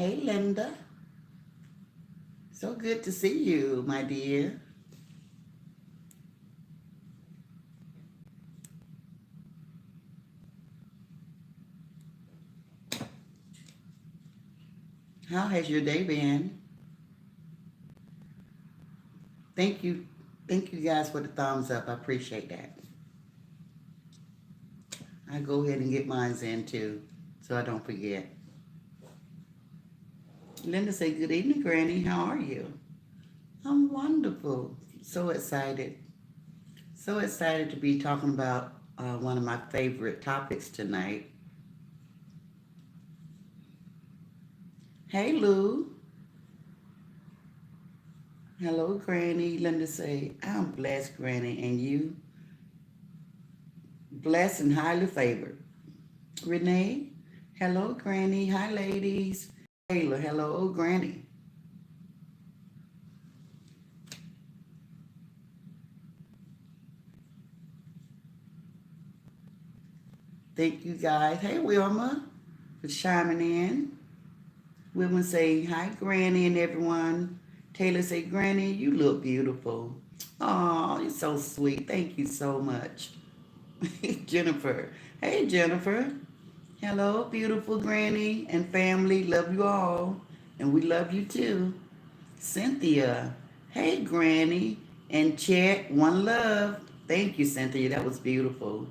Hey, Linda. So good to see you, my dear. How has your day been? Thank you. Thank you guys for the thumbs up. I appreciate that. I go ahead and get mine in too, so I don't forget. Linda say, good evening, Granny. How are you? I'm wonderful. So excited. So excited to be talking about one of my favorite topics tonight. Hey, Lou. Hello, Granny. Linda say, I'm blessed, Granny, and you? Blessed and highly favored. Renee, hello, Granny. Hi, ladies. Taylor, hello, Granny. Thank you, guys. Hey, Wilma, for chiming in. Wilma say, hi, Granny, and everyone. Taylor say, Granny, you look beautiful. Oh, you're so sweet. Thank you so much. Jennifer, hey, Jennifer. Hello, beautiful Granny and family. Love you all. And we love you too. Cynthia, hey Granny, and Chet, one love. Thank you, Cynthia. That was beautiful.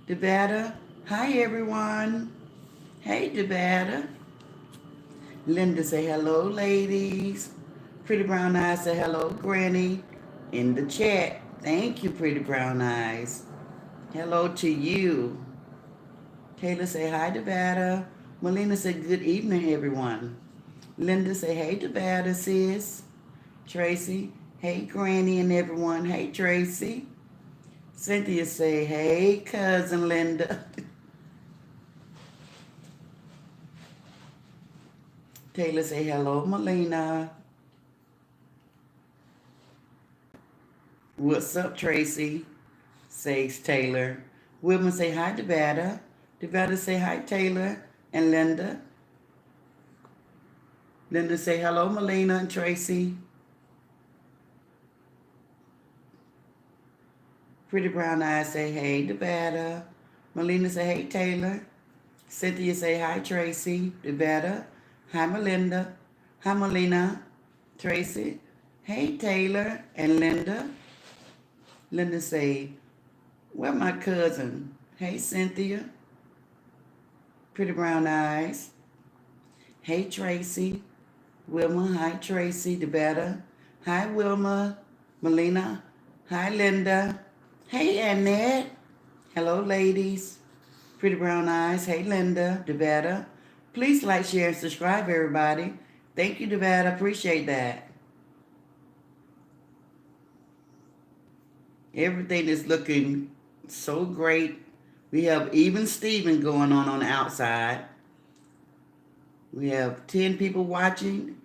Devada, hi everyone. Hey Devada. Linda say hello, ladies. Pretty Brown Eyes say hello, Granny. In the chat. Thank you, Pretty Brown Eyes. Hello to you. Taylor say hi, Devada. Melina said good evening, everyone. Linda say hey, Devada, sis. Tracy, hey Granny and everyone. Hey Tracy. Cynthia say, hey cousin Linda. Taylor say, hello Melina. What's up Tracy? Says Taylor. Wilma say hi Devada. Devada say hi Taylor and Linda. Linda say hello Melina and Tracy. Pretty Brown Eyes say hey Devada. Melina say hey Taylor. Cynthia say hi Tracy. Devada. Hi Melinda. Hi Melina. Tracy. Hey Taylor and Linda. Linda say, where my cousin? Hey Cynthia. Pretty Brown Eyes. Hey Tracy. Wilma. Hi Tracy. Devada. Hi Wilma. Melina. Hi Linda. Hey Annette. Hello ladies. Pretty Brown Eyes. Hey Linda. Devada. Please like, share, and subscribe, everybody. Thank you, Devada. Appreciate that. Everything is looking so great. We have even Steven going on the outside. We have 10 people watching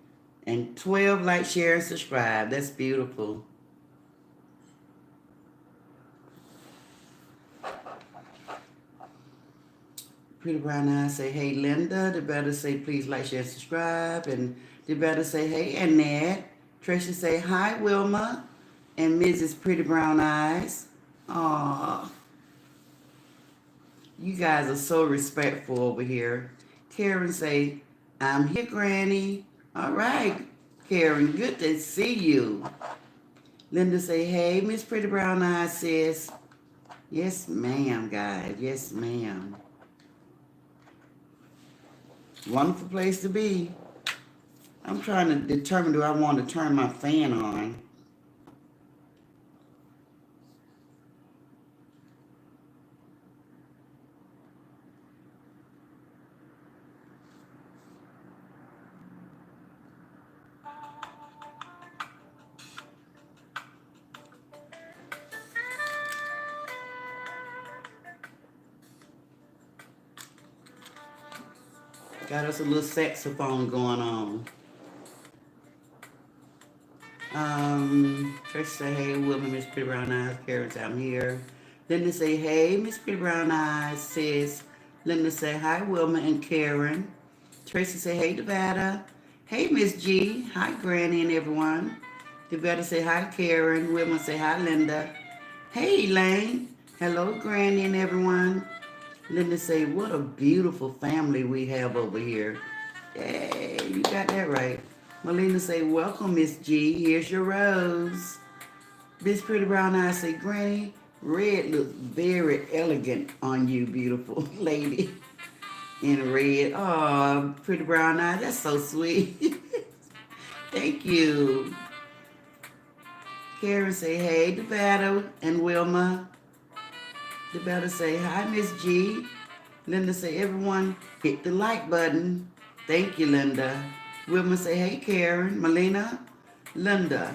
and 12 like, share, and subscribe. That's beautiful. Pretty Brown Eyes say, hey, Linda. They better say, please like, share, and subscribe. And they better say, hey, Annette. Tricia say, hi, Wilma. And Mrs. Pretty Brown Eyes. Aw, you guys are so respectful over here. Karen say, I'm here, Granny. All right, Karen, good to see you. Linda say, hey, Miss Pretty Brown Eyes, sis. Yes, ma'am, guys. Yes, ma'am. Wonderful place to be. I'm trying to determine, do I want to turn my fan on? Got us a little saxophone going on. Trish say, hey, Wilma, Miss Pretty Brown Eyes, Karen's I'm here. Linda say, hey, Miss Pretty Brown Eyes, sis. Linda say, hi, Wilma and Karen. Tracy say, hey, Devada. Hey, Miss G. Hi, Granny and everyone. You better say hi, Karen. Wilma say hi, Linda. Hey, Elaine. Hello, Granny and everyone. Linda say, what a beautiful family we have over here. Yay, you got that right. Melina say, welcome, Miss G. Here's your rose. Miss Pretty Brown Eyes say, Granny, red looks very elegant on you, beautiful lady. In red. Oh, Pretty Brown Eyes, that's so sweet. Thank you. Karen say, hey, Devada and Wilma. Devada say, hi, Miss G. Linda say, everyone hit the like button. Thank you, Linda. Wilma say, hey, Karen. Melina, Linda,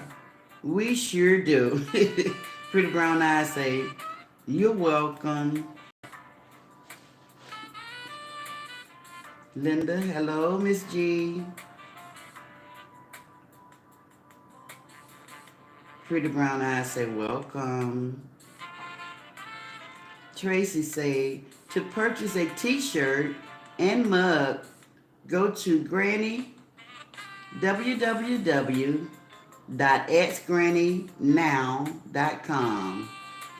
we sure do. Pretty Brown Eyes say, you're welcome. Linda, hello, Miss G. Pretty Brown Eyes say, welcome. Tracy say, to purchase a t-shirt and mug, go to Granny, www.xgrannynow.com.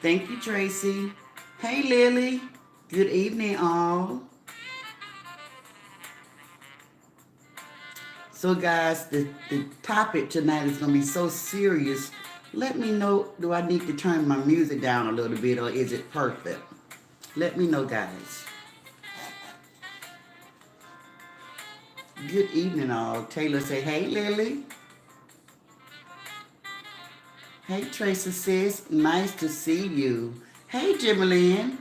Thank you, Tracy. Hey, Lily. Good evening, all. So, guys, the topic tonight is going to be so serious. Let me know, do I need to turn my music down a little bit or is it perfect? Let me know, guys. Good evening, all. Taylor say, hey, Lily. Hey, Tracy sis. Nice to see you. Hey, Jimmy.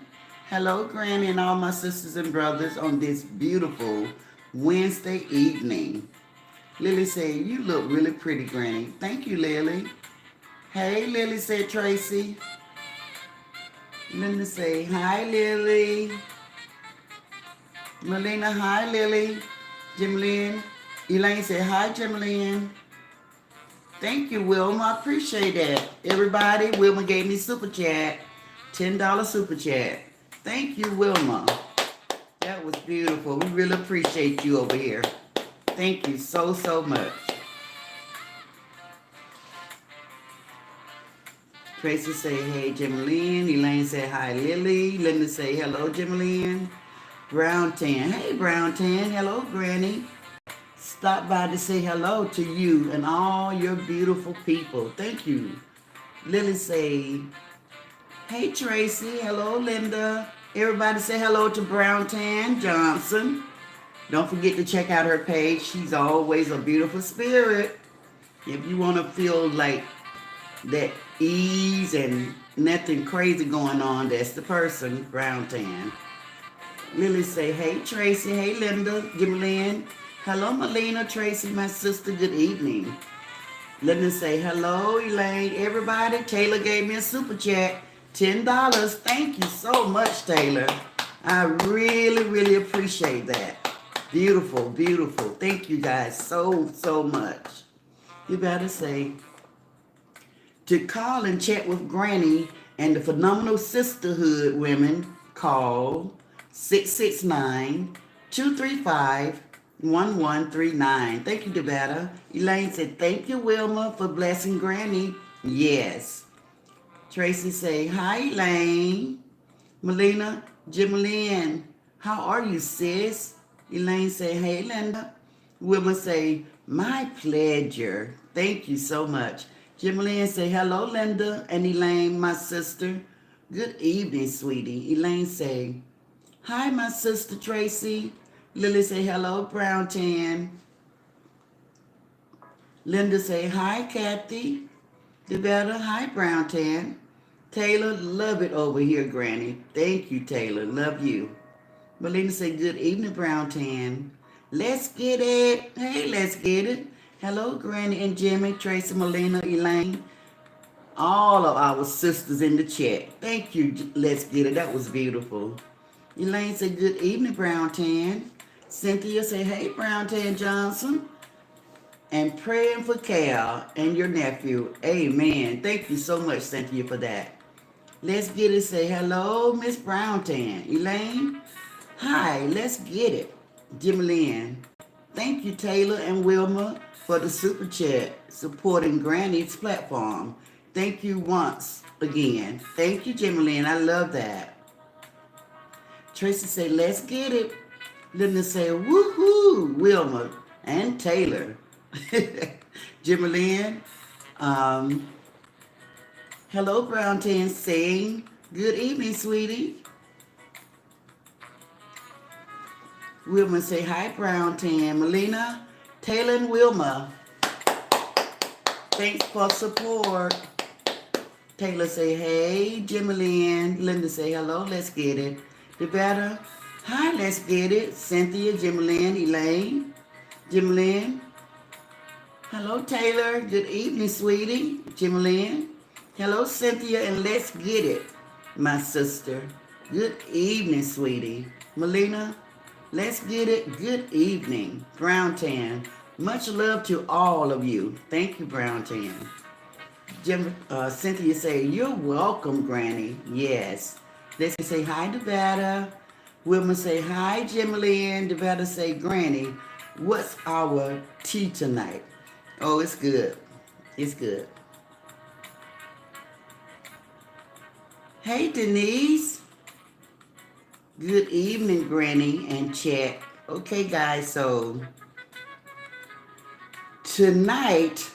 Hello, Granny and all my sisters and brothers on this beautiful Wednesday evening. Lily said, you look really pretty, Granny. Thank you, Lily. Hey, Lily said Tracy. Linda say, hi, Lily. Melina, hi, Lily. Jimlyn. Elaine said, hi, Jimlyn. Thank you, Wilma. I appreciate that. Everybody, Wilma gave me super chat. $10 super chat. Thank you, Wilma. That was beautiful. We really appreciate you over here. Thank you so, so much. Tracy say, hey, Jimlyn. Elaine say, hi, Lily. Linda say, hello, Jimlyn. Brown Tan. Hey, Brown Tan. Hello, Granny. Stop by to say hello to you and all your beautiful people. Thank you. Lily say, hey, Tracy. Hello, Linda. Everybody say hello to Brown Tan Johnson. Don't forget to check out her page. She's always a beautiful spirit. If you want to feel like that ease and nothing crazy going on, that's the person, Brown Tan. Lily say, hey, Tracy. Hey, Linda. Jimlyn. Hello, Melina. Tracy, my sister. Good evening. Linda say, hello, Elaine. Everybody, Taylor gave me a super chat. $10. Thank you so much, Taylor. I really, really appreciate that. Beautiful, beautiful. Thank you guys so, so much. You better say, to call and chat with Granny and the Phenomenal Sisterhood women, call 669-235-1139. Thank you, Devada. Elaine said, thank you, Wilma, for blessing Granny. Yes. Tracy say, hi, Elaine. Melina, Jimlyn, how are you, sis? Elaine say, hey, Linda. Wilma say, my pleasure. Thank you so much. Jimlyn say, hello, Linda and Elaine, my sister. Good evening, sweetie. Elaine say, hi, my sister Tracy. Lily say, hello, Brown Tan. Linda say, hi, Kathy. Devetta, hi, Brown Tan. Taylor, love it over here, Granny. Thank you, Taylor. Love you. Melina say, good evening, Brown Tan. Let's get it. Hey, let's get it. Hello, Granny and Jimmy, Tracy, Melina, Elaine. All of our sisters in the chat. Thank you. Let's get it. That was beautiful. Elaine said, good evening, Brown Tan. Cynthia said, hey, Brown Tan Johnson. And praying for Cal and your nephew. Amen. Thank you so much, Cynthia, for that. Let's get it. Say hello, Miss Brown Tan. Elaine, hi. Let's get it. Jimmy Lynn. Thank you, Taylor and Wilma, for the super chat supporting Granny's platform. Thank you once again. Thank you, Jimmy Lynn. I love that. Tracy say, let's get it. Linda say, woohoo, Wilma and Taylor. Jimmy Lynn, um, hello, Brown Tan saying, good evening, sweetie. Wilma say, hi, Brown Tan. Melina, Taylor, and Wilma, thanks for support. Taylor say, hey, Jimmy Lynn. Linda say, hello, let's get it. Devetta, hi, let's get it. Cynthia, Jimmy Lynn, Elaine, Jimmy Lynn. Hello, Taylor. Good evening, sweetie. Jimmy Lynn. Hello, Cynthia, and let's get it, my sister. Good evening, sweetie. Melina, let's get it. Good evening. Brown Tan. Much love to all of you. Thank you, Brown Tan. Cynthia say, you're welcome, Granny. Yes. Let's say hi, Devada. Wilma say, hi, Jimmy Lynn. Devada say, Granny, what's our tea tonight? Oh, it's good. It's good. Hey, Denise. Good evening, Granny and chat. Okay, guys, so tonight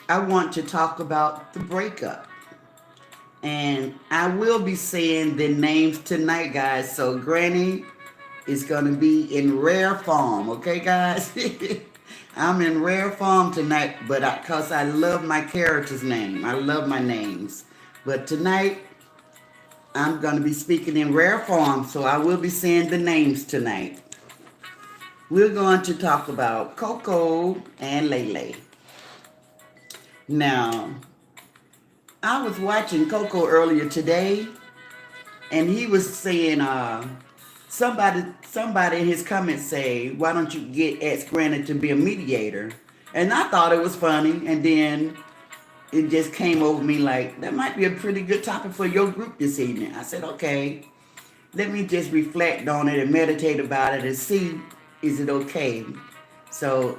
I want to talk about the breakup. And I will be saying the names tonight, guys. So Granny is going to be in rare form, okay, guys? I'm in rare form tonight, but because I love my character's name. I love my names. But tonight, I'm going to be speaking in rare form, so I will be saying the names tonight. We're going to talk about Coco and Lele. Now, I was watching Coco earlier today, and he was saying, somebody in his comments say, why don't you ask Granny to be a mediator? And I thought it was funny, and then it just came over me like, that might be a pretty good topic for your group this evening. I said, okay, let me just reflect on it and meditate about it and see, is it okay? So,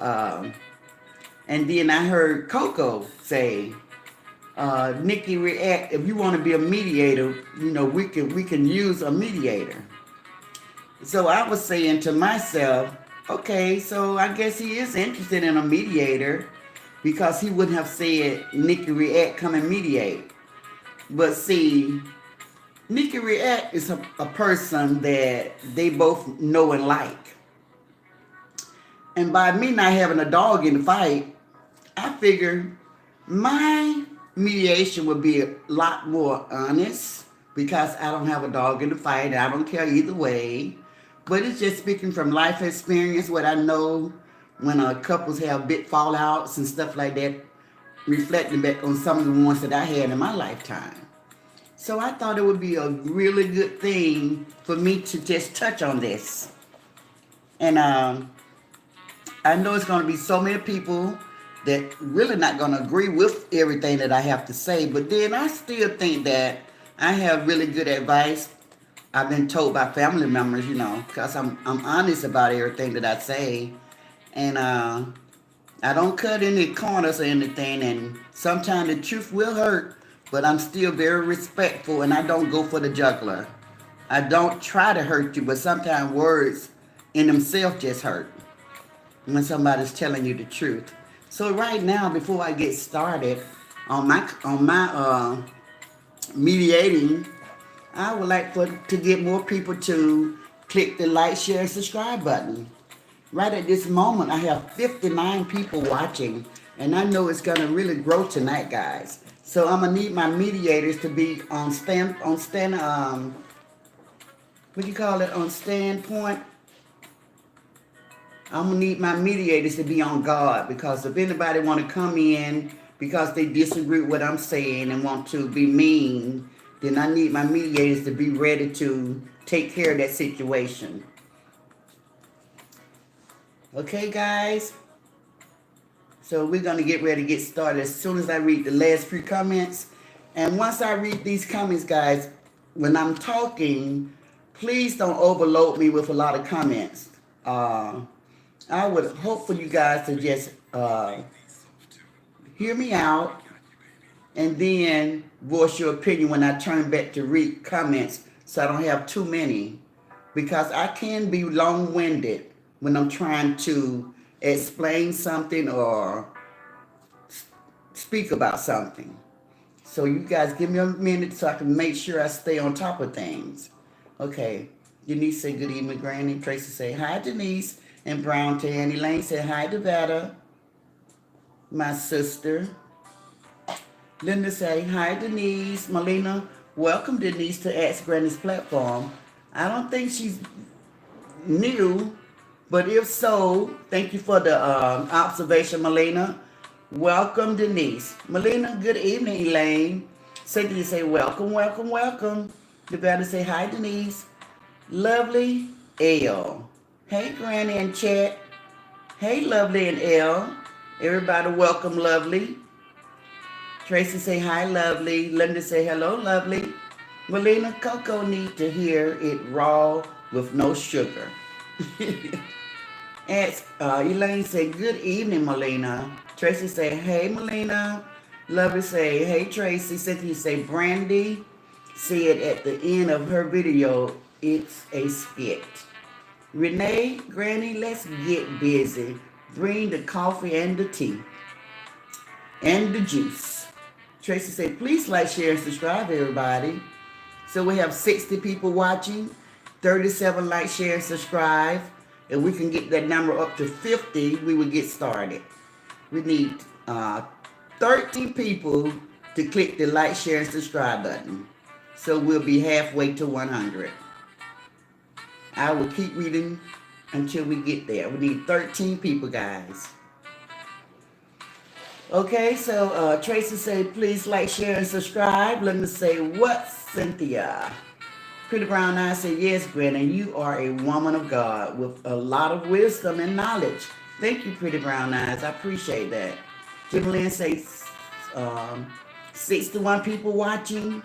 and then I heard Coco say, Nikki react, if you want to be a mediator, we can use a mediator. So I was saying to myself, okay, so I guess he is interested in a mediator because he wouldn't have said, Nikki react, come and mediate. But see, Nikki react is a person that they both know and like. And by me not having a dog in the fight, I figure my mediation would be a lot more honest because I don't have a dog in the fight. I don't care either way. But it's just speaking from life experience, what I know when couples have big fallouts and stuff like that, reflecting back on some of the ones that I had in my lifetime. So I thought it would be a really good thing for me to just touch on this. And I know it's going to be so many people that really not going to agree with everything that I have to say, but then I still think that I have really good advice. I've been told by family members, because I'm honest about everything that I say, and I don't cut any corners or anything, and sometimes the truth will hurt, but I'm still very respectful, and I don't go for the juggler. I don't try to hurt you, but sometimes words in themselves just hurt when somebody's telling you the truth. So right now, before I get started on my mediating, I would like to get more people to click the like, share, and subscribe button. Right at this moment, I have 59 people watching, and I know it's gonna really grow tonight, guys. So I'm gonna need my mediators to be on standpoint. I'm gonna need my mediators to be on guard because if anybody want to come in because they disagree with what I'm saying and want to be mean, then I need my mediators to be ready to take care of that situation. Okay, guys? So we're gonna get ready to get started as soon as I read the last few comments. And once I read these comments, guys, when I'm talking, please don't overload me with a lot of comments. I would hope for you guys to just hear me out and then voice your opinion when I turn back to read comments so I don't have too many. Because I can be long winded when I'm trying to explain something or speak about something. So you guys give me a minute so I can make sure I stay on top of things. Okay. Denise say good evening, Granny. Tracy say hi, Denise. And Brown Tan Elaine said hi, Devetta, my sister. Linda say hi, Denise. Melina, welcome Denise to Ask Granny's platform. I don't think she's new, but if so, thank you for the observation, Melina. Welcome, Denise. Melina, good evening, Elaine. Cynthia say welcome, welcome, welcome. Devetta say hi, Denise. Lovely L. Hey, Granny and Chat. Hey, Lovely and L. Everybody welcome, Lovely. Tracy say hi, Lovely. Linda say hello, Lovely. Melina, Coco need to hear it raw with no sugar. Elaine say good evening, Melina. Tracy say hey, Melina. Lovely say hey, Tracy. Cynthia say Brandy said at the end of her video, it's a skit. Renee, Granny, let's get busy. Bring the coffee and the tea and the juice. Tracy said, please like, share, and subscribe, everybody. So we have 60 people watching, 37 like, share, and subscribe. If we can get that number up to 50, we will get started. We need 13 people to click the like, share, and subscribe button. So we'll be halfway to 100. I will keep reading until we get there. We need 13 people, guys. Okay, so Tracy say, please like, share, and subscribe. Let me say, what, Cynthia? Pretty Brown Eyes say, yes, Granny, you are a woman of God with a lot of wisdom and knowledge. Thank you, Pretty Brown Eyes. I appreciate that. Jim Lynn says, 61 people watching.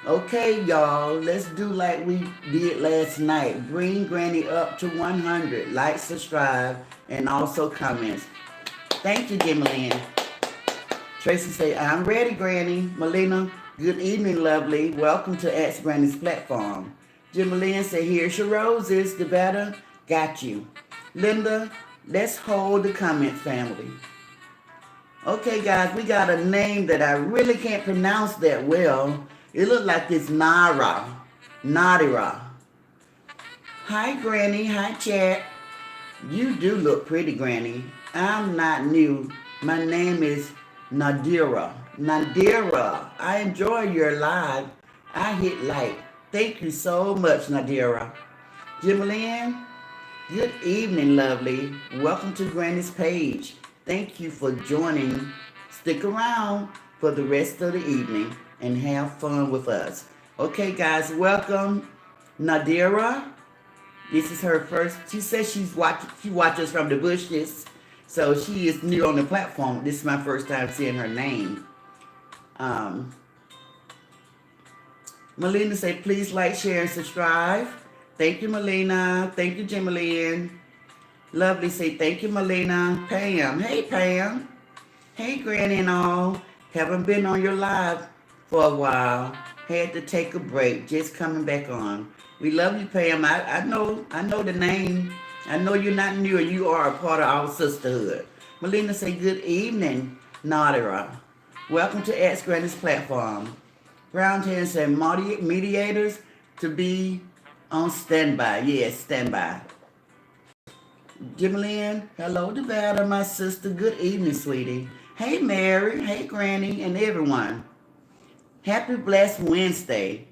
Okay, y'all, let's do like we did last night. Bring Granny up to 100. Like, subscribe, and also comments. Thank you, Jim Lynn. Tracy say, I'm ready, Granny. Melina, good evening, lovely. Welcome to Ask Granny's platform. Jim Lynn say, here's your roses. Devetta, got you. Linda, let's hold the comment family. Okay, guys, we got a name that I really can't pronounce that well. It looks like it's Nadira. Hi, Granny. Hi, chat. You do look pretty, Granny. I'm not new. My name is Nadira. Nadira, I enjoy your live. I hit like. Thank you so much, Nadira. Jimlyn, good evening, lovely. Welcome to Granny's page. Thank you for joining. Stick around for the rest of the evening and have fun with us. Okay, guys, welcome, Nadira. This is her first. She says she watches from the bushes, so she is new on the platform. This is my first time seeing her name. Melina say, please like, share, and subscribe. Thank you, Melina. Thank you, Jimalyn. Lovely say, thank you, Melina. Pam, hey Pam. Hey, Granny and all. Haven't been on your live for a while. Had to take a break. Just coming back on. We love you, Pam. I know the name. I know you're not new. You are a part of our sisterhood. Melina say, good evening, Nadira. Welcome to Ask Granny's platform. Brown Tan said, mediators to be on standby. Yes, standby. Jimalyn, hello, Devada, my sister. Good evening, sweetie. Hey, Mary. Hey, Granny, and everyone. Happy blessed Wednesday.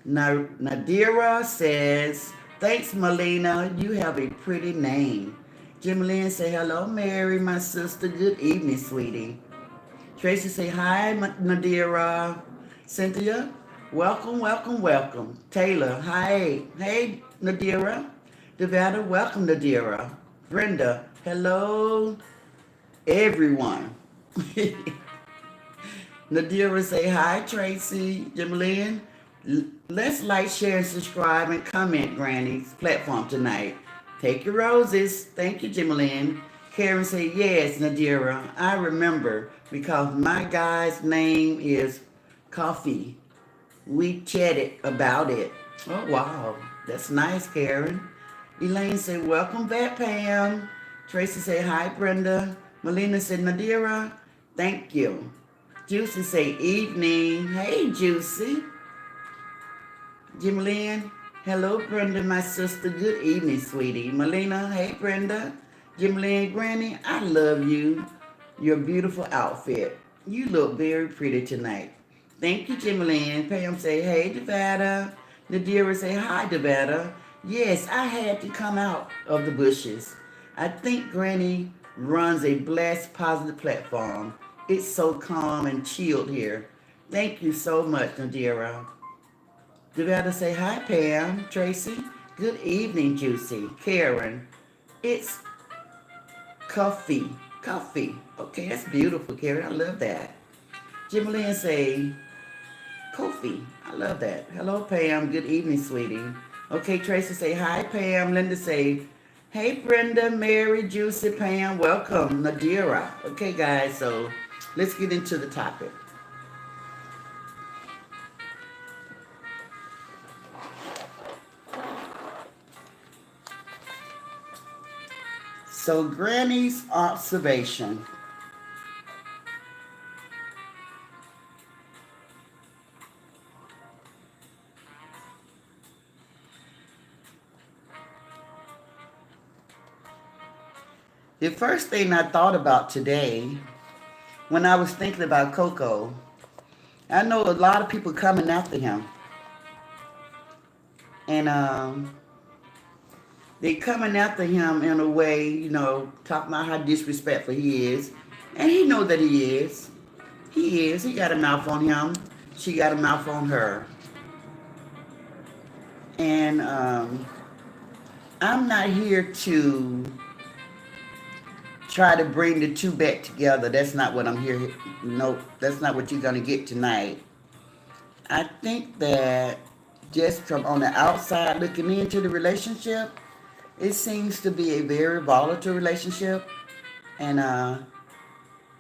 Nadira says, thanks, Melina. You have a pretty name. Jimalyn say, hello, Mary, my sister. Good evening, sweetie. Tracy say, hi, Nadira. Cynthia, welcome, welcome, welcome. Taylor, hi. Hey, Nadira. Devada, welcome, Nadira. Brenda, hello, everyone. Nadira say, hi, Tracy. Jimalyn, let's like, share, and subscribe, and comment Granny's platform tonight. Take your roses. Thank you, Jimalyn. Karen said, yes, Nadira. I remember because my guy's name is Coffee. We chatted about it. Oh, wow. That's nice, Karen. Elaine said, welcome back, Pam. Tracy said, hi, Brenda. Melina said, Nadira, thank you. Juicy said, evening. Hey, Juicy. Jim Lynn, hello, Brenda, my sister. Good evening, sweetie. Melina, hey, Brenda. Jim Lynn, Granny, I love you. Your beautiful outfit. You look very pretty tonight. Thank you, Jim Lynn. Pam say, hey, Devada. Nadira say, hi, Devada. Yes, I had to come out of the bushes. I think Granny runs a blessed, positive platform. It's so calm and chilled here. Thank you so much, Nadira. Devada say, hi, Pam. Tracy, good evening, Juicy. Karen, it's coffee. Coffee. Okay, that's beautiful, Karen. I love that. Jim Lynn say, Kofi. I love that. Hello, Pam. Good evening, sweetie. Okay, Tracy say, hi, Pam. Linda say, hey, Brenda, Mary, Juicy, Pam. Welcome, Nadira. Okay, guys, so let's get into the topic. So, Granny's observation. The first thing I thought about today, when I was thinking about Coco, I know a lot of people coming after him. And they coming after him in a way, talking about how disrespectful he is. And he know that he is. He is. He got a mouth on him. She got a mouth on her. And I'm not here to try to bring the two back together. That's not what I'm here. No, that's not what you're going to get tonight. I think that just from on the outside looking into the relationship, it seems to be a very volatile relationship. And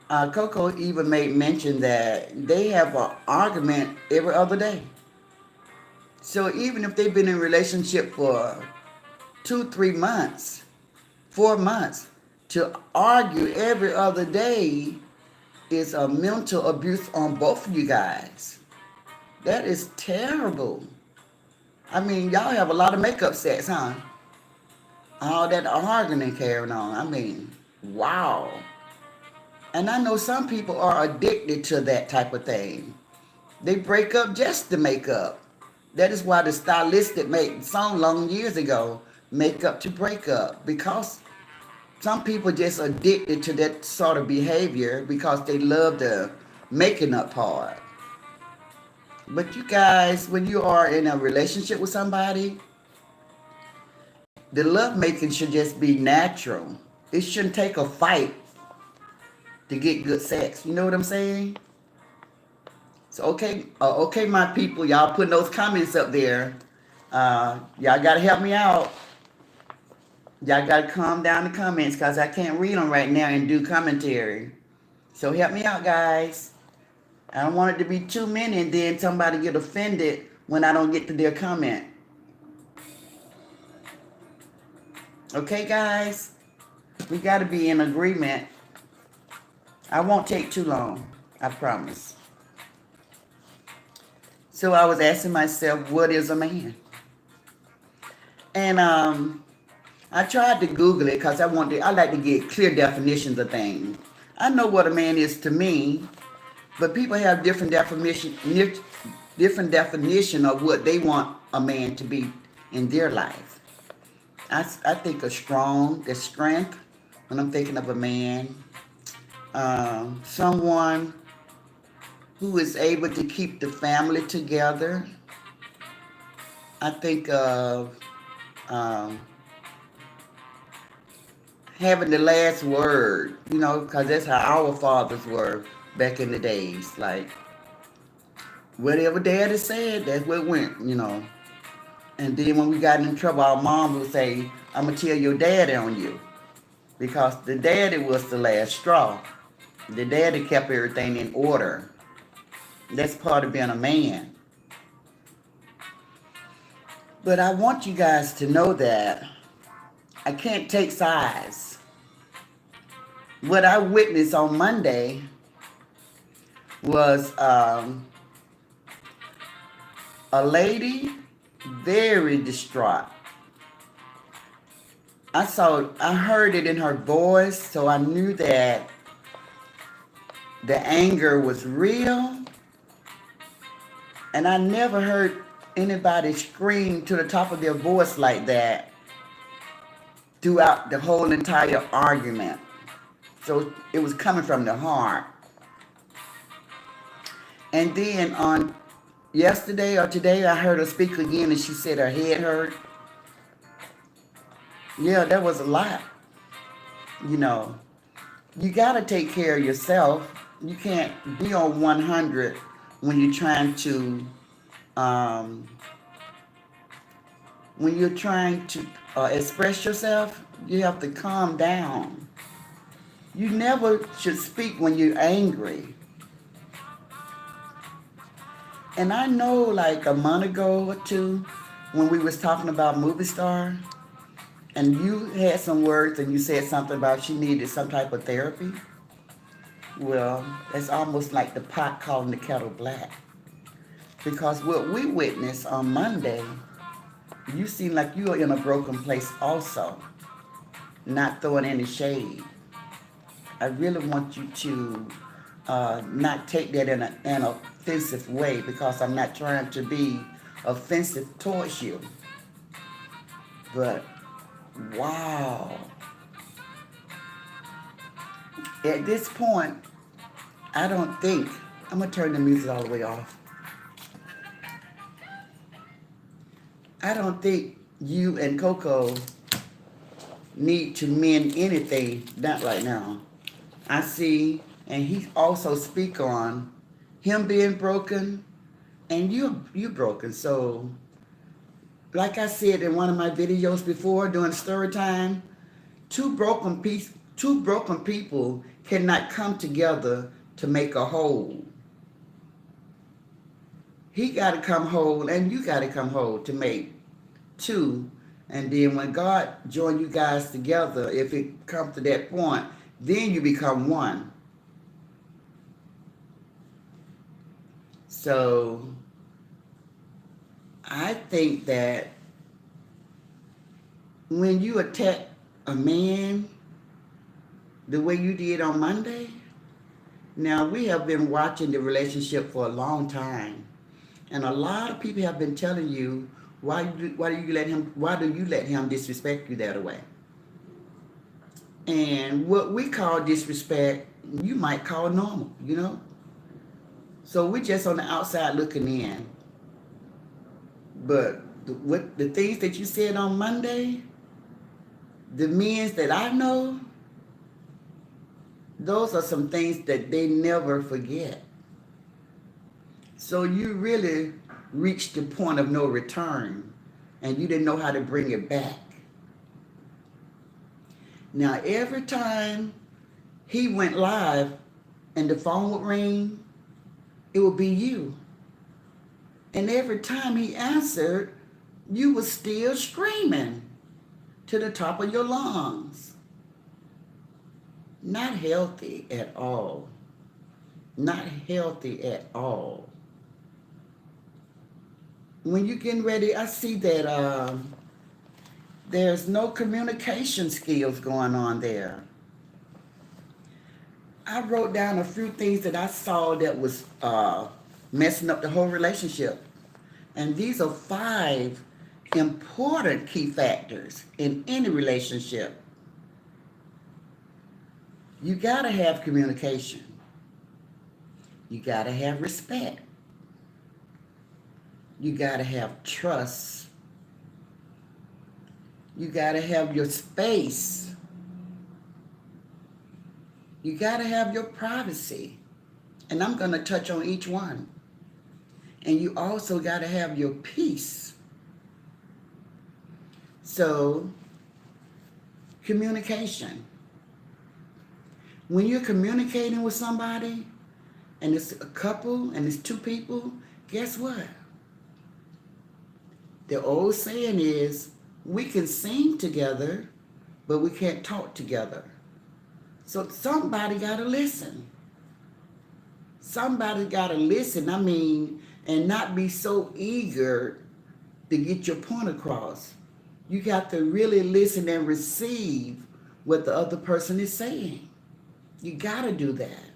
Coco even made mention that they have an argument every other day. So even if they've been in a relationship for 2, 3 months, 4 months, to argue every other day is a mental abuse on both of you guys. That is terrible. I mean, y'all have a lot of makeup sets, huh? All that arguing carrying on. I mean, wow. And I know some people are addicted to that type of thing. They break up just to make up. That is why the stylistic made song long years ago, make up to break up. Because some people just addicted to that sort of behavior because they love the making up part. But you guys, when you are in a relationship with somebody, the love making should just be natural. It shouldn't take a fight to get good sex. You know what I'm saying? So okay, my people, y'all putting those comments up there. Y'all gotta help me out. Y'all gotta calm down the comments because I can't read them right now and do commentary. So help me out, guys. I don't want it to be too many and then somebody get offended when I don't get to their comment. Okay, guys? We gotta be in agreement. I won't take too long. I promise. So I was asking myself, what is a man? And I tried to Google it because I like to get clear definitions of things. I know what a man is to me, but people have different definition of what they want a man to be in their life. I think the strength when I'm thinking of a man. Someone who is able to keep the family together. I think of having the last word, because that's how our fathers were back in the days. Like, whatever daddy said, that's what went. And then when we got in trouble, our mom would say, I'm going to tell your daddy on you. Because the daddy was the last straw. The daddy kept everything in order. That's part of being a man. But I want you guys to know that I can't take sides. What I witnessed on Monday was a lady very distraught. I heard it in her voice, so I knew that the anger was real. And I never heard anybody scream to the top of their voice like that throughout the whole entire argument. So it was coming from the heart. And then on yesterday or today, I heard her speak again and she said her head hurt. Yeah, that was a lot. You know, you got to take care of yourself. You can't be on 100 when you're trying to express yourself. You have to calm down. You never should speak when you're angry. And I know like a month ago or two when we was talking about Movie Star and you had some words and you said something about she needed some type of therapy. Well, it's almost like the pot calling the kettle black. Because what we witnessed on Monday, you seem like you are in a broken place also. Not throwing any shade. I really want you to not take that in an offensive way because I'm not trying to be offensive towards you. But, wow. At this point, I don't think, I'm going to turn the music all the way off. I don't think you and Coco need to mend anything, not right now. I see, and he also speak on him being broken and you broken. So, like I said in one of my videos before during story time, two broken people cannot come together to make a whole. He got to come whole and you got to come whole to make two. And then when God join you guys together, if it comes to that point, then you become one. So I think that when you attack a man the way you did on Monday, now we have been watching the relationship for a long time. And a lot of people have been telling you, why do you let him disrespect you that way? And what we call disrespect, you might call normal, you know? So we're just on the outside looking in. But the things that you said on Monday, the men that I know, those are some things that they never forget. So you really reached the point of no return and you didn't know how to bring it back. Now, every time he went live and the phone would ring, it would be you. And every time he answered, you were still screaming to the top of your lungs. Not healthy at all. Not healthy at all. When you're getting ready, I see that there's no communication skills going on there. I wrote down a few things that I saw that was messing up the whole relationship. And these are 5 important key factors in any relationship. You gotta have communication. You gotta have respect. You gotta have trust. You gotta have your space. You gotta have your privacy. And I'm gonna touch on each one. And you also gotta have your peace. So, communication. When you're communicating with somebody, and it's a couple, and it's two people, guess what? The old saying is, we can sing together, but we can't talk together. So somebody got to listen. Somebody got to listen, and not be so eager to get your point across. You got to really listen and receive what the other person is saying. You got to do that.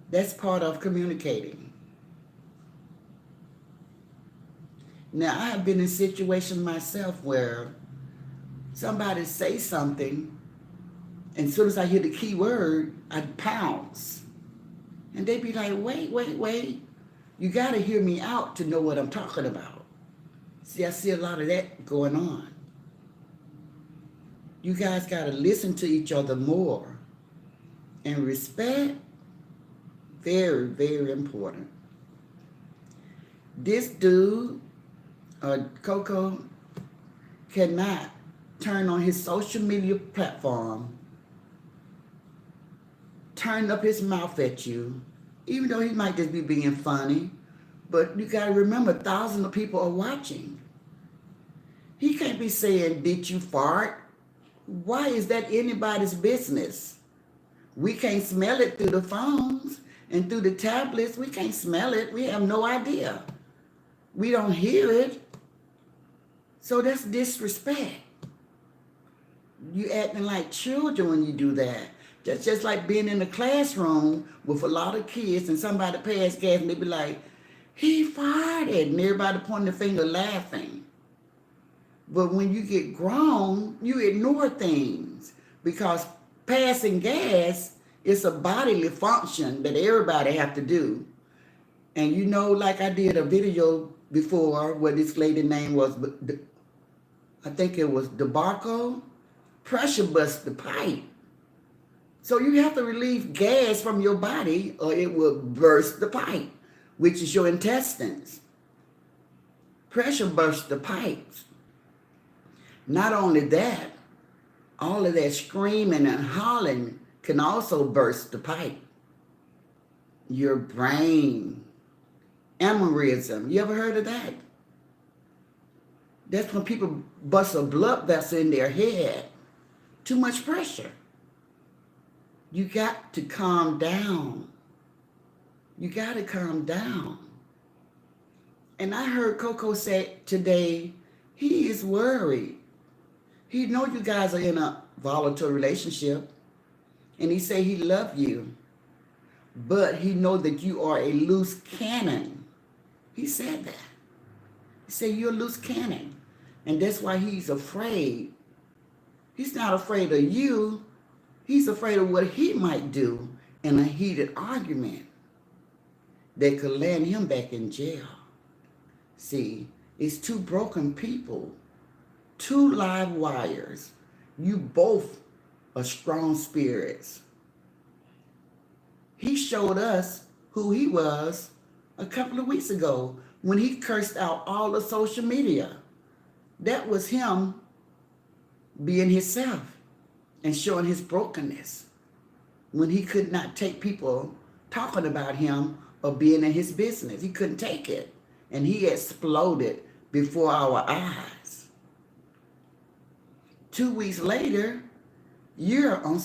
That's part of communicating. Now, I have been in situations myself where somebody say something, and as soon as I hear the key word, I pounce. And they be like, wait. You got to hear me out to know what I'm talking about. See, I see a lot of that going on. You guys got to listen to each other more. And respect, very, very important. This dude, Coco, cannot turn on his social media platform, turn up his mouth at you, even though he might just be being funny. But you got to remember, thousands of people are watching. He can't be saying, did you fart? Why is that anybody's business? We can't smell it through the phones and through the tablets. We can't smell it. We have no idea. We don't hear it. So that's disrespect. You acting like children when you do that. Just like being in a classroom with a lot of kids and somebody pass gas and they be like, he farted, and everybody pointing the finger laughing. But when you get grown, you ignore things because passing gas is a bodily function that everybody have to do. And you know, like I did a video before where this lady name was, I think it was DeBarco, pressure bust the pipe. So you have to relieve gas from your body or it will burst the pipe, which is your intestines. Pressure bursts the pipes. Not only that, all of that screaming and hollering can also burst the pipe. Your brain, aneurysm, you ever heard of that? That's when people bust a blood vessel in their head. Too much pressure. You got to calm down. You got to calm down. And I heard Coco say today, he is worried. He know you guys are in a volatile relationship. And he say he love you. But he know that you are a loose cannon. He said that. He said you're a loose cannon. And that's why he's afraid. He's not afraid of you. He's afraid of what he might do in a heated argument that could land him back in jail. See, it's two broken people, two live wires. You both are strong spirits. He showed us who he was a couple of weeks ago when he cursed out all of social media. That was him being himself and showing his brokenness when he could not take people talking about him or being in his business. He couldn't take it. And he exploded before our eyes. 2 weeks later, you're on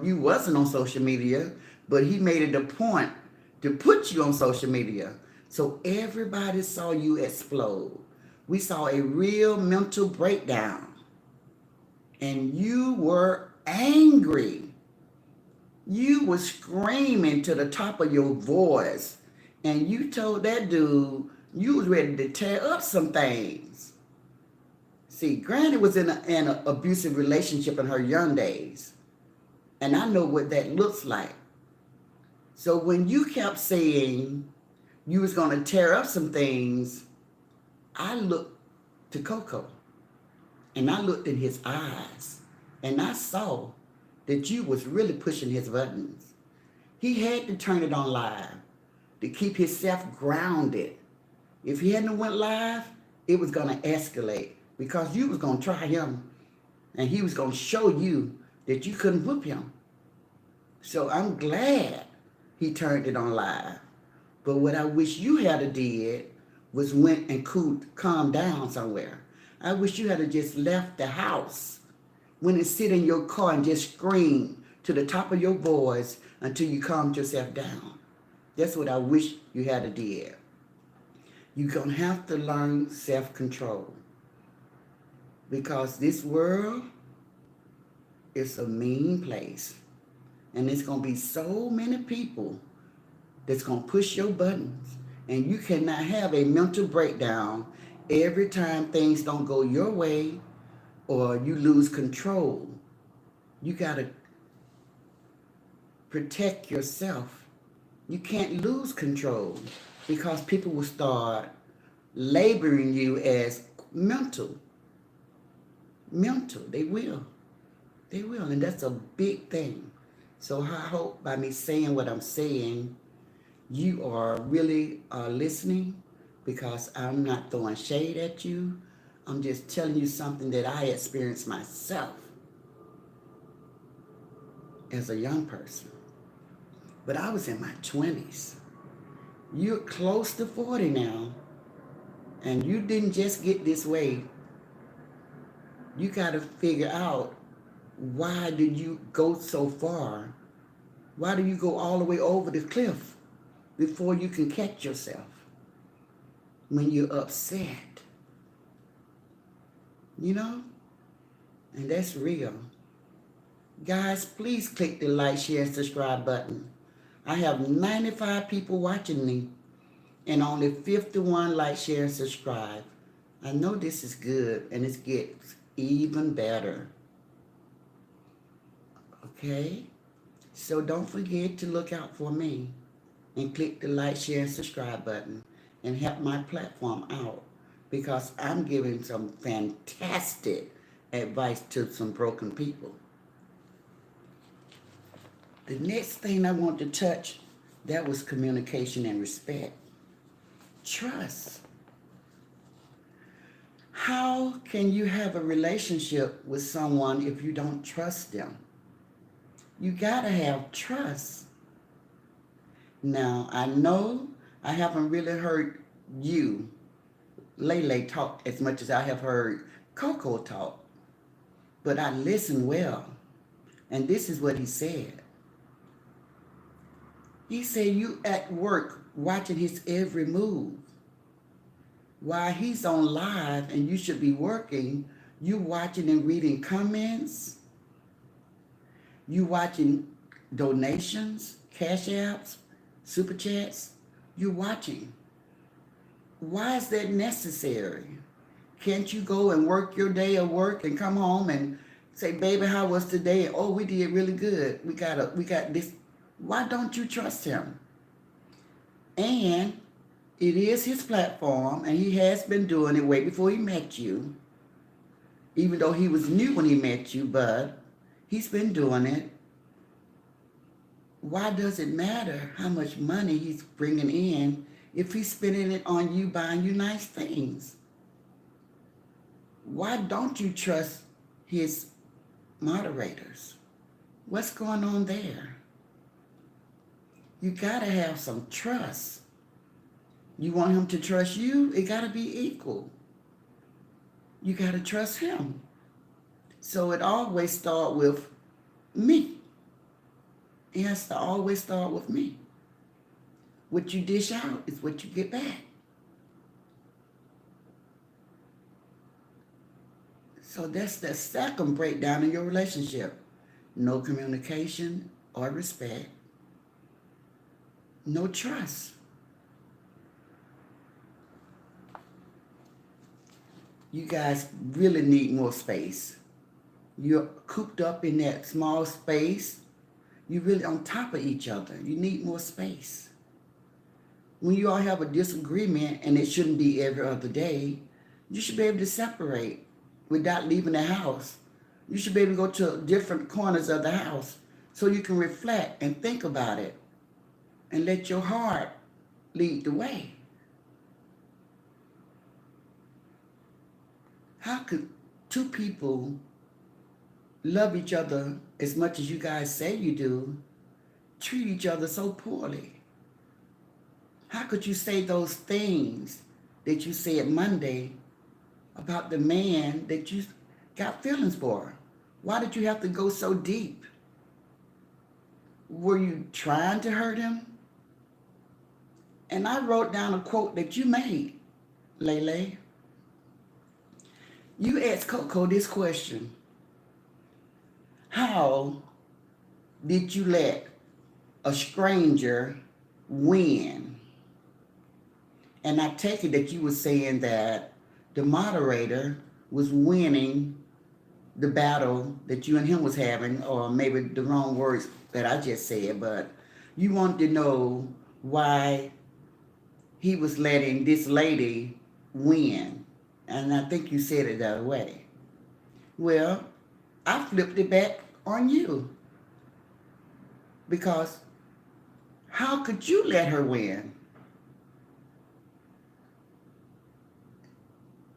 you wasn't on social media, but he made it a point to put you on social media. So everybody saw you explode. We saw a real mental breakdown. And you were angry. You were screaming to the top of your voice. And you told that dude you was ready to tear up some things. See, Granny was in an abusive relationship in her young days. And I know what that looks like. So when you kept saying you was going to tear up some things, I looked to Coco. And I looked in his eyes. And I saw that you was really pushing his buttons. He had to turn it on live to keep himself grounded. If he hadn't went live, it was going to escalate. because you was going to try him and he was going to show you that you couldn't whoop him. So I'm glad he turned it on live. But what I wish you had a did was went and calmed down somewhere. I wish you had just left the house, went and sit in your car and just scream to the top of your voice until you calmed yourself down. That's what I wish you had a did. You're going to have to learn self-control, because this world is a mean place. And there's going to be so many people that's going to push your buttons. And you cannot have a mental breakdown every time things don't go your way or you lose control. You got to protect yourself. You can't lose control, because people will start labeling you as mental. They will. And that's a big thing. So I hope by me saying what I'm saying, you are really listening, because I'm not throwing shade at you. I'm just telling you something that I experienced myself as a young person. But I was in my 20s. You're close to 40 now, and you didn't just get this way. You got to figure out, why did you go so far? Why do you go all the way over the cliff before you can catch yourself when you're upset? You know? And that's real. Guys, please click the like, share, and subscribe button. I have 95 people watching me and only 51 like, share, and subscribe. I know this is good, and it gets even better. Okay? So don't forget to look out for me and click the like, share, and subscribe button and help my platform out, because I'm giving some fantastic advice to some broken people. The next thing I want to touch, that was communication and respect. Trust. How can you have a relationship with someone if you don't trust them? You gotta have trust. Now, I know I haven't really heard you, Lele, talk as much as I have heard Coco talk, but I listened well. And this is what he said. He said, you at work watching his every move. While he's on live and you should be working, you watching and reading comments. You watching donations, cash apps, super chats. You watching. Why is that necessary? Can't you go and work your day of work and come home and say, baby, how was today? Oh, we did really good. We got this. Why don't you trust him? And it is his platform, and he has been doing it way before he met you. Even though he was new when he met you, but he's been doing it. Why does it matter how much money he's bringing in if he's spending it on you, buying you nice things? Why don't you trust his moderators? What's going on there? You gotta have some trust. You want him to trust you, it gotta be equal. You gotta trust him. So it always starts with me. It has to always start with me. What you dish out is what you get back. So that's the second breakdown in your relationship. No communication or respect. No trust. You guys really need more space. You're cooped up in that small space. You're really on top of each other. You need more space. When you all have a disagreement, and it shouldn't be every other day, you should be able to separate without leaving the house. You should be able to go to different corners of the house so you can reflect and think about it and let your heart lead the way. How could two people love each other as much as you guys say you do, treat each other so poorly? How could you say those things that you said Monday about the man that you got feelings for? Why did you have to go so deep? Were you trying to hurt him? And I wrote down a quote that you made, Lele. You asked Coco this question. How did you let a stranger win? And I take it that you were saying that the moderator was winning the battle that you and him was having, or maybe the wrong words that I just said, but you wanted to know why he was letting this lady win. And I think you said it that way. Well, I flipped it back on you. Because how could you let her win?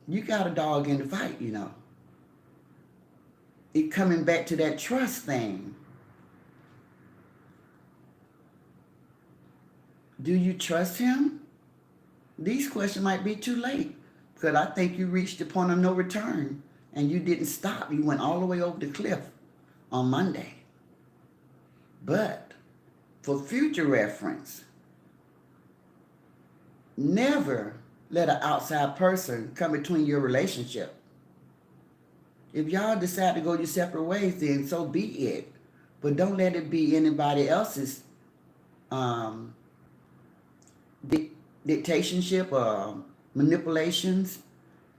You got a dog in the fight, you know. It coming back to that trust thing. Do you trust him? These questions might be too late, because I think you reached the point of no return and you didn't stop. You went all the way over the cliff on Monday. But for future reference, never let an outside person come between your relationship. If y'all decide to go your separate ways, then so be it. But don't let it be anybody else's dictatorship or manipulations.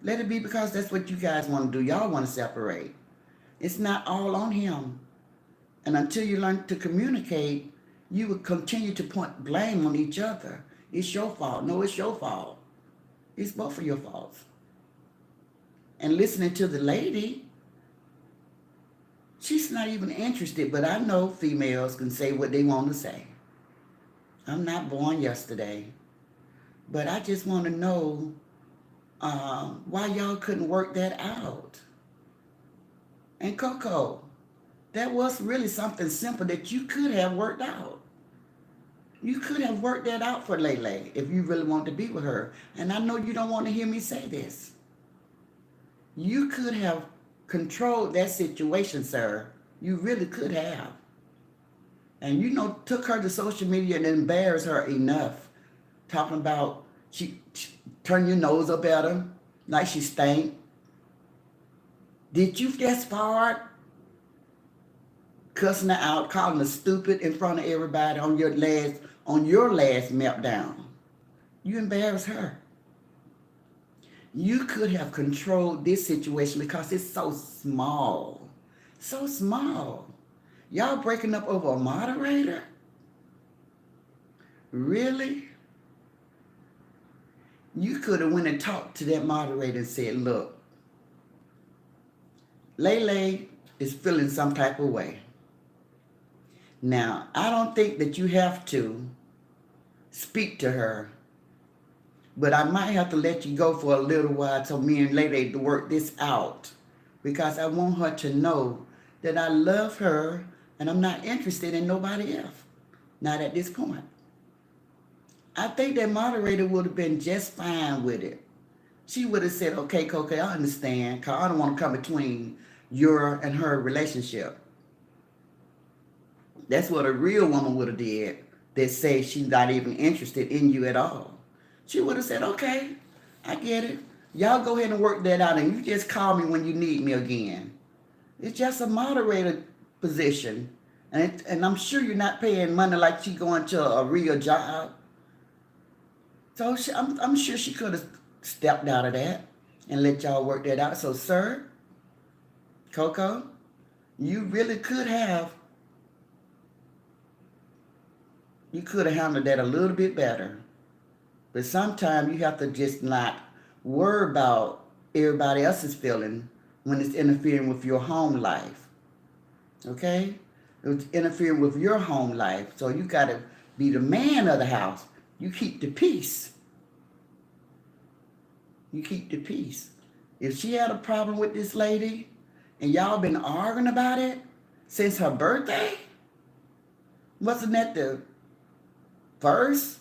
Let it be because that's what you guys want to do. Y'all want to separate. It's not all on him. And until you learn to communicate, you will continue to point blame on each other. It's your fault. No, it's your fault. It's both of your faults. And listening to the lady, she's not even interested, but I know females can say what they want to say. I'm not born yesterday, but I just want to know why y'all couldn't work that out. And Coco, that was really something simple that you could have worked out. You could have worked that out for Lele if you really wanted to be with her. And I know you don't want to hear me say this. You could have controlled that situation, sir. You really could have. And you know, took her to social media and embarrassed her enough. Talking about she turned your nose up at her like she stank. Did you just fart? Cussing her out, calling her stupid in front of everybody on your last meltdown. You embarrassed her. You could have controlled this situation because it's so small. So small. Y'all breaking up over a moderator? Really? You could have went and talked to that moderator and said, look, Lele is feeling some type of way. Now, I don't think that you have to speak to her, but I might have to let you go for a little while so me and Lele to work this out, because I want her to know that I love her and I'm not interested in nobody else. Not at this point. I think that moderator would have been just fine with it. She would have said, okay, Coco, I understand, because I don't want to come between your and her relationship. That's what a real woman would have did that says she's not even interested in you at all. She would have said, okay, I get it. Y'all go ahead and work that out, and you just call me when you need me again. It's just a moderator position. And I'm sure you're not paying money like she going to a real job. So I'm sure she could have stepped out of that and let y'all work that out. So, sir, Coco, you really could have handled that a little bit better. But sometimes you have to just not worry about everybody else's feeling when it's interfering with your home life. Okay? It's interfering with your home life. So you got to be the man of the house. You keep the peace. You keep the peace. If she had a problem with this lady and y'all been arguing about it since her birthday, wasn't that the first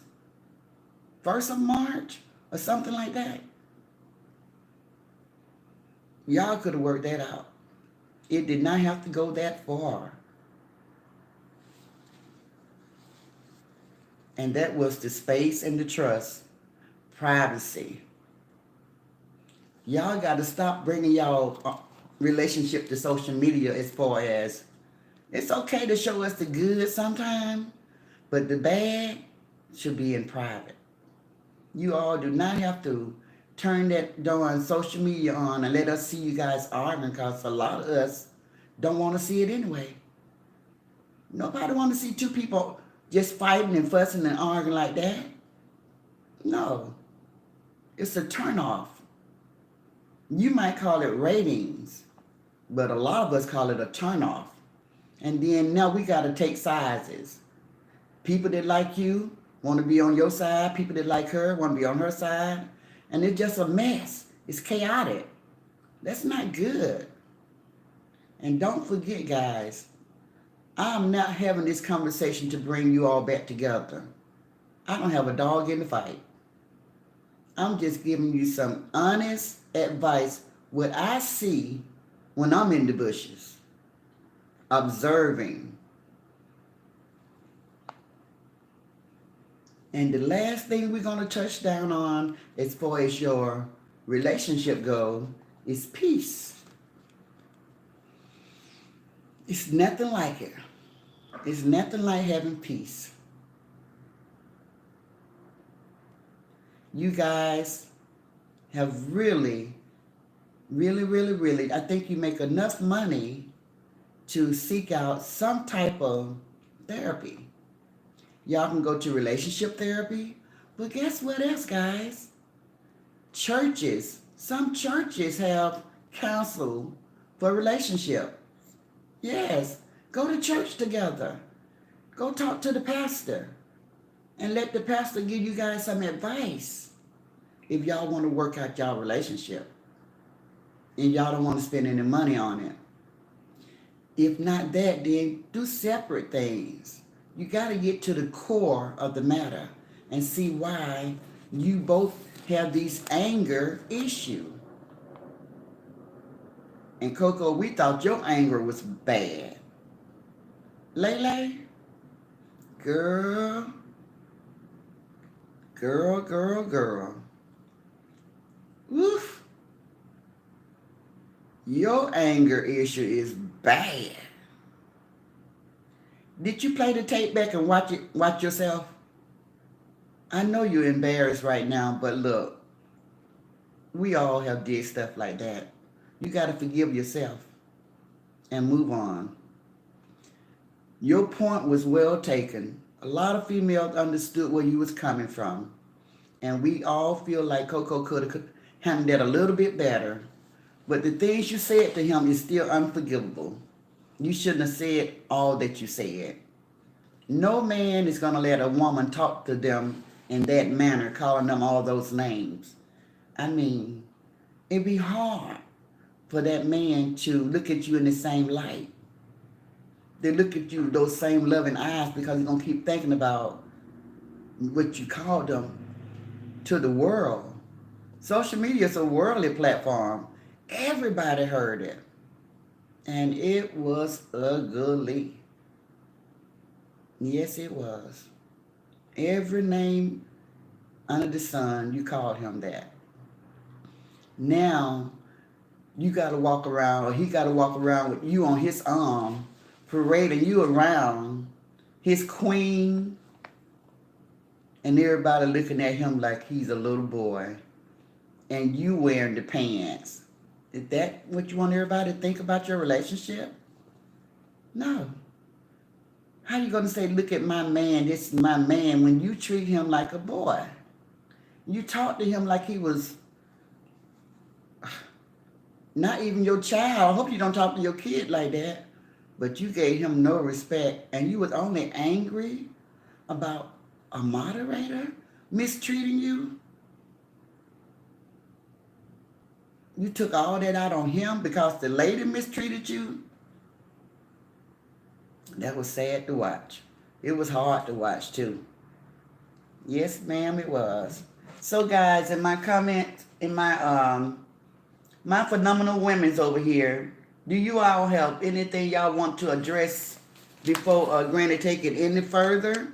of March or something like that? Y'all could have worked that out. It did not have to go that far. And that was the space and the trust, privacy. Y'all got to stop bringing y'all relationship to social media as far as it's okay to show us the good sometimes, but the bad should be in private. You all do not have to turn that darn social media on and let us see you guys arguing, because a lot of us don't want to see it anyway. Nobody want to see two people just fighting and fussing and arguing like that. No. It's a turnoff. You might call it ratings, but a lot of us call it a turnoff. And then now we got to take sizes. People that like you want to be on your side. People that like her want to be on her side. And it's just a mess. It's chaotic. That's not good. And don't forget, guys, I'm not having this conversation to bring you all back together. I don't have a dog in the fight. I'm just giving you some honest advice, what I see when I'm in the bushes, observing. And the last thing we're going to touch down on as far as your relationship goes is peace. It's nothing like it. It's nothing like having peace. You guys have really, I think you make enough money to seek out some type of therapy. Y'all can go to relationship therapy, but guess what else, guys? Churches, some churches have counsel for relationship. Yes, go to church together. Go talk to the pastor and let the pastor give you guys some advice if y'all want to work out y'all relationship and y'all don't want to spend any money on it. If not that, then do separate things. You got to get to the core of the matter and see why you both have these anger issue. And Coco, we thought your anger was bad. Lele, girl. Woof. Your anger issue is bad. Did you play the tape back and watch yourself? I know you're embarrassed right now, but look, we all have did stuff like that. You got to forgive yourself and move on. Your point was well taken. A lot of females understood where you was coming from. And we all feel like Coco could have handled that a little bit better. But the things you said to him is still unforgivable. You shouldn't have said all that you said. No man is going to let a woman talk to them in that manner, calling them all those names. I mean, it'd be hard for that man to look at you in the same light. They look at you with those same loving eyes, because he's going to keep thinking about what you called them to the world. Social media is a worldly platform. Everybody heard it. And it was ugly. Yes, it was. Every name under the sun, you called him that. Now, you got to walk around, or he got to walk around with you on his arm, parading you around, his queen, and everybody looking at him like he's a little boy, and you wearing the pants. Is that what you want everybody to think about your relationship? No. How you going to say, look at my man, this is my man, when you treat him like a boy? You talk to him like he was not even your child. I hope you don't talk to your kid like that. But you gave him no respect, and you was only angry about a moderator mistreating you. You took all that out on him because the lady mistreated you? That was sad to watch. It was hard to watch too. Yes, ma'am, it was. So guys, in my comments, in my phenomenal women's over here, do you all have anything y'all want to address before Granny take it any further?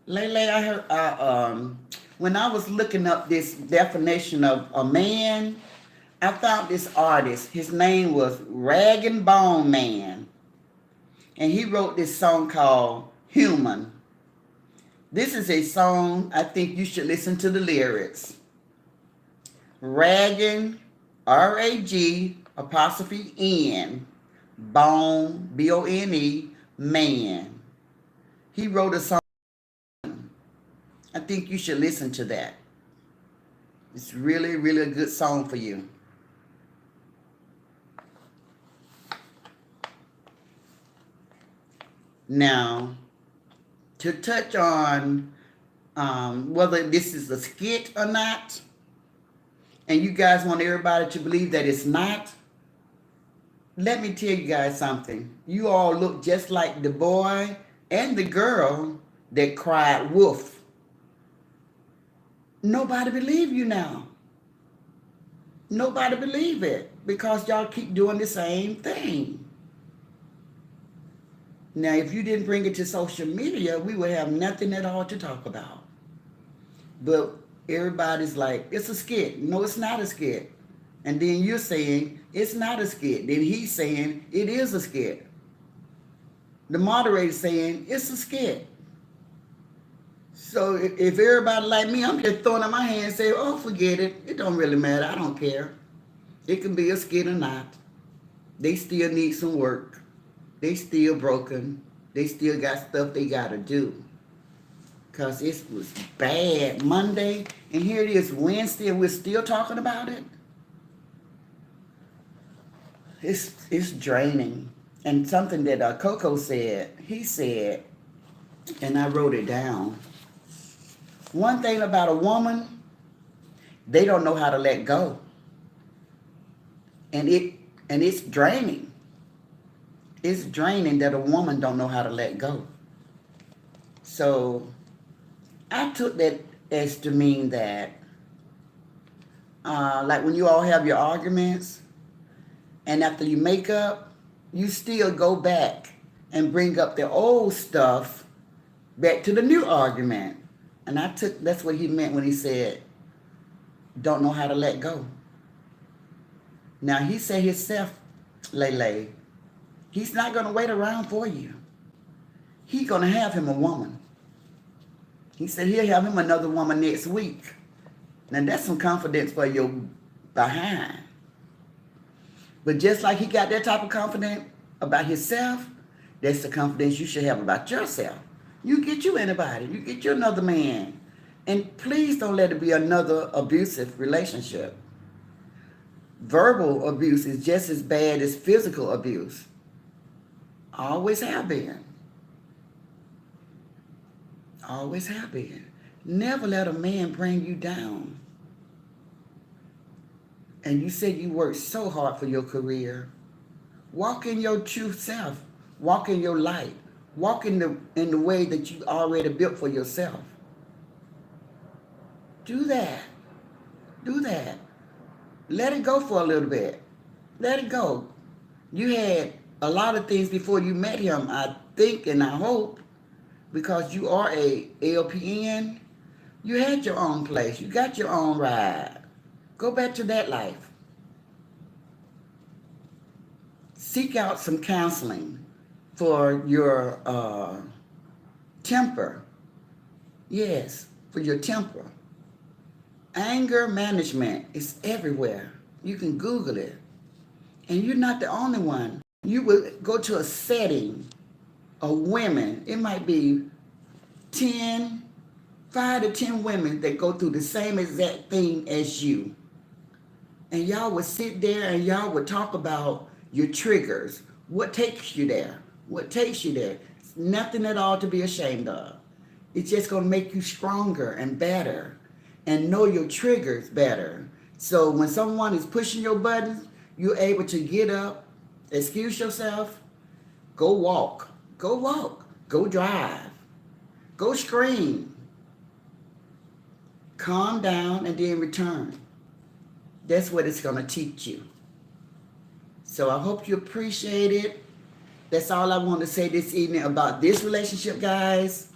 Lele, I heard, when I was looking up this definition of a man, I found this artist. His name was Rag and Bone Man. And he wrote this song called Human. This is a song, I think you should listen to the lyrics. Raggin, R-A-G, apostrophe N, Bone, B-O-N-E, man. He wrote a song. I think you should listen to that. It's really, really a good song for you. Now, to touch on whether this is a skit or not, and you guys want everybody to believe that it's not, let me tell you guys something. You all look just like the boy and the girl that cried wolf. Nobody believe you now. Nobody believe it because y'all keep doing the same thing. Now, if you didn't bring it to social media, we would have nothing at all to talk about. But everybody's like, it's a skit. No, it's not a skit. And then you're saying, it's not a skit. Then he's saying, it is a skit. The moderator's saying, it's a skit. So if everybody like me, I'm just throwing up my hand and say, oh, forget it. It don't really matter. I don't care. It can be a skit or not. They still need some work. They still broken. They still got stuff they got to do. Because it was bad Monday. And here it is Wednesday and we're still talking about it. It's draining. And something that Coco said, he said, and I wrote it down. One thing about a woman, they don't know how to let go. And it's draining. It's draining that a woman don't know how to let go. So I took that as to mean that, like when you all have your arguments, and after you make up, you still go back and bring up the old stuff back to the new argument. And that's what he meant when he said, don't know how to let go. Now he said himself, Lele, he's not going to wait around for you. He's going to have him a woman. He said he'll have him another woman next week. Now that's some confidence for your behind. But just like he got that type of confidence about himself, that's the confidence you should have about yourself. You get you anybody. You get you another man. And please don't let it be another abusive relationship. Verbal abuse is just as bad as physical abuse. Always have been. Always have been. Never let a man bring you down. And you said you worked so hard for your career. Walk in your true self. Walk in your light. Walk in the way that you already built for yourself. Do that. Do that. Let it go for a little bit. Let it go. You had a lot of things before you met him, I think and I hope, because you are a LPN. You had your own place. You got your own ride. Go back to that life. Seek out some counseling for your temper. Yes, for your temper. Anger management is everywhere. You can Google it. And you're not the only one. You would go to a setting of women. It might be 5 to 10 women that go through the same exact thing as you. And y'all would sit there and y'all would talk about your triggers. What takes you there? What takes you there? It's nothing at all to be ashamed of. It's just going to make you stronger and better and know your triggers better. So when someone is pushing your buttons, you're able to get up, excuse yourself, go walk, go drive, go scream, calm down, and then return. That's what it's going to teach you. So I hope you appreciate it. That's all I want to say this evening about this relationship, guys.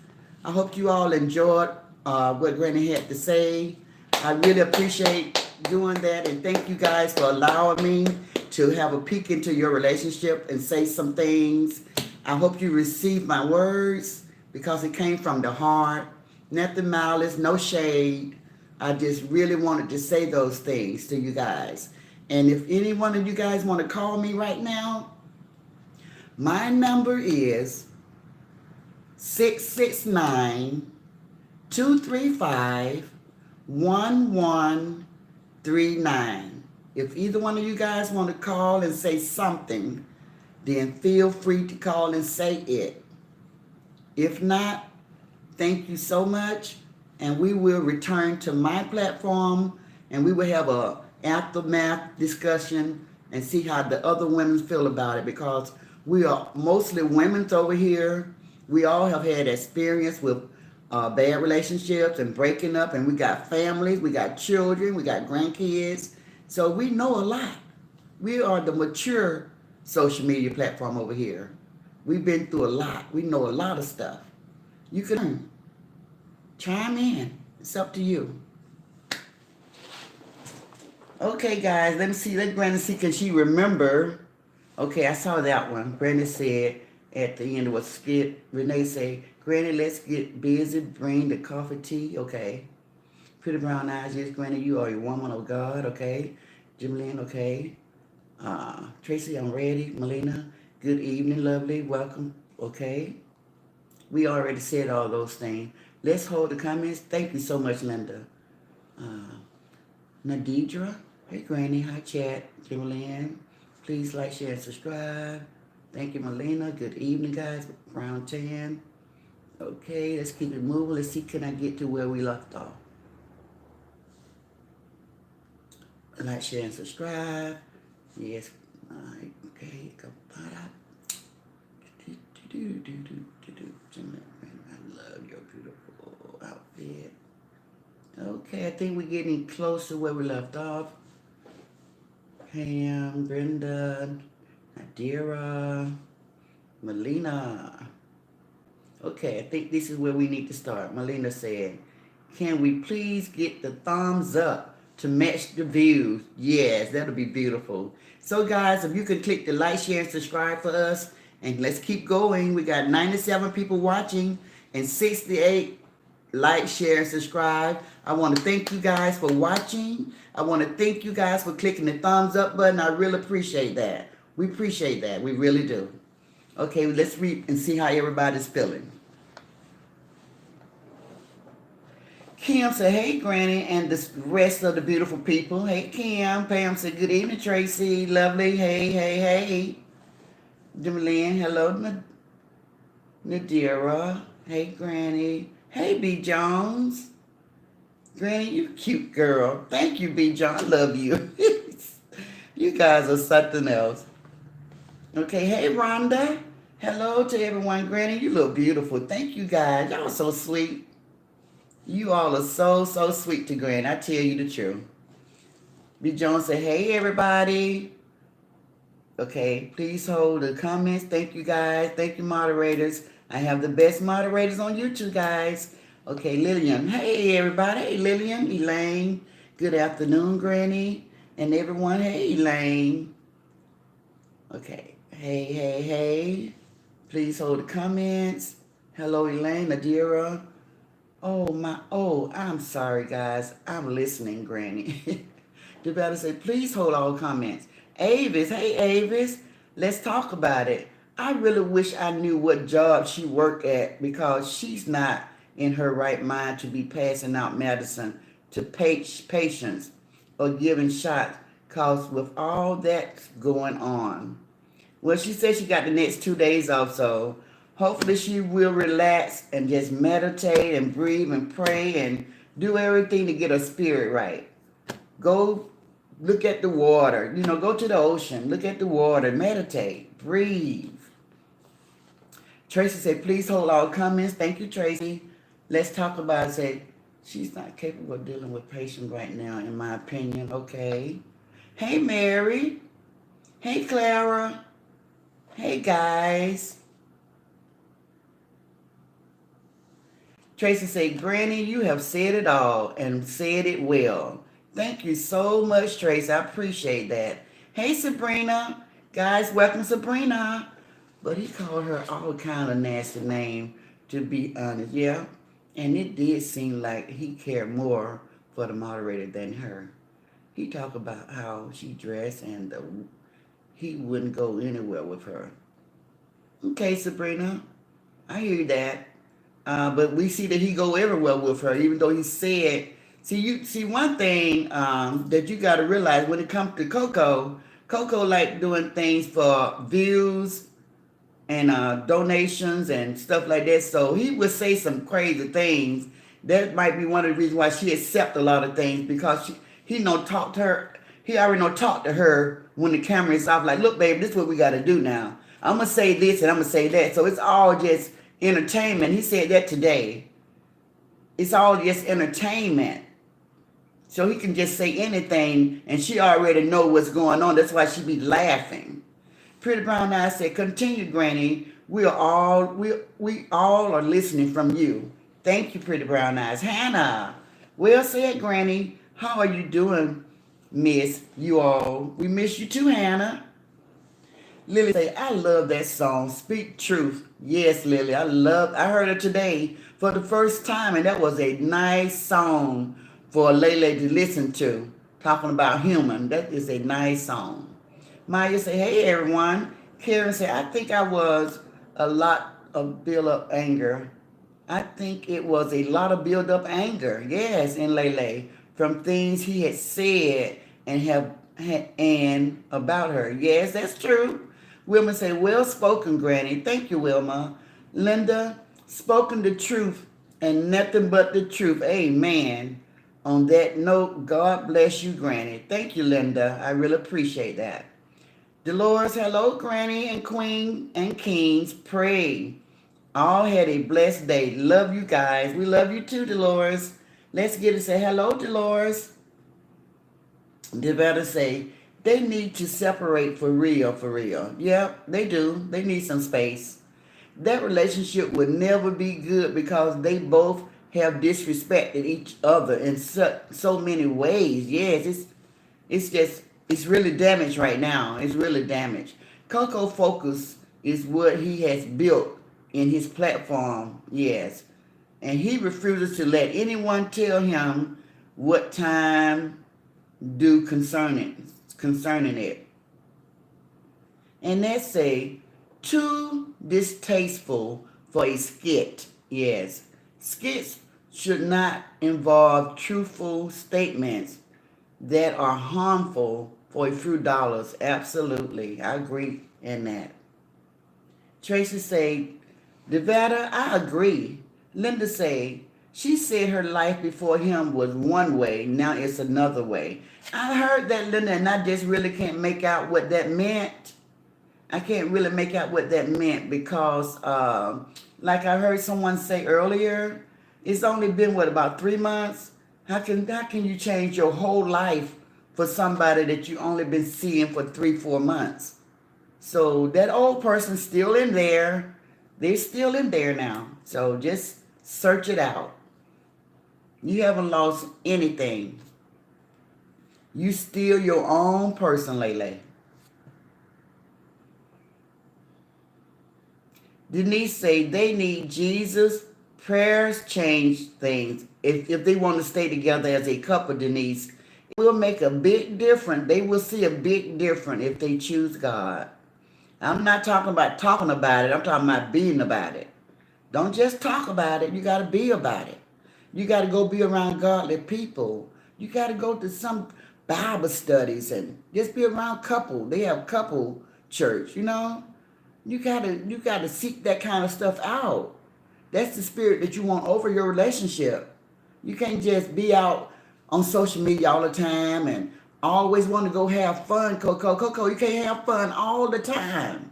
I hope you all enjoyed what Granny had to say. I really appreciate doing that, and thank you guys for allowing me to have a peek into your relationship and say some things. I hope you received my words because it came from the heart. Nothing malice, no shade. I just really wanted to say those things to you guys. And if any one of you guys want to call me right now, my number is 669-235-1139. If either one of you guys want to call and say something, then feel free to call and say it. If not, thank you so much, and we will return to my platform, and we will have a aftermath discussion and see how the other women feel about it, because we are mostly women over here. We all have had experience with bad relationships and breaking up, and we got families, we got children, we got grandkids, so we know a lot. We are the mature social media platform over here. We've been through a lot. We know a lot of stuff. You can chime in. It's up to you. Okay, guys, let me see. Let Granny see, can she remember? Okay, I saw that one. Granny said at the end of what skit, Renee said, Granny, let's get busy. Bring the coffee, tea. Okay. Pretty brown eyes. Yes, Granny, you are a woman of God. Okay. Jimlyn, okay. Tracy, I'm ready. Melina, good evening, lovely. Welcome. Okay. We already said all those things. Let's hold the comments. Thank you so much, Linda. Nadidra, hey Granny, hi chat. Jimlyn, please like, share, and subscribe. Thank you, Melina. Good evening, guys. Brown tan. Okay, let's keep it moving. Let's see, can I get to where we left off? Like, share, and subscribe. Yes. Okay. I love your beautiful outfit. Okay, I think we're getting close to where we left off. Pam, Brenda, Nadira, Melina. Okay, I think this is where we need to start. Melina said, can we please get the thumbs up to match the views? Yes, that'll be beautiful. So guys, if you could click the like, share, and subscribe for us, and let's keep going. We got 97 people watching and 68 like, share, and subscribe. I want to thank you guys for watching. I want to thank you guys for clicking the thumbs up button. I really appreciate that. We appreciate that. We really do. Okay, let's read and see how everybody's feeling. Kim said, hey, Granny, and the rest of the beautiful people. Hey, Kim. Pam said, good evening, Tracy. Lovely. Hey, hey, hey. Jimlyn, hello, Nadira. Hey, Granny. Hey, B. Jones. Granny, you cute girl. Thank you, B. Jones. I love you. You guys are something else. Okay, hey, Rhonda. Hello to everyone. Granny, you look beautiful. Thank you, guys. Y'all so sweet. You all are so, so sweet to Granny. I tell you the truth. B. Jones said, hey, everybody. Okay, please hold the comments. Thank you, guys. Thank you, moderators. I have the best moderators on YouTube, guys. Okay, Lillian. Hey, everybody. Hey, Lillian. Elaine. Good afternoon, Granny. And everyone. Hey, Elaine. Okay. Hey, hey, hey. Please hold the comments. Hello, Elaine. Nadira. Oh, I'm sorry, guys. I'm listening, Granny. You better say, please hold all comments. Avis. Hey, Avis. Let's talk about it. I really wish I knew what job she worked at, because she's not in her right mind to be passing out medicine to patients or giving shots, because with all that going on. Well, she said she got the next 2 days off, so Hopefully she will relax and just meditate and breathe and pray and do everything to get her spirit right. Go look at the water. Go to the ocean. Look at the water. Meditate. Breathe. Tracy said, please hold all comments. Thank you, Tracy. Let's talk about it. Say, she's not capable of dealing with patients right now, in my opinion. Okay. Hey, Mary. Hey, Clara. Hey, guys. Tracy said, Granny, you have said it all and said it well. Thank you so much, Tracy. I appreciate that. Hey, Sabrina. Guys, welcome, Sabrina. But he called her all kind of nasty name, to be honest. Yeah. And it did seem like he cared more for the moderator than her. He talked about how she dressed and he wouldn't go anywhere with her. Okay, Sabrina. I hear that. But we see that he go everywhere with her, even though he said, see one thing that you got to realize when it comes to Coco like doing things for views and donations and stuff like that. So he would say some crazy things. That might be one of the reasons why she accept a lot of things, because he talk to her. He already talk to her when the camera is off. Like, look, babe, this is what we got to do now. I'm gonna say this and I'm gonna say that. So it's all just entertainment. He said that today. It's all just entertainment. So he can just say anything and she already know what's going on. That's why she be laughing. Pretty Brown Eyes said, continue, Granny. We all are listening from you. Thank you, Pretty Brown Eyes. Hannah. Well said, Granny. How are you doing, Miss? You all. We miss you too, Hannah. Lily say, I love that song, Speak Truth. Yes, Lily, I heard it today for the first time, and that was a nice song for Lele to listen to, talking about human. That is a nice song. Maya say, hey, everyone. Karen say, I think I was a lot of build-up anger. I think it was a lot of build-up anger, yes, in Lele, from things he had said and about her. Yes, that's true. Wilma say, well spoken, Granny. Thank you, Wilma. Linda, spoken the truth and nothing but the truth. Amen. On that note, God bless you, Granny. Thank you, Linda. I really appreciate that. Dolores, hello, Granny and Queen and Kings. Pray. All had a blessed day. Love you guys. We love you too, Dolores. Let's get it. Say hello, Dolores. Devetta say, they need to separate for real, for real. Yeah, they do. They need some space. That relationship would never be good because they both have disrespected each other in so many ways. Yes, it's really damaged right now. It's really damaged. Coco Focus is what he has built in his platform. Yes. And he refuses to let anyone tell him what time do concerning it. And that's too distasteful for a skit. Yes. Skits should not involve truthful statements that are harmful for a few dollars. Absolutely. I agree in that. Tracy say, Devada, I agree. Linda say, she said her life before him was one way, now it's another way. I heard that, Linda, and I just really can't make out what that meant. I can't really make out what that meant because, like I heard someone say earlier, it's only been, about 3 months? How can you change your whole life for somebody that you only been seeing for 3-4 months? So that old person's still in there. They're still in there now. So just search it out. You haven't lost anything. You still your own person, Lele. Denise say they need Jesus. Prayers change things. If they want to stay together as a couple, Denise, it will make a big difference. They will see a big difference if they choose God. I'm not talking about talking about it. I'm talking about being about it. Don't just talk about it. You got to be about it. You got to go be around godly people. You got to go to some Bible studies and just be around couple. They have couple church, You gotta seek that kind of stuff out. That's the spirit that you want over your relationship. You can't just be out on social media all the time and always want to go have fun, Coco. You can't have fun all the time.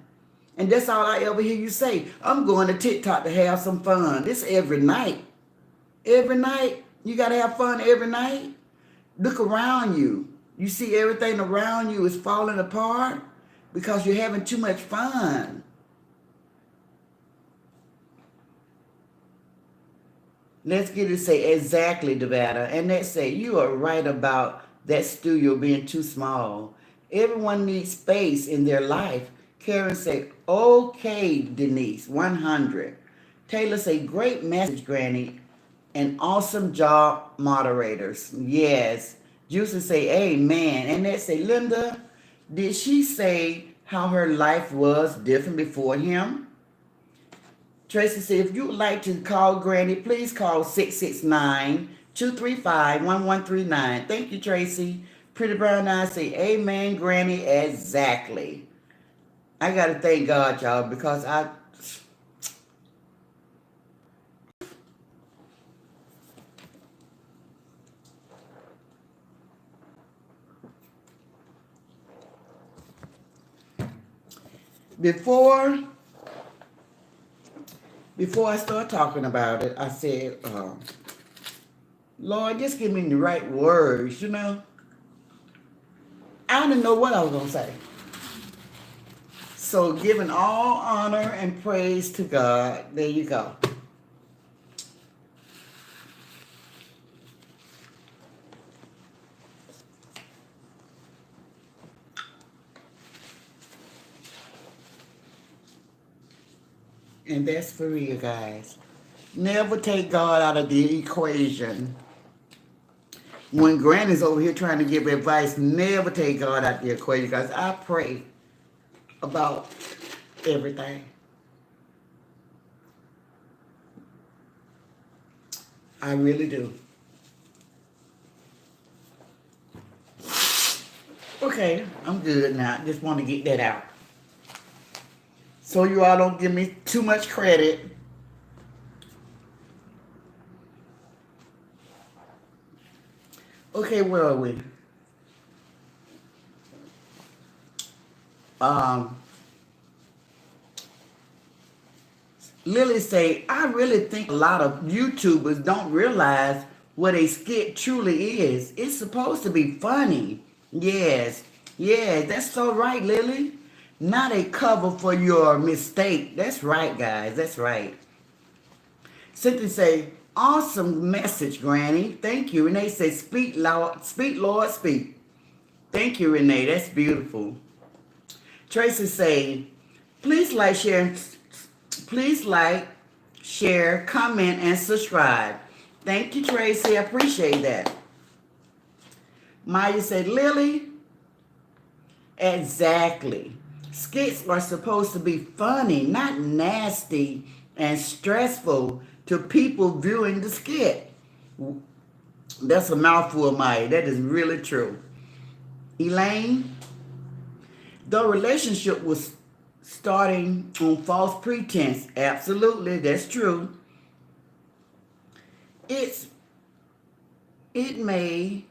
And that's all I ever hear you say. I'm going to TikTok to have some fun. This every night. Every night. You got to have fun every night. Look around you. You see everything around you is falling apart because you're having too much fun. Let's get it say exactly, Nevada. And let's say you are right about that studio being too small. Everyone needs space in their life. Karen say, okay, Denise, 100. Taylor say, great message, Granny. And awesome job, moderators. Yes. Juicy say, amen. And they say, Linda, did she say how her life was different before him? Tracy said, if you would like to call Granny, please call 669-235-1139. Thank you, Tracy. Pretty Brown Eyes say, amen, Granny, exactly. I got to thank God, y'all, because before I start talking about it, I said, Lord, just give me the right words, you know. I didn't know what I was going to say. So giving all honor and praise to God. There you go. And that's for real, guys. Never take God out of the equation. When Granny's over here trying to give advice, never take God out of the equation, because I pray about everything. I really do. Okay, I'm good now. Just want to get that out. So you all don't give me too much credit. Okay, where are we? Lily say, I really think a lot of YouTubers don't realize what a skit truly is. It's supposed to be funny. Yes, that's so right, Lily. Not a cover for your mistake. That's right, guys. That's right. Cynthia say, awesome message, Granny. Thank you. Renee say, speak, Lord, speak. Thank you, Renee. That's beautiful. Tracy say, please like, share, comment, and subscribe. Thank you, Tracy. I appreciate that. Maya said, Lily, exactly. Skits are supposed to be funny, not nasty and stressful to people viewing the skit. That's a mouthful, Maya. That is really true. Elaine, the relationship was starting on false pretense. Absolutely, that's true. It may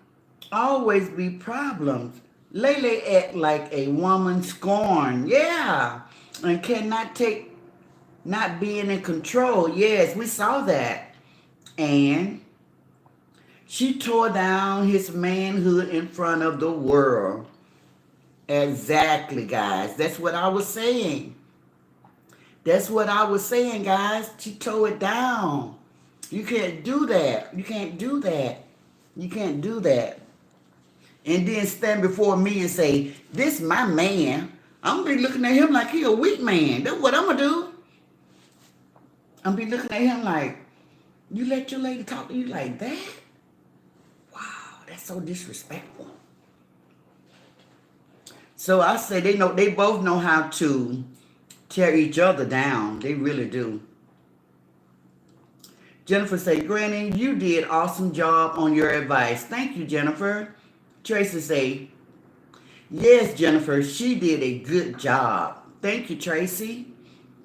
always be problems. Lele act like a woman scorned. Yeah. And cannot take not being in control. Yes, we saw that. And she tore down his manhood in front of the world. Exactly, guys. That's what I was saying. That's what I was saying, guys. She tore it down. You can't do that. You can't do that. You can't do that. And then stand before me and say, this my man. I'm going to be looking at him like he a weak man. That's what I'm going to do. I'm going to be looking at him like, you let your lady talk to you like that? Wow, that's so disrespectful. So I say they both know how to tear each other down. They really do. Jennifer say, Granny, you did awesome job on your advice. Thank you, Jennifer. Tracy say, yes, Jennifer, she did a good job. Thank you, Tracy.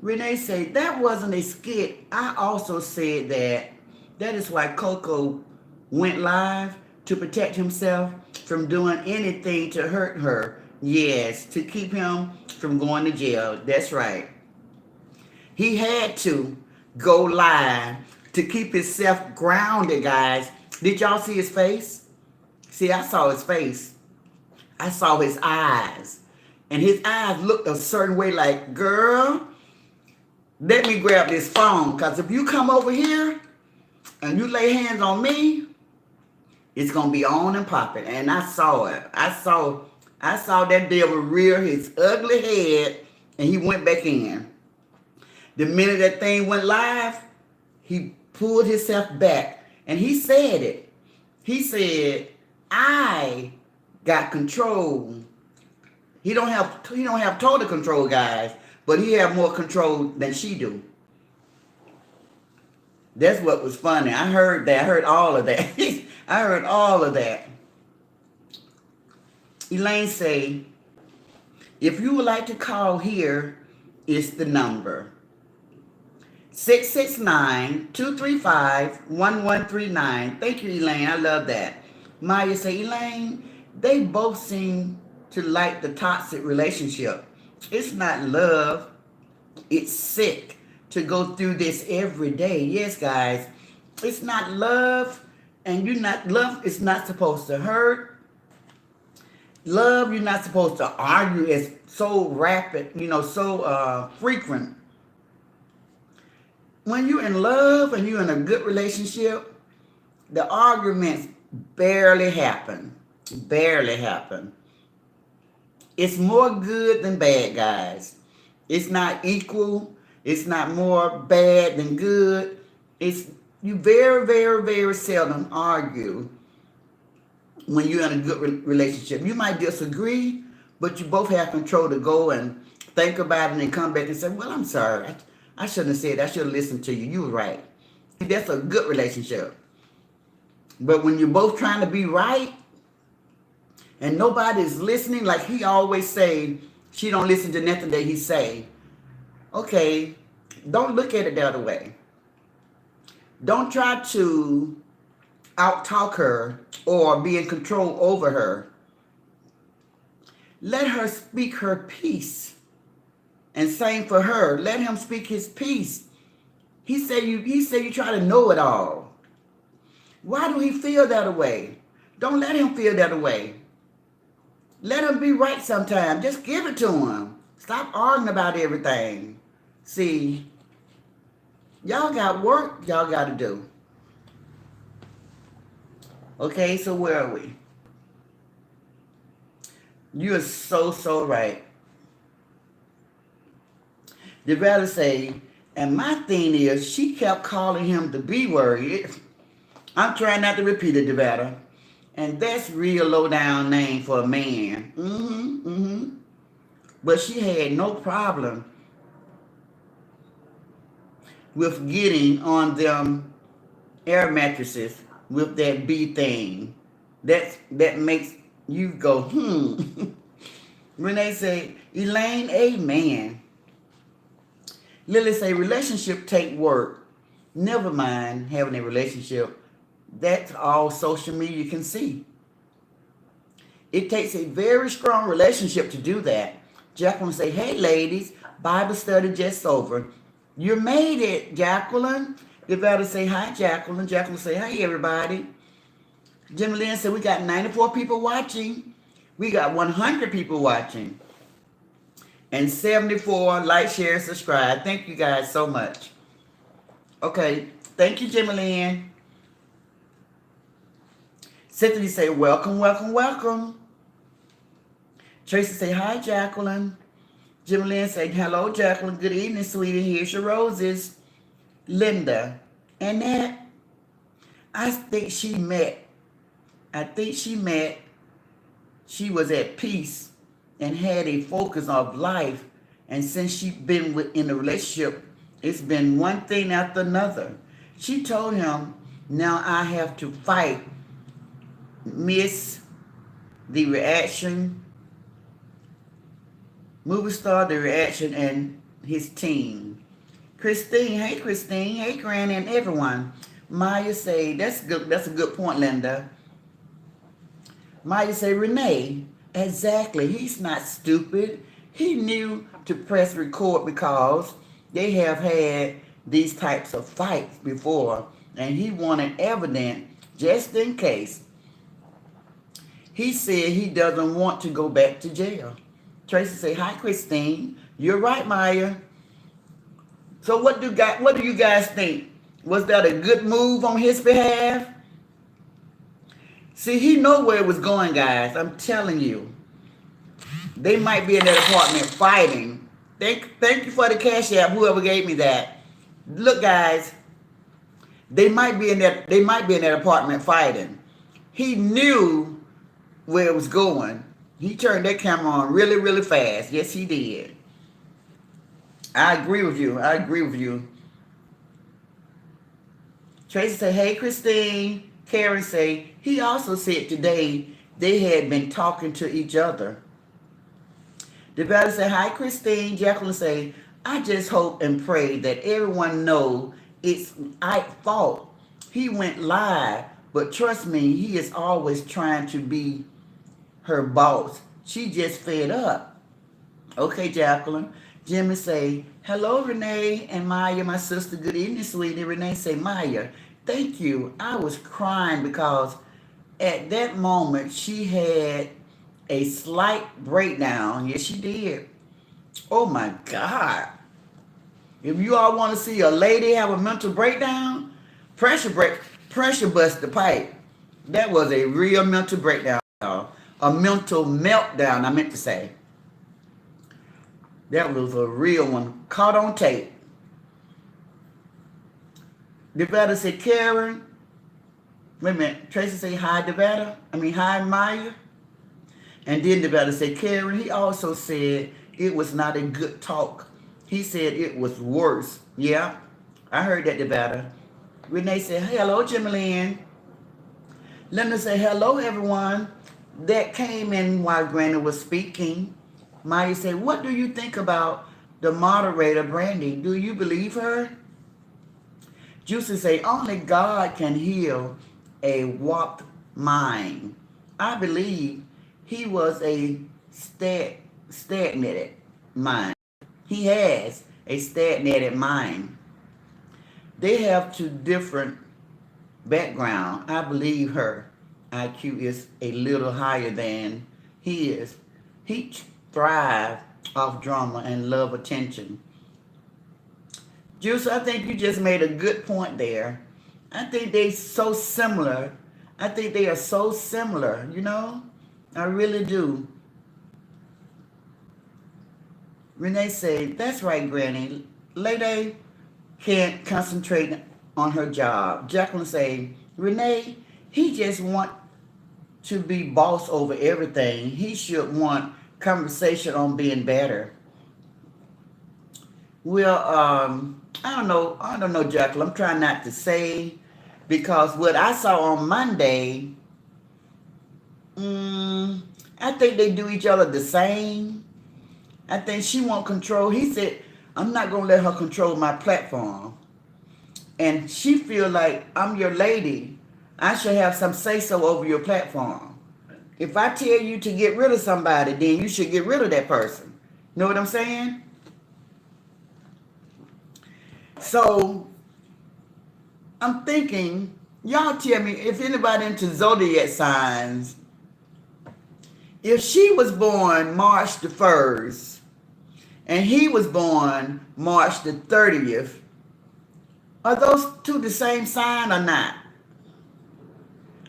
Renee said, that wasn't a skit. I also said that. That is why Coco went live to protect himself from doing anything to hurt her. Yes, to keep him from going to jail. That's right. He had to go live to keep himself grounded, guys. Did y'all see his face? See, I saw his face. I saw his eyes. And his eyes looked a certain way like, girl, let me grab this phone. Because if you come over here and you lay hands on me, it's going to be on and popping. And I saw it. I saw that devil rear his ugly head and he went back in. The minute that thing went live, he pulled himself back and he said it. He said, I got control. He don't have total control, guys, but he have more control than she do. That's what was funny. I heard that. I heard all of that. I heard all of that. Elaine say, if you would like to call here, it's the number. 669-235-1139. Thank you, Elaine. I love that. Maya say, Elaine, they both seem to like the toxic relationship. It's not love. It's sick to go through this every day. Yes, guys. It's not love. And love is not supposed to hurt. Love, you're not supposed to argue. It's so rapid, so frequent. When you're in love and you're in a good relationship, the arguments barely happen. Barely happen. It's more good than bad, guys. It's not equal. It's not more bad than good. You very, very, very seldom argue when you're in a good relationship. You might disagree, but you both have control to go and think about it and come back and say, well, I'm sorry. I shouldn't have said that. I should have listened to you. You were right. That's a good relationship. But when you're both trying to be right and nobody's listening, like he always say, she don't listen to nothing that he say. Okay, don't look at it the other way. Don't try to out-talk her or be in control over her. Let her speak her piece. And same for her. Let him speak his piece. He said you try to know it all. Why do he feel that way? Don't let him feel that way. Let him be right sometime. Just give it to him. Stop arguing about everything. See, y'all got work y'all got to do. Okay, so where are we? You are so right. Devetta say, and my thing is, she kept calling him the B word. I'm trying not to repeat it, Devetta. And that's real low down name for a man. But she had no problem with getting on them air mattresses with that B thing. That makes you go, Renee say, Elaine, amen. Lily say, relationship take work. Never mind having a relationship. That's all social media can see. It takes a very strong relationship to do that. Jacqueline say, hey ladies, Bible study just over. You made it, Jacqueline. Devetta say, hi, Jacqueline. Jacqueline say, hi, everybody. Jim Lynn said, we got 94 people watching. We got 100 people watching. And 74 like, share, subscribe. Thank you guys so much. Okay. Thank you, Jimmy Lynn. Cynthia say, welcome, welcome, welcome. Tracy say, hi, Jacqueline. Jimmy Lynn say, hello, Jacqueline. Good evening, sweetie. Here's your roses. Linda. Annette. I think she met. She was at peace and had a focus of life. And since she's been in a relationship, it's been one thing after another. She told him, now I have to fight, miss the reaction, movie star, the reaction, and his team. Christine, hey Christine, hey Granny and everyone. Maya say, that's a good point, Linda. Maya say, Renee, exactly. He's not stupid. He knew to press record because they have had these types of fights before, and he wanted evidence just in case. He said he doesn't want to go back to jail. Tracy say, hi Christine. You're right, Maya. So what do you guys think? Was that a good move on his behalf? See, he know where it was going, guys. I'm telling you. They might be in that apartment fighting. Thank you for the cash app, whoever gave me that. Look, guys, they might be in that apartment fighting. He knew where it was going. He turned that camera on really, really fast. Yes, he did. I agree with you. Tracy said, hey, Christine. Karen say, he also said today they had been talking to each other. Devetta say, hi, Christine. Jacqueline say, I just hope and pray that everyone know it's Ike's fault. He went live, but trust me, he is always trying to be her boss. She just fed up. Okay, Jacqueline. Jimmy say, hello, Renee and Maya, my sister. Good evening, sweetie. Renee say, Maya, thank you. I was crying because at that moment she had a slight breakdown. Yes, she did. Oh my God. If you all want to see a lady have a mental breakdown, pressure bust the pipe. That was a real mental breakdown. A mental meltdown, I meant to say. That was a real one. Caught on tape. Devetta said, Karen. Wait a minute. Tracy said, hi, Devetta. Hi, Maya. And then Devetta said, Karen, he also said it was not a good talk. He said it was worse. Yeah, I heard that, Devetta. Renee said, hello, Jimmy Lynn. Linda said, hello, everyone. That came in while Granny was speaking. Maya said, what do you think about the moderator, Brandy? Do you believe her? Juicy say, only God can heal a warped mind. I believe he was a stagnated mind. He has a stagnated mind. They have two different backgrounds. I believe her IQ is a little higher than he is. He thrives off drama and love attention. Juice, I think you just made a good point there. I think they so similar. I think they are so similar, you know? I really do. Renee said, that's right, Granny. Lady can't concentrate on her job. Jacqueline said, Renee, he just want to be boss over everything. He should want conversation on being better. Well, I don't know, Jacqueline. I'm trying not to say because what I saw on Monday, I think they do each other the same. I think she want control. He said, I'm not going to let her control my platform. And she feel like I'm your lady. I should have some say-so over your platform. If I tell you to get rid of somebody, then you should get rid of that person. Know what I'm saying? So, I'm thinking, y'all tell me if anybody into zodiac signs, if she was born March the 1st, and he was born March the 30th, are those two the same sign or not?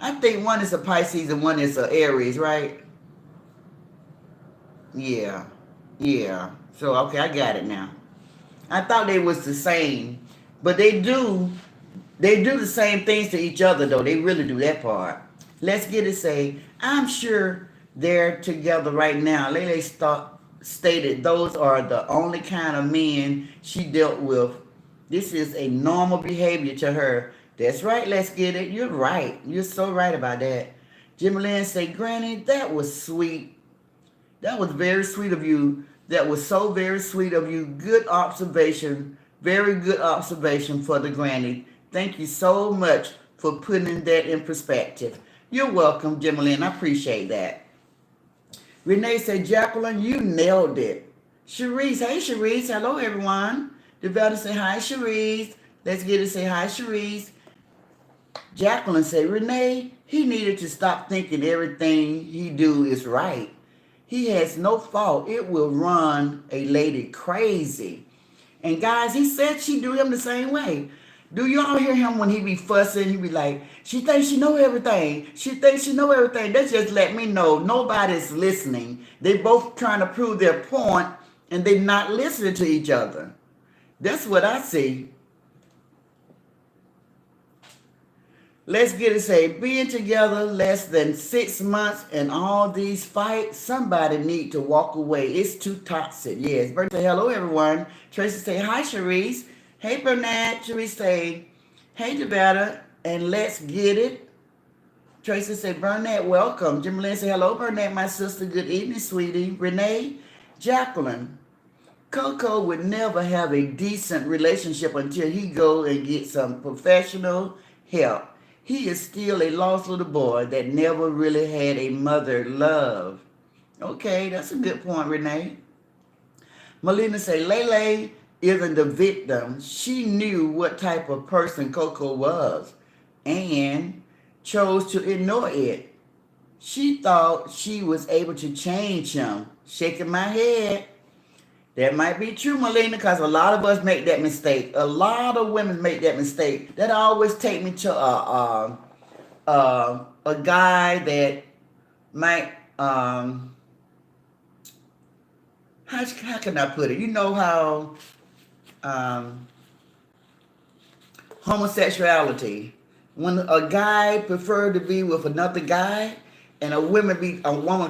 I think one is a Pisces and one is a Aries, right? Yeah. So, okay, I got it now. I thought they was the same, but they do the same things to each other, though. They really do that part. Let's get it say, I'm sure they're together right now. Lele stated those are the only kind of men she dealt with. This is a normal behavior to her. That's right, let's get it. You're right. You're so right about that. Jimmy Lynn say, Granny, that was sweet. That was very sweet of you. That was so very sweet of you. Good observation. Very good observation for the granny. Thank you so much for putting that in perspective. You're welcome, Jimmy. I appreciate that. Renee said, Jacqueline, you nailed it. Cherise, hey Cherise, hello everyone. Develop say hi Cherise. Let's get it, say hi Cherise. Jacqueline said, Renee, he needed to stop thinking everything he do is right. He has no fault. It will run a lady crazy. And guys, he said she do him the same way. Do y'all hear him when he be fussing? He be like, she thinks she know everything. She thinks she know everything. That just let me know nobody's listening. They both trying to prove their point and they not listening to each other. That's what I see. Let's get it say, being together less than 6 months and all these fights, somebody need to walk away. It's too toxic. Yes. Bernard say, hello everyone. Tracy say, hi Cherise. Hey Bernard. Cherise say, hey Devetta. And let's get it. Tracy say, Bernard, welcome. Jim Lynn say, hello Bernard, my sister. Good evening, sweetie. Renee, Jacqueline. Coco would never have a decent relationship until he go and get some professional help. He is still a lost little boy that never really had a mother love. Okay, that's a good point, Renee. Melina say, Lele isn't the victim. She knew what type of person Coco was and chose to ignore it. She thought she was able to change him. Shaking my head. That might be true, Melina, because a lot of us make that mistake. A lot of women make that mistake. That always take me to a guy that might how can I put it? You know how homosexuality, when a guy prefer to be with another guy, and a woman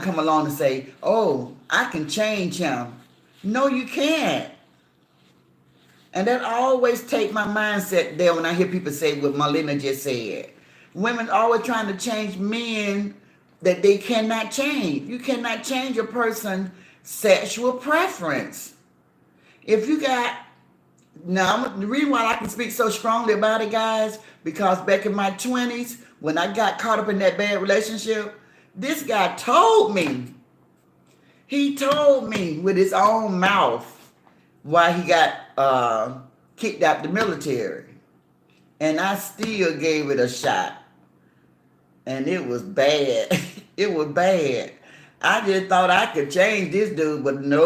come along and say, "Oh, I can change him." No, you can't. And that always take my mindset there when I hear people say what Marlena just said. Women always trying to change men that they cannot change. You cannot change a person's sexual preference. If you got, now the reason why I can speak so strongly about it, guys, because back in my 20s, when I got caught up in that bad relationship, this guy told me, he told me with his own mouth why he got kicked out the military. And I still gave it a shot. And it was bad. It was bad. I just thought I could change this dude, but no.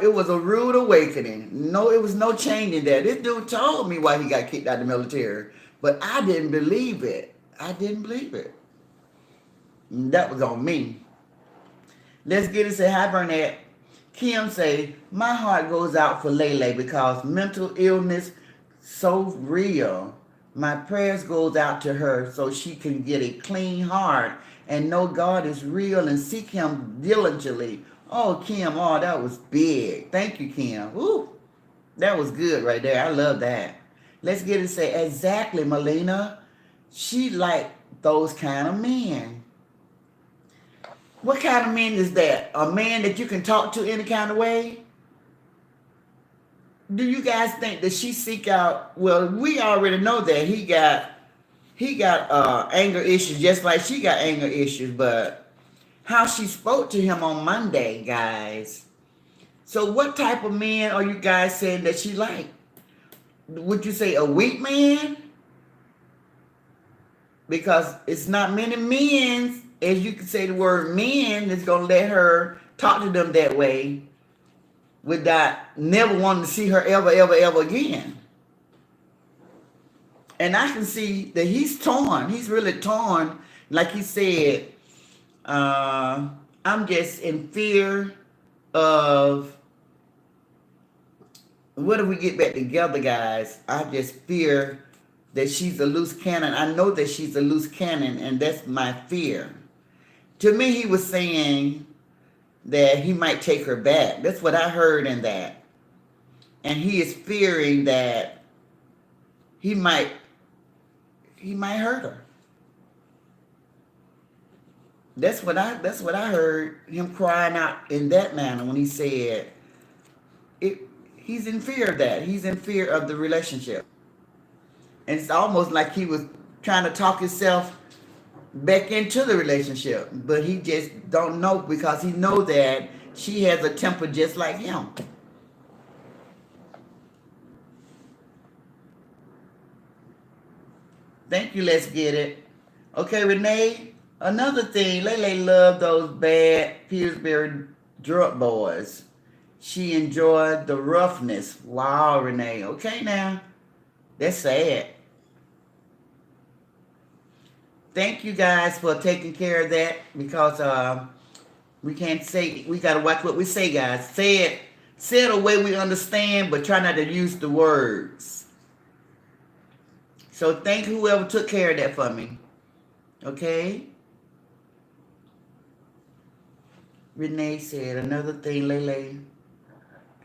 It was a rude awakening. No, it was no changing that. This dude told me why he got kicked out of the military, but I didn't believe it. I didn't believe it. And that was on me. Let's get it. Say hi, Burnett. Kim say, my heart goes out for Lele because mental illness so real. My prayers goes out to her so she can get a clean heart and know God is real and seek him diligently. Oh, Kim, oh, that was big. Thank you, Kim. Ooh, that was good right there. I love that. Let's get it. Say, exactly, Melina. She like those kind of men. What kind of man is that? A man that you can talk to any kind of way? Do you guys think that she seek out? Well, we already know that he got anger issues, just like she got anger issues. But how she spoke to him on Monday, guys. So, what type of man are you guys saying that she like? Would you say a weak man? Because it's not many men, as you can say the word men, that's gonna let her talk to them that way without never wanting to see her ever again. And I can see that he's torn. He's really torn. Like he said, I'm just in fear of, what if we get back together, guys? I just fear that she's a loose cannon. I know that she's a loose cannon, and that's my fear. To me, he was saying that he might take her back. That's what I heard in that. And he is fearing that he might hurt her. That's what I heard him crying out in that manner when he said it. he's in fear of that. He's in fear of the relationship. And it's almost like he was trying to talk himself back into the relationship. But he just don't know because he know that she has a temper just like him. Thank you, let's get it. Okay, Renee, another thing, Lele loved those bad Pillsbury drug boys. She enjoyed the roughness. Wow, Renee. Okay, now. That's sad. Thank you guys for taking care of that because we can't say, we got to watch what we say, guys. Say it a way we understand, but try not to use the words. So thank whoever took care of that for me. Okay? Renee said another thing, Lele.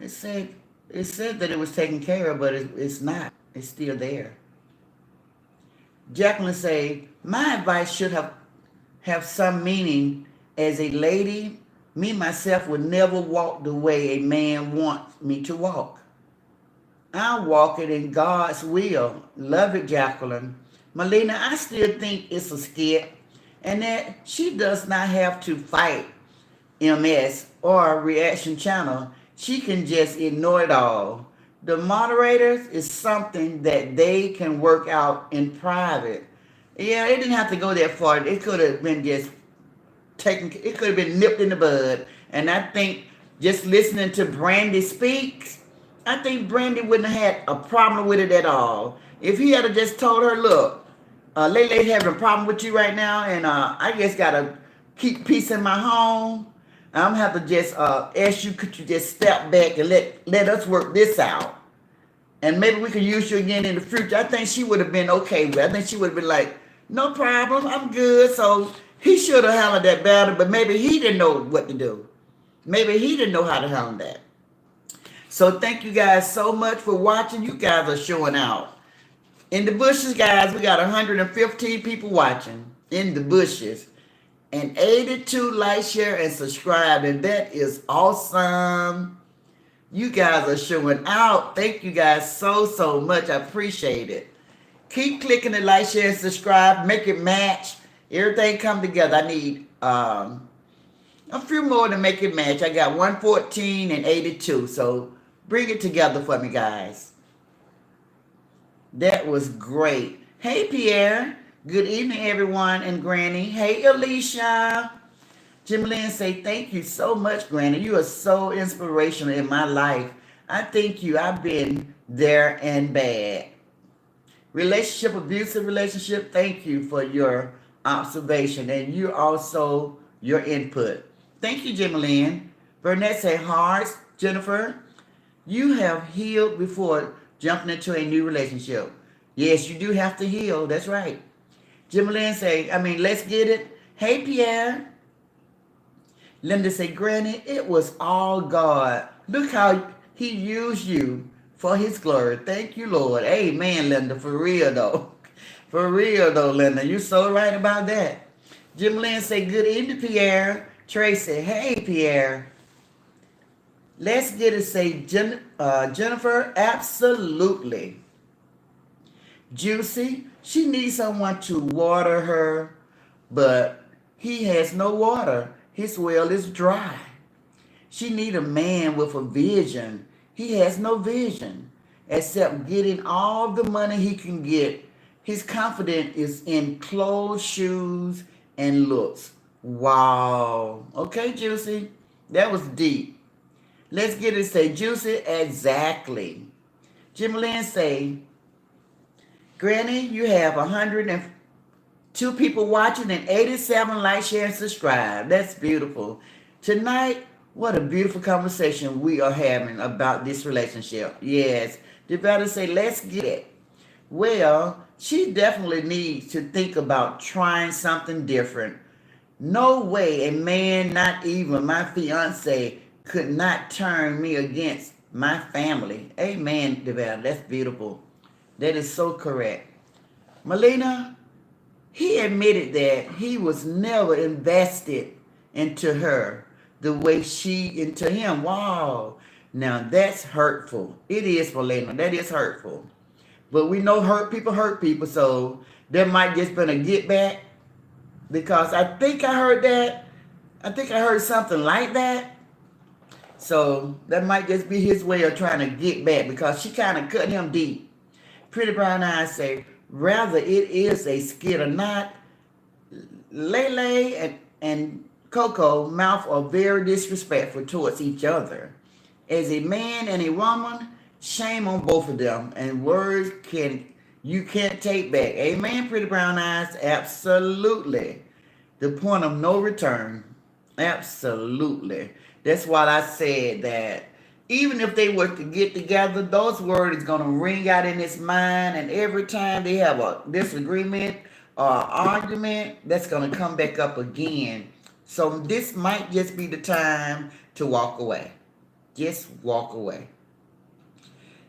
It said that it was taken care of, but it's not. It's still there. Jacqueline say, my advice should have some meaning. As a lady, me myself would never walk the way a man wants me to walk. I walk it in God's will. Love it, Jacqueline. Melina, I still think it's a skit and that she does not have to fight MS or Reaction Channel. She can just ignore it all. The moderators is something that they can work out in private. Yeah, it didn't have to go that far. It could have been just taken, it could have been nipped in the bud. And I think just listening to Brandy speak, I think Brandy wouldn't have had a problem with it at all. If he had just told her, look, Lele's having a problem with you right now, and I just got to keep peace in my home. I'm gonna have to just ask you, could you just step back and let us work this out? And maybe we could use you again in the future. I think she would have been okay with it. I think she would have been like, no problem, I'm good. So he should have handled that better, but maybe he didn't know what to do. Maybe he didn't know how to handle that. So thank you guys so much for watching. You guys are showing out. In the bushes, guys, we got 115 people watching in the bushes. And 82 like, share, and subscribe. And that is awesome. You guys are showing out. Thank you guys so much. I appreciate it. Keep clicking the like, share, and subscribe. Make it match. Everything come together. I need a few more to make it match. I got 114 and 82. So bring it together for me, guys. That was great. Hey, Pierre. Good evening, everyone, and Granny. Hey, Alicia. Jim Lynn say, thank you so much, Granny. You are so inspirational in my life. I thank you. I've been there and bad. Relationship, abusive relationship, thank you for your observation and you also your input. Thank you, Jim Lynn. Burnett say, hearts, Jennifer, you have healed before jumping into a new relationship. Yes, you do have to heal. That's right. Jim Lynn say, let's get it. Hey, Pierre. Linda say, Granny, it was all God. Look how he used you for his glory. Thank you, Lord. Amen, Linda. For real, though. For real, though, Linda. You're so right about that. Jim Lynn say, good evening, Pierre. Tracy, hey, Pierre. Let's get it. Say, Jennifer, absolutely. Juicy, she needs someone to water her, but he has no water. His well is dry. She needs a man with a vision. He has no vision except getting all the money he can get. His confidence is in clothes, shoes, and looks. Wow. Okay, Juicy. That was deep. Let's get it. Say, Juicy, exactly. Jim Lynn say, Granny, you have 102 people watching and 87 like, share, and subscribe. That's beautiful. Tonight, what a beautiful conversation we are having about this relationship. Yes. The better say, let's get it. Well, she definitely needs to think about trying something different. No way a man, not even my fiance, could not turn me against my family. Amen, Develle. That's beautiful. That is so correct. Melina, he admitted that he was never invested into her the way she into him. Wow. Now that's hurtful. It is for Lena. That is hurtful. But we know hurt people, so there might just been a get back. Because I think I heard that. I think I heard something like that. So that might just be his way of trying to get back because she kind of cut him deep. Pretty Brown Eyes say, rather it is a skit or not. Lele and Coco mouth are very disrespectful towards each other. As a man and a woman, shame on both of them. And words you can't take back. Amen, Pretty Brown Eyes? Absolutely. The point of no return. Absolutely. That's why I said that even if they were to get together, those words are going to ring out in his mind. And every time they have a disagreement or argument, that's going to come back up again. So this might just be the time to walk away. Just walk away.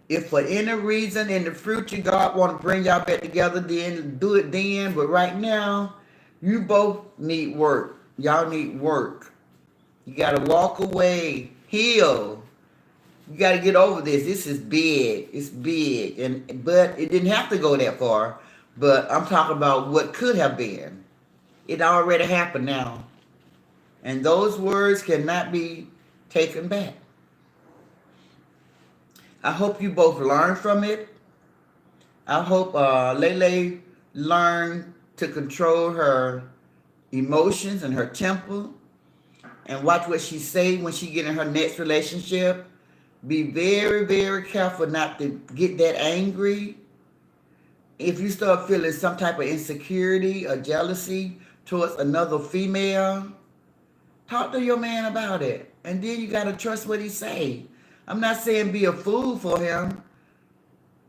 If for any reason in the future God want to bring y'all back together, then do it then. But right now, you both need work. Y'all need work. You got to walk away, heal. You got to get over this. This is big. It's big. But it didn't have to go that far. But I'm talking about what could have been. It already happened now. And those words cannot be taken back. I hope you both learn from it. I hope Lele learned to control her emotions and her temper and watch what she say when she get in her next relationship. Be very, very careful not to get that angry. If you start feeling some type of insecurity or jealousy towards another female, talk to your man about it. And then you got to trust what he say. I'm not saying be a fool for him,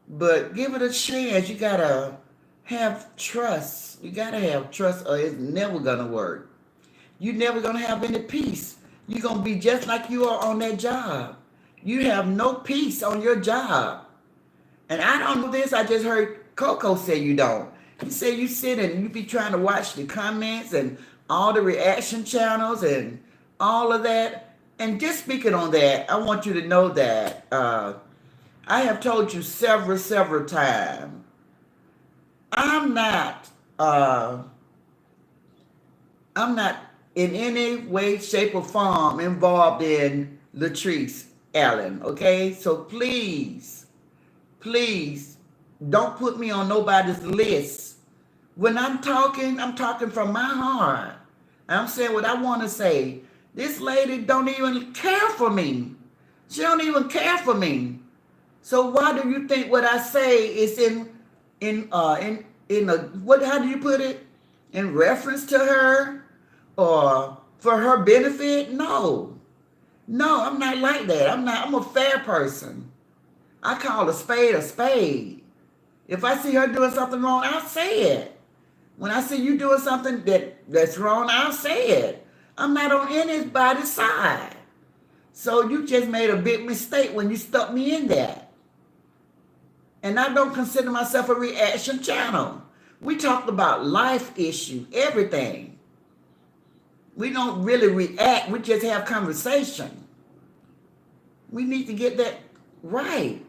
but give it a chance. You got to have trust. You got to have trust or it's never going to work. You're never going to have any peace. You're going to be just like you are on that job. You have no peace on your job. And I don't know this. I just heard Coco say you don't. He said you sit and you be trying to watch the comments and all the reaction channels and all of that. And just speaking on that, I want you to know that I have told you several times, I'm not in any way, shape, or form involved in Latrice Allen, okay? So please, don't put me on nobody's list. When I'm talking from my heart. I'm saying what I want to say. This lady don't even care for me. She don't even care for me. So why do you think what I say is in a what? How do you put it? In reference to her or for her benefit? No, I'm not like that. I'm a fair person. I call a spade a spade. If I see her doing something wrong, I'll say it. When I see you doing something that's wrong, I'll say it. I'm not on anybody's side. So you just made a big mistake when you stuck me in that. And I don't consider myself a reaction channel. We talked about life issues, everything. We don't really react. We just have conversation. We need to get that right.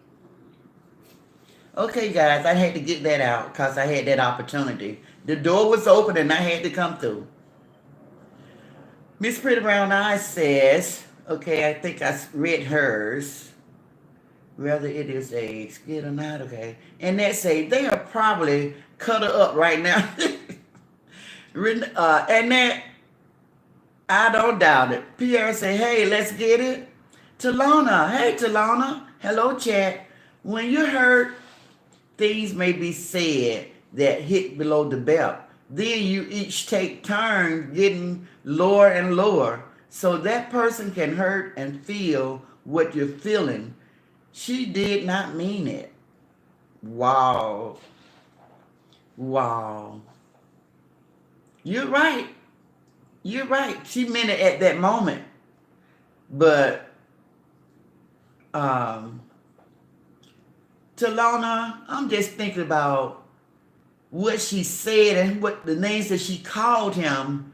Okay, guys, I had to get that out because I had that opportunity. The door was open and I had to come through. Miss Pretty Brown Eyes says, okay, I think I read hers. Whether it is a skit or not, okay. And that say, they are probably cut her up right now. And that, I don't doubt it. Pierre say, hey, let's get it. Talona, hey, Talona. Hello, chat. When you heard things may be said that hit below the belt, then you each take turns getting lower and lower so that person can hurt and feel what you're feeling. She did not mean it. Wow. You're right. She meant it at that moment. But Talona, I'm just thinking about what she said and what the names that she called him,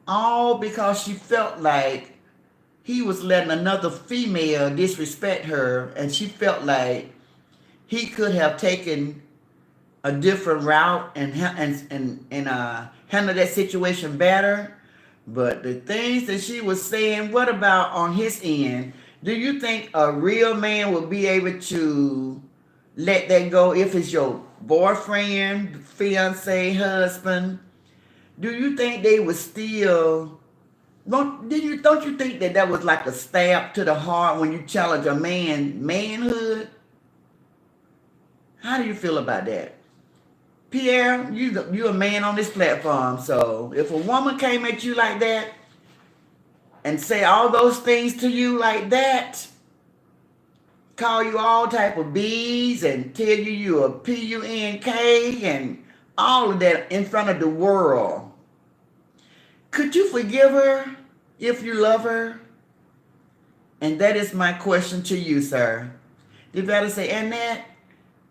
all because she felt like he was letting another female disrespect her, and she felt like he could have taken a different route and handle that situation better. But the things that she was saying, what about on his end? Do you think a real man would be able to let that go if it's your boyfriend, fiance, husband? Do you think they would still? Don't you think that was like a stab to the heart when you challenge a manhood? How do you feel about that? Pierre, you a man on this platform, so if a woman came at you like that and say all those things to you like that, call you all type of B's and tell you a PUNK and all of that in front of the world, could you forgive her if you love her? And that is my question to you, sir. You better say, Annette,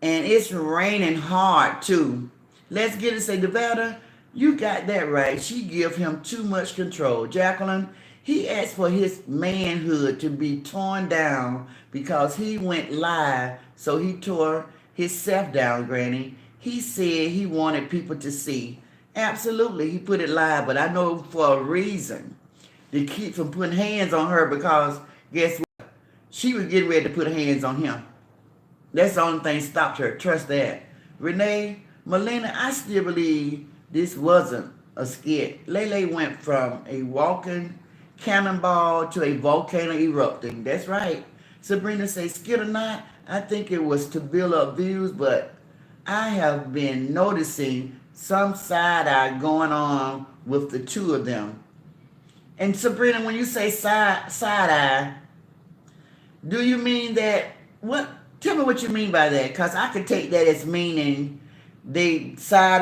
and it's raining hard too. Let's get it. Say, Devetta, you got that right. She give him too much control. Jacqueline, he asked for his manhood to be torn down because he went live, so he tore himself down, Granny. He said he wanted people to see. Absolutely, he put it live, but I know for a reason to keep from putting hands on her because guess what? She was getting ready to put hands on him. That's the only thing stopped her. Trust that. Renee, Melina, I still believe this wasn't a skit. Lele went from a walking cannonball to a volcano erupting. That's right. Sabrina says, skit or not, I think it was to build up views, but I have been noticing some side eye going on with the two of them. And Sabrina, when you say side eye, do you mean that, what? Tell me what you mean by that, because I could take that as meaning they side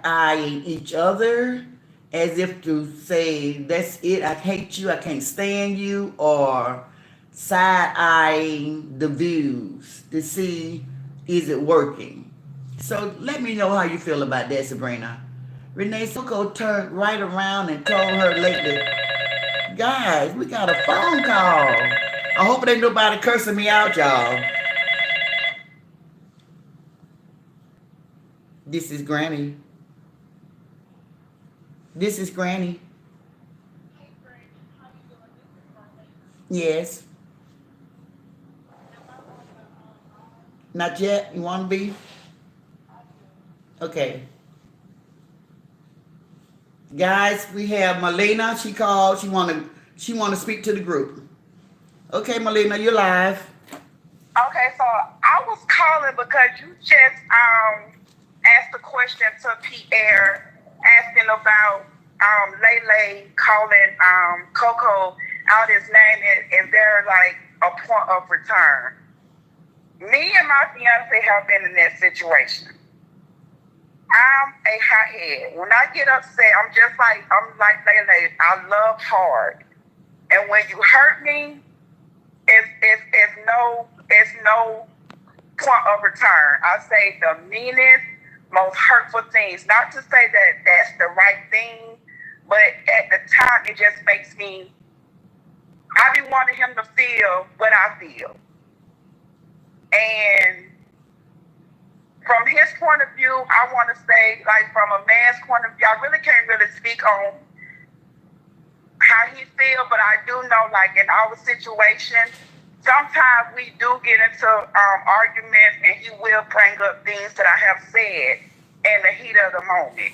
eyeing each other, as if to say, that's it, I hate you, I can't stand you, or side eyeing the views to see, is it working? So let me know how you feel about that, Sabrina. Renee Soko turned right around and told her lately, guys, we got a phone call. I hope it ain't nobody cursing me out, y'all. This is Granny. This is Granny. Yes. Not yet? You want to be? Okay. Guys, we have Melina. She called. She want to speak to the group. Okay, Melina, you're live. Okay, so I was calling because you just asked a question to Pierre, asking about Lele calling Coco out his name. Is there like a point of return? Me and my fiance have been in that situation. I'm a hothead. When I get upset, I'm like Lele. I love hard, and when you hurt me, it's no point of return. I say the meanest, most hurtful things. Not to say that that's the right thing, but at the time it just makes me. I be wanting him to feel what I feel, and from his point of view, I want to say, like from a man's point of view, I really can't speak on how he feels, but I do know, like in our situation, sometimes we do get into arguments, and he will bring up things that I have said in the heat of the moment,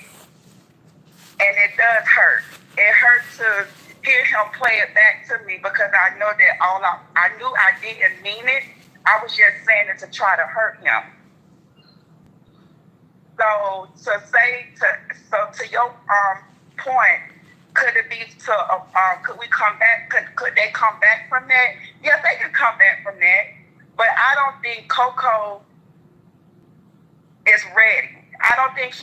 and it does hurt. It hurts to hear him play it back to me because I know that I knew I didn't mean it. I was just saying it to try to hurt him. So to your point, could it be could we come back? Could they come back from that? Yes, they can come back from that. But I don't think Coco is ready. I don't think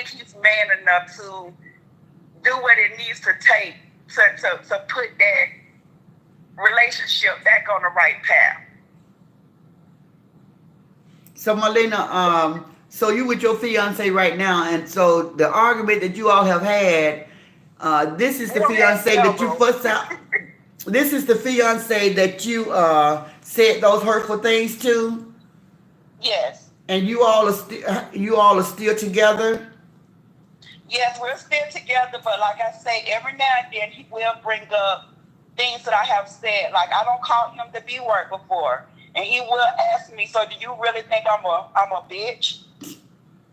he's man enough to do what it needs to take to put that relationship back on the right path. So Melina, so you with your fiance right now, and so the argument that you all have had, this is the fiance that you fuss out. this is the fiance that you said those hurtful things to, Yes. and you all are still together. Yes, we're still together, but like I say, every now and then he will bring up things that I have said. Like I don't call him the B word before, and he will ask me, "So do you really think I'm a bitch?"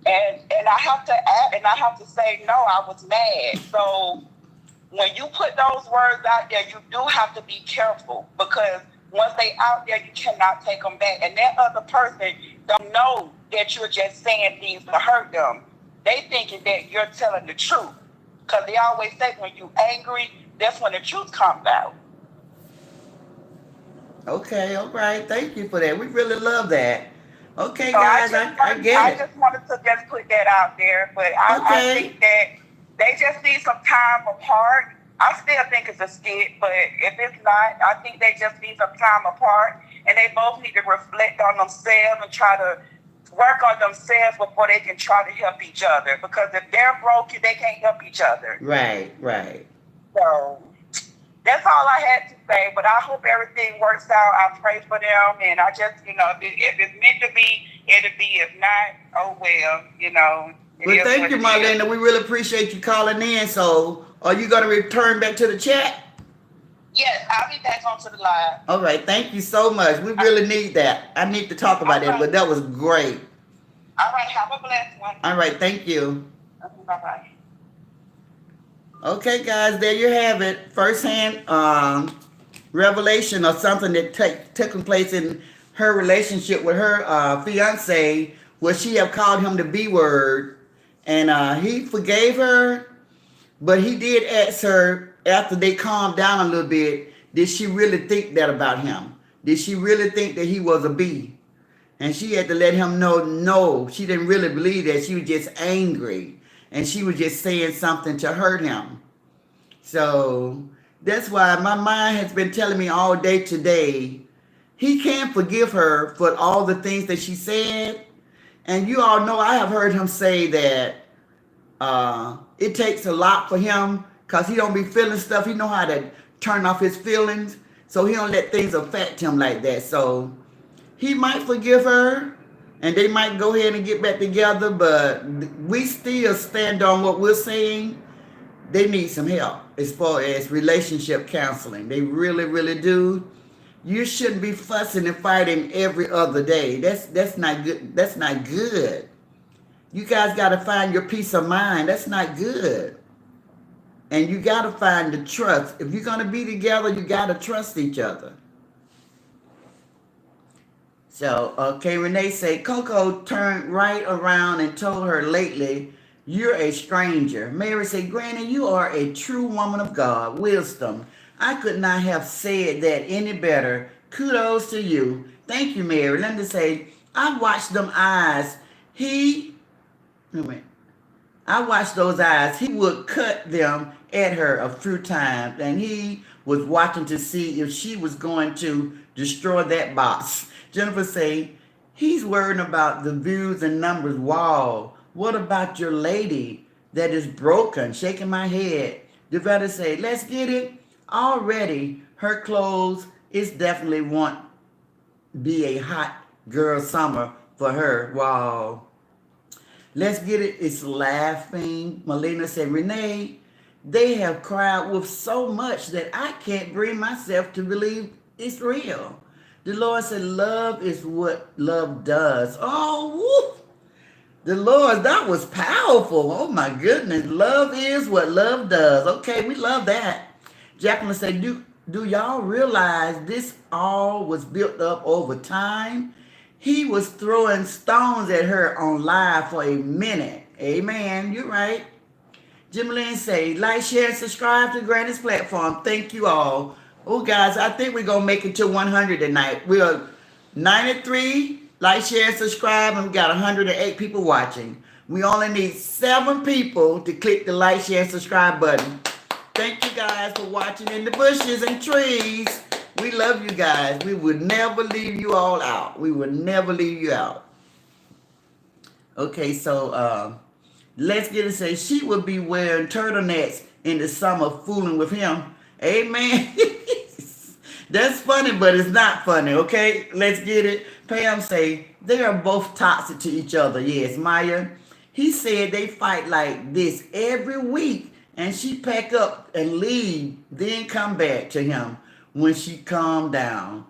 And I have to add, and I have to say, "No, I was mad." So when you put those words out there, you do have to be careful because once they out there, you cannot take them back. And that other person don't know that you're just saying things to hurt them. They thinking that you're telling the truth because they always say when you angry, that's when the truth comes out. Okay, all right. Thank you for that. We really love that. Okay, So guys, I get I it. just wanted to just put that out there. But I Okay. think that they just need some time apart. I still think it's a skit, but if it's not, I think they just need some time apart, and they both need to reflect on themselves and try to work on themselves before they can try to help each other. Because if they're broken, they can't help each other. Right, right. So that's all I had to say. But I hope everything works out. I pray for them, and I just, if it's meant to be, it'll be. If not, oh well, it Well, is thank what you, it is. Marlena. We really appreciate you calling in. So, are you going to return back to the chat? Yes, I'll be back onto the live. All right. Thank you so much. We really need that. I need to talk about All that, right. but that was great. All right. Have a blessed one. All right. Thank you. Bye bye. Okay, guys, there you have it. Firsthand revelation of something that taking place in her relationship with her fiance, where she have called him the B word, and he forgave her, but he did ask her after they calmed down a little bit, did she really think that about him? Did she really think that he was a B? And she had to let him know, no, she didn't really believe that. She was just angry. And she was just saying something to hurt him. So that's why my mind has been telling me all day today, he can't forgive her for all the things that she said. And you all know I have heard him say that it takes a lot for him because he don't be feeling stuff. He know how to turn off his feelings. So he don't let things affect him like that. So he might forgive her and they might go ahead and get back together, but we still stand on what we're saying. They need some help as far as relationship counseling. They really, really do. You shouldn't be fussing and fighting every other day. That's not good. That's not good. You guys got to find your peace of mind. That's not good. And you got to find the trust. If you're going to be together, you got to trust each other. So, okay, Renee say, Coco turned right around and told her lately, you're a stranger. Mary said, Granny, you are a true woman of God. Wisdom. I could not have said that any better. Kudos to you. Thank you, Mary. Linda say, I watched them eyes. I watched those eyes. He would cut them at her a few times, and he was watching to see if she was going to destroy that box. Jennifer say, he's worrying about the views and numbers. Wow. What about your lady that is broken? Shaking my head. Devetta say, let's get it. Already, her clothes is definitely want be a hot girl summer for her. Wow. Let's get it. It's laughing. Melina said, Renee, they have cried with so much that I can't bring myself to believe it's real. The Lord said, love is what love does. Oh, woo. The Lord, that was powerful. Oh my goodness. Love is what love does. Okay, we love that. Jacqueline said, do y'all realize this all was built up over time? He was throwing stones at her on live for a minute. Amen. You're right. Jim Lynn say, like, share, and subscribe to Granny's platform. Thank you all. Oh, guys, I think we're going to make it to 100 tonight. We are 93. Like, share, and subscribe, and we got 108 people watching. We only need 7 people to click the like, share, and subscribe button. Thank you guys for watching in the bushes and trees. We love you guys. We would never leave you all out. We would never leave you out. Okay, so let's get it. Say she would be wearing turtlenecks in the summer fooling with him. Amen. That's funny, but it's not funny, okay? Let's get it. Pam say they are both toxic to each other. Yes, Maya. He said they fight like this every week and she pack up and leave, then come back to him when she calm down.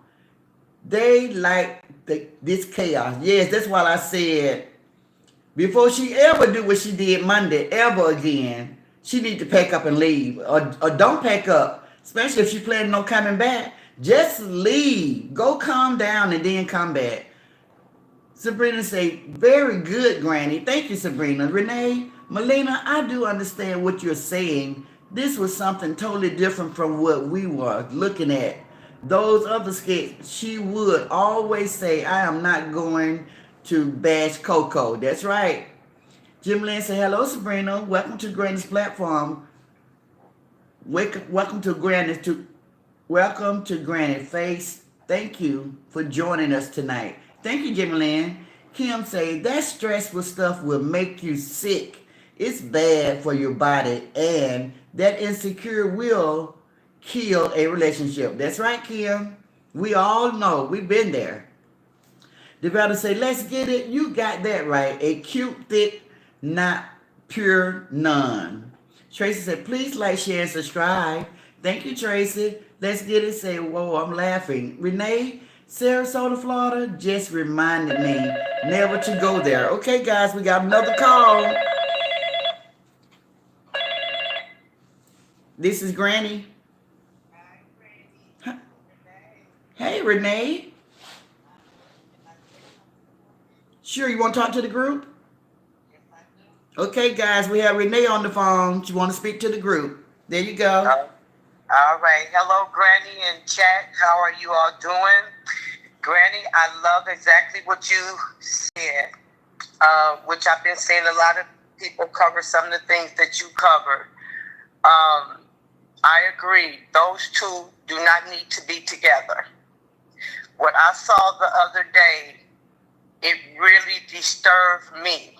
They like this chaos. Yes, that's why I said before she ever do what she did Monday ever again, she need to pack up and leave. Or don't pack up, especially if she planning on coming back. Just leave. Go calm down and then come back. Sabrina say, very good, Granny. Thank you, Sabrina. Renee, Melina, I do understand what you're saying. This was something totally different from what we were looking at. Those other skits, she would always say, I am not going to bash Coco. That's right. Jim Lynn say, hello, Sabrina. Welcome to Granny's platform. Welcome to Granny Face. Thank you for joining us tonight. Thank you, Jimmy Lynn. Kim say, that stressful stuff will make you sick. It's bad for your body, and that insecure will kill a relationship. That's right, Kim. We all know. We've been there. Developer say, let's get it. You got that right. A cute, thick, not pure none. Tracy said, please like, share, and subscribe. Thank you, Tracy. Let's get it. Say, whoa, I'm laughing. Renee, Sarasota, Florida, just reminded me never to go there. Okay, guys, we got another call. This is Granny. Hey, Renee. Sure, you want to talk to the group? Okay, guys, we have Renee on the phone. She want to speak to the group. There you go. All right. Hello, Granny and chat. How are you all doing? Granny, I love exactly what you said, which I've been seeing a lot of people cover some of the things that you covered. I agree. Those two do not need to be together. What I saw the other day, it really disturbed me.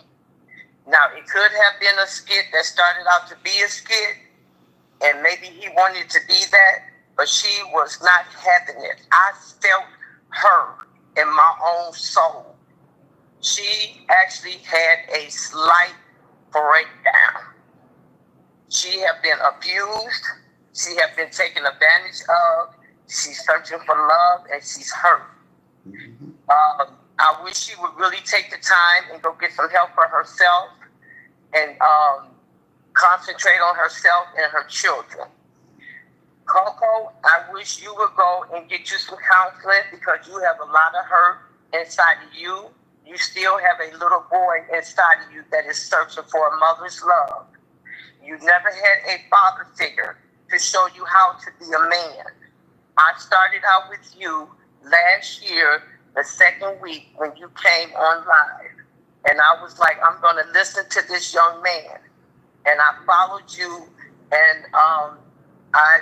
Now, it could have been a skit that started out to be a skit, and maybe he wanted to be that, but she was not having it. I felt her in my own soul. She actually had a slight breakdown. She had been abused. She had been taken advantage of. She's searching for love, and she's hurt. I wish she would really take the time and go get some help for herself and concentrate on herself and her children. Coco, I wish you would go and get you some counseling because you have a lot of hurt inside of you. You still have a little boy inside of you that is searching for a mother's love. You never had a father figure to show you how to be a man. I started out with you last year, the second week when you came on live. And I was like, I'm going to listen to this young man. And I followed you, and I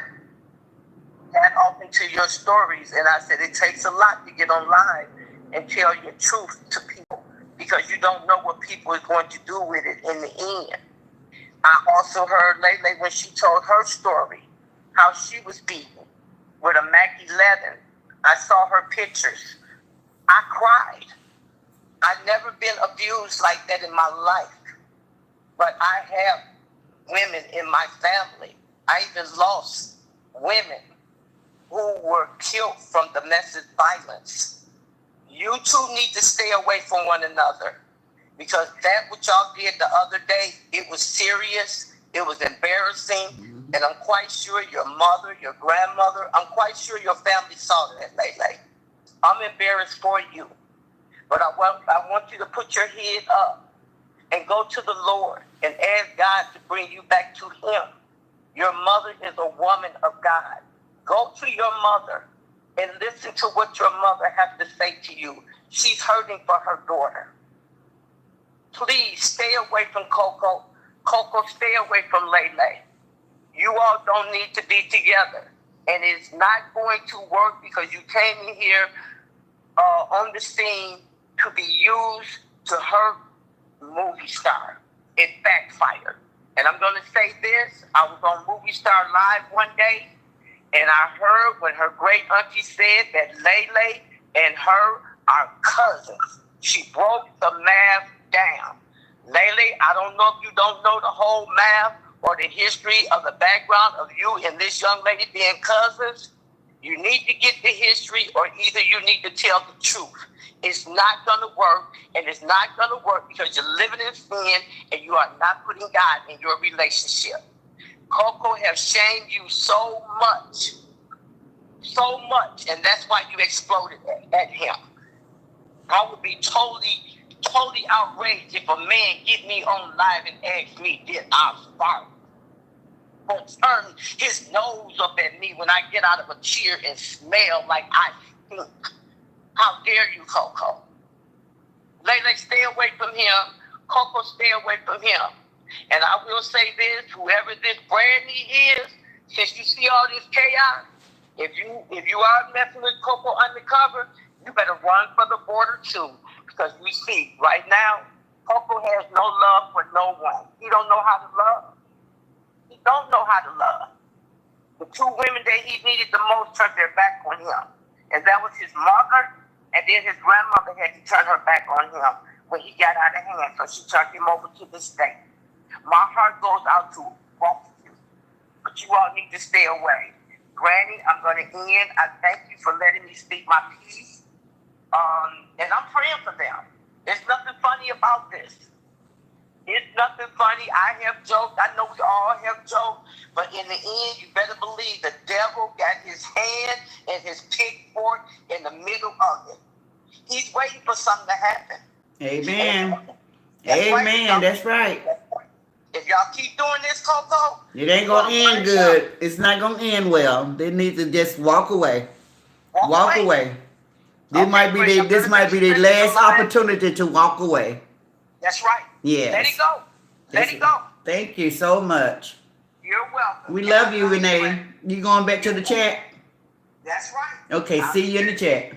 got off into your stories. And I said, it takes a lot to get on live and tell your truth to people because you don't know what people are going to do with it in the end. I also heard Lele when she told her story, how she was beaten with a Mac 11. I saw her pictures. I cried. I've never been abused like that in my life. But I have women in my family. I even lost women who were killed from domestic violence. You two need to stay away from one another because that what y'all did the other day, it was serious, it was embarrassing, and I'm quite sure your mother, your grandmother, I'm quite sure your family saw that, Lele. I'm embarrassed for you, but I want you to put your head up and go to the Lord and ask God to bring you back to Him. Your mother is a woman of God. Go to your mother and listen to what your mother has to say to you. She's hurting for her daughter. Please stay away from Coco. Coco, stay away from Lele. You all don't need to be together. And it's not going to work because you came in here on the scene to be used to hurt movie star. It backfired. And I'm going to say this. I was on Movie Star Live one day, And I heard when her great auntie said that Lele and her are cousins. She broke the math down. Lele, I don't know if you don't know the whole math or the history of the background of you and this young lady being cousins. You need to get the history, or either you need to tell the truth. It's not going to work, and it's not going to work because you're living in sin and you are not putting God in your relationship. Coco has shamed you so much, and that's why you exploded at him. I would be totally outraged if a man get me on live and ask me, did I fart? Or turn his nose up at me when I get out of a chair and smell like I stink. How dare you, Coco? Lele, stay away from him. Coco, stay away from him. And I will say this, whoever this Brandy is, since you see all this chaos, if you are messing with Coco undercover, you better run for the border too. Because we see right now, Coco has no love for no one. He don't know how to love. He don't know how to love. The two women that he needed the most turned their back on him. And that was his mother, and then his grandmother had to turn her back on him when he got out of hand. So she turned him over to this day. My heart goes out to both of you. But you all need to stay away. Granny, I'm going to end. I thank you for letting me speak my piece. And I'm praying for them. There's nothing funny about this. It's nothing funny. I have joked. I know we all have joked. But in the end, you better believe the devil got his hand and his pitchfork in the middle of it. He's waiting for something to happen. Amen. Amen. That's right. If y'all keep doing this, Coco, it ain't gonna end good. It's not gonna end well. They need to just walk away. Walk away. This might be their last opportunity to walk away. That's right. Yes. Let it go. Let it go. Thank you so much. You're welcome. We love you, Renee. You going back to the chat? That's right. Okay, see you in the chat.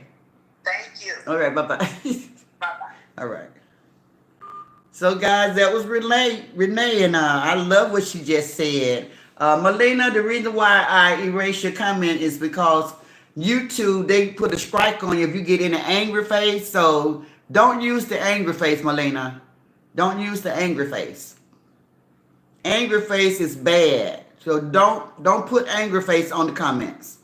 Thank you. All right, bye-bye. Bye-bye. All right. So, guys, that was Renee, and I love what she just said. Melina, the reason why I erase your comment is because YouTube, they put a strike on you if you get in an angry face. So, don't use the angry face, Melina. Don't use the angry face. Angry face is bad. So, don't put angry face on the comments.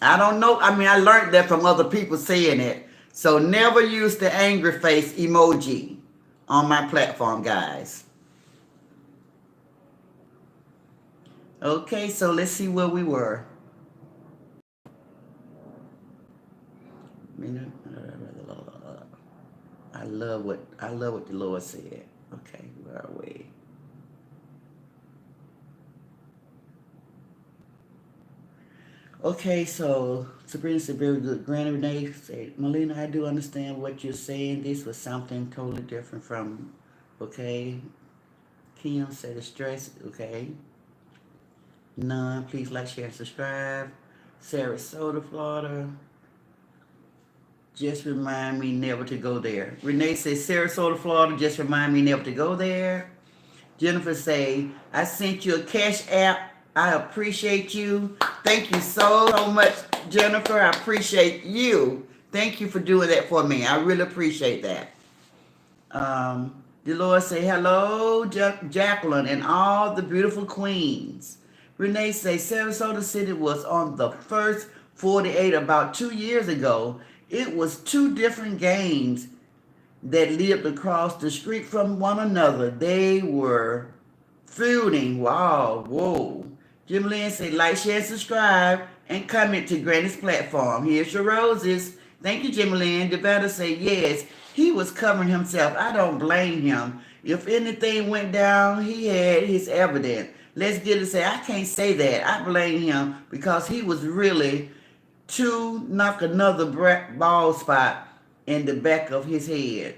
I don't know. I mean, I learned that from other people saying it. So, never use the angry face emoji on my platform, guys. Okay, so let's see where we were. I love what the Lord said. Okay, where are we? Okay, so Sabrina said, very good. Granny Renee said, Melina, I do understand what you're saying. This was something totally different from, okay. Kim said, the stress, okay. None, please like, share, and subscribe. Sarasota, Florida. Just remind me never to go there. Renee says, Sarasota, Florida, just remind me never to go there. Jennifer say, I sent you a cash app. I appreciate you. Thank you so much, Jennifer. I appreciate you. Thank you for doing that for me. I really appreciate that. Dolores say, hello, Jacqueline, and all the beautiful queens. Renee say, Sarasota City was on the first 48 about 2 years ago. It was two different gangs that lived across the street from one another. They were feuding. Wow, whoa. Jim Lynn say, like, share, and subscribe, and comment to Granny's platform. Here's your roses. Thank you, Jim Lynn. Devetta say, yes, he was covering himself. I don't blame him. If anything went down, he had his evidence. Let's get it say, I can't say that. I blame him because he was really to knock another bald spot in the back of his head.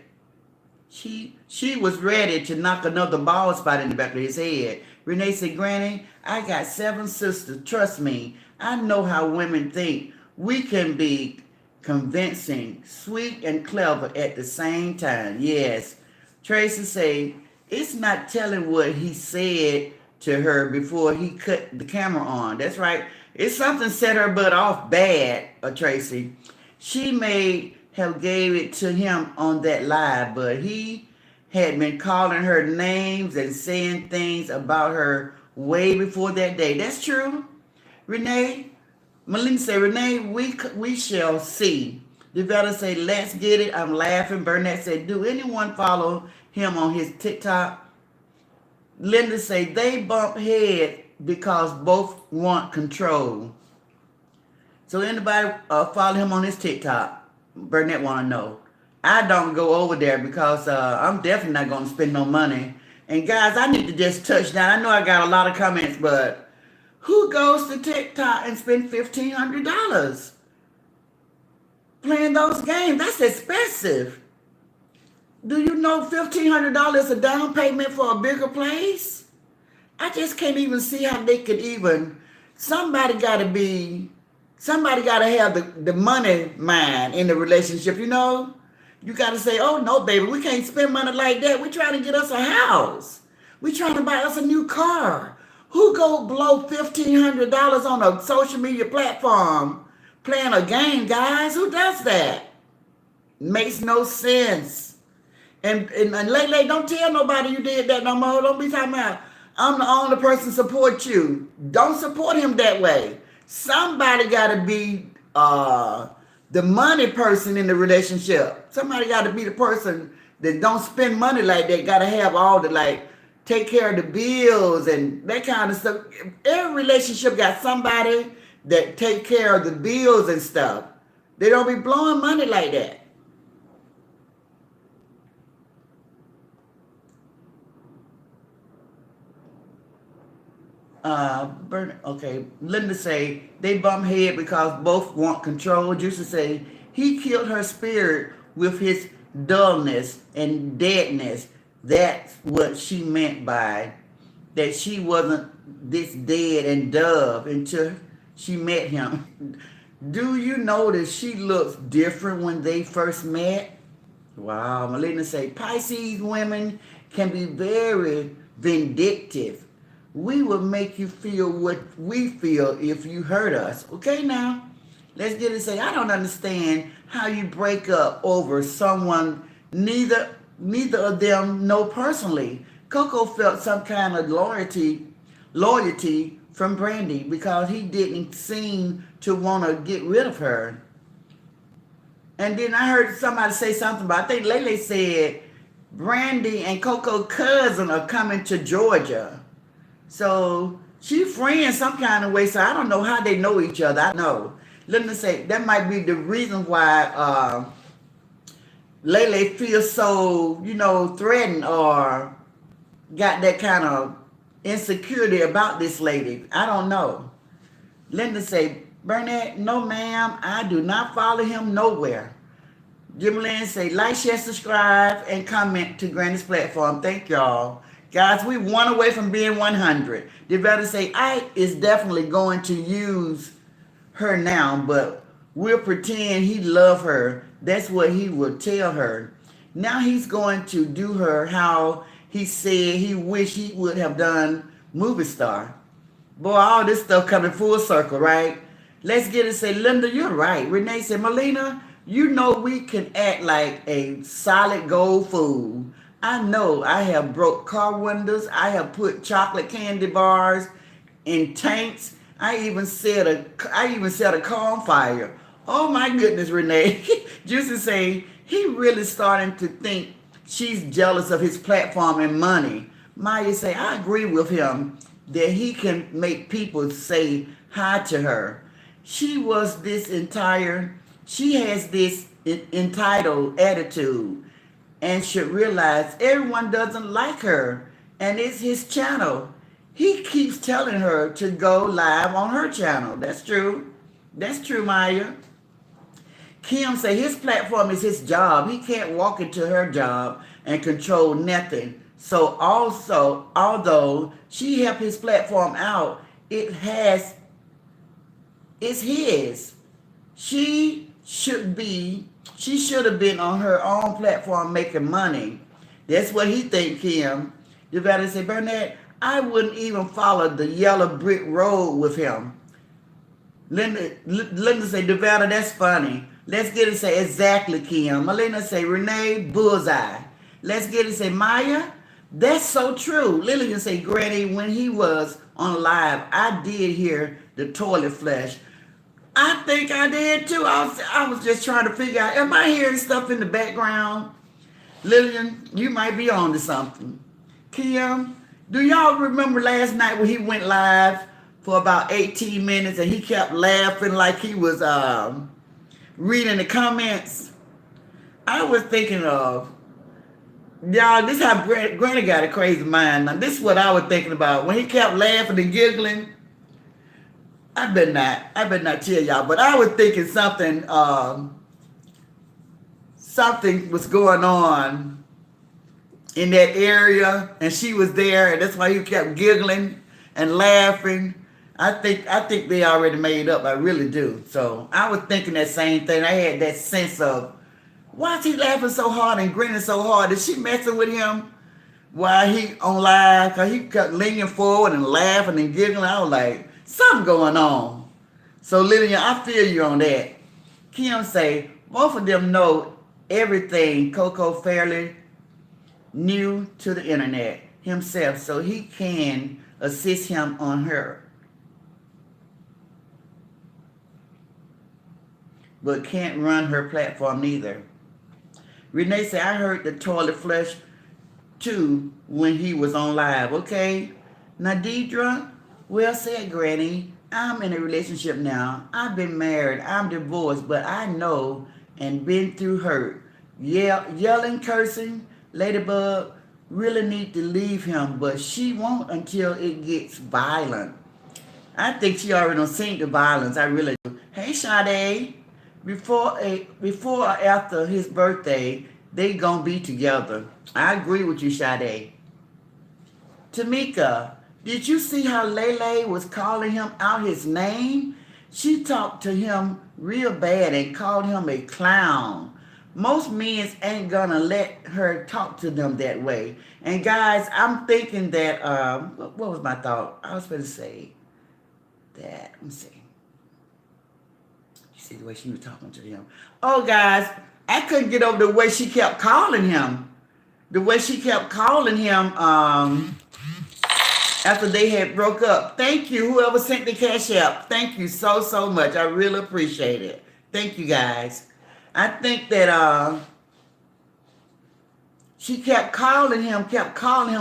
She was ready to knock another bald spot in the back of his head. Renee said, Granny, I got 7 sisters. Trust me, I know how women think. We can be convincing, sweet, and clever at the same time. Yes. Tracy say, it's not telling what he said to her before he cut the camera on. That's right. It's something set her butt off bad, Tracy. She may have gave it to him on that live, but he had been calling her names and saying things about her way before that day. That's true. Renee, Melinda say, Renee, we shall see. Devetta say, let's get it. I'm laughing. Burnett said, do anyone follow him on his TikTok? Linda say, they bump head because both want control. So anybody follow him on his TikTok? Burnett want to know. I don't go over there because I'm definitely not going to spend no money. And guys, I need to just touch down. I know I got a lot of comments, but who goes to TikTok and spend $1,500 playing those games? That's expensive. Do you know $1,500 a down payment for a bigger place? I just can't even see how they could even. Somebody got to have the money mind in the relationship, you know? You got to say, oh, no, baby, we can't spend money like that. We're trying to get us a house. We're trying to buy us a new car. Who go blow $1,500 on a social media platform playing a game, guys? Who does that? Makes no sense. And Lele, don't tell nobody you did that no more. Don't be talking about, I'm the only person support you. Don't support him that way. Somebody got to be the money person in the relationship. Somebody got to be the person that don't spend money like that. Got to have all the, like, take care of the bills and that kind of stuff. Every relationship got somebody that take care of the bills and stuff. They don't be blowing money like that. Okay, Linda say they bump head because both want control. Juicy say he killed her spirit with his dullness and deadness. That's what she meant by that. She wasn't this dead and dove until she met him. Do you notice she looks different when they first met? Wow, Melina say Pisces women can be very vindictive. We will make you feel what we feel if you hurt us. Okay, now, let's get it. Say, I don't understand how you break up over someone neither of them know personally. Coco felt some kind of loyalty from Brandy because he didn't seem to want to get rid of her. And then I heard somebody say something about, I think Lele said, Brandy and Coco cousin are coming to Georgia. So she friends some kind of way, so I don't know how they know each other. I know. Let me say, that might be the reason why Lele feels so, threatened or got that kind of insecurity about this lady. I don't know. Linda say, Burnett, no ma'am, I do not follow him nowhere. Jim Lynn say, like, share, subscribe, and comment to Granny's platform. Thank y'all. Guys, we one away from being 100. They better say, Ike is definitely going to use her now, but we'll pretend he love her. That's what he would tell her. Now he's going to do her how he said he wished he would have done Movie Star. Boy, all this stuff coming full circle, right? Let's get it. Say, Linda, you're right. Renee said, Melina, you know we can act like a solid gold fool. I know I have broke car windows. I have put chocolate candy bars in tanks. I even set a car on fire. Oh my goodness, Renee. Juicy say he really starting to think she's jealous of his platform and money. Maya say, I agree with him that he can make people say hi to her. She has this entitled attitude and should realize everyone doesn't like her, and it's his channel. He keeps telling her to go live on her channel. That's true. That's true, Maya. Kim say his platform is his job. He can't walk into her job and control nothing. So also, although she helped his platform out, it's his. She should have been on her own platform making money. That's what he think, Kim. You better say, Burnett, I wouldn't even follow the yellow brick road with him. Linda say, Devetta, that's funny. Let's get it say, exactly, Kim. Melina say, Renee, bullseye. Let's get it say, Maya, that's so true. Lillian say, Granny, when he was on live, I did hear the toilet flush. I think I did too. I was just trying to figure out, am I hearing stuff in the background? Lillian, you might be on to something. Kim, do y'all remember last night when he went live for about 18 minutes and he kept laughing like he was reading the comments? I was thinking of, y'all, this is how Granny got a crazy mind. Now, this is what I was thinking about. When he kept laughing and giggling, I better not tell y'all, but I was thinking something was going on in that area, and she was there, and that's why he kept giggling and laughing. I think they already made up. I really do. So I was thinking that same thing. I had that sense of, why is he laughing so hard and grinning so hard? Is she messing with him while he on live? Cause he kept leaning forward and laughing and giggling. I was like, something going on. So Lillian, I feel you on that. Kim say, both of them know everything Coco fairly new to the internet himself, so he can assist him on her. But can't run her platform neither. Renee said, I heard the toilet flush too when he was on live. Okay. Nadidra, well said, Granny. I'm in a relationship now. I've been married. I'm divorced, but I know and been through hurt. Yelling, cursing, Ladybug really need to leave him, but she won't until it gets violent. I think she already done seen the violence. I really do. Hey, Sade. Before or after his birthday, they gonna be together. I agree with you, Sade. Tamika, did you see how Lele was calling him out his name? She talked to him real bad and called him a clown. Most men ain't gonna let her talk to them that way. And guys, I'm thinking that, what was my thought? I was going to say that, let me see. You see the way she was talking to him. Oh, guys, I couldn't get over the way she kept calling him. The way she kept calling him after they had broke up. Thank you, whoever sent the cash app. Thank you so much. I really appreciate it. Thank you, guys. I think that she kept calling him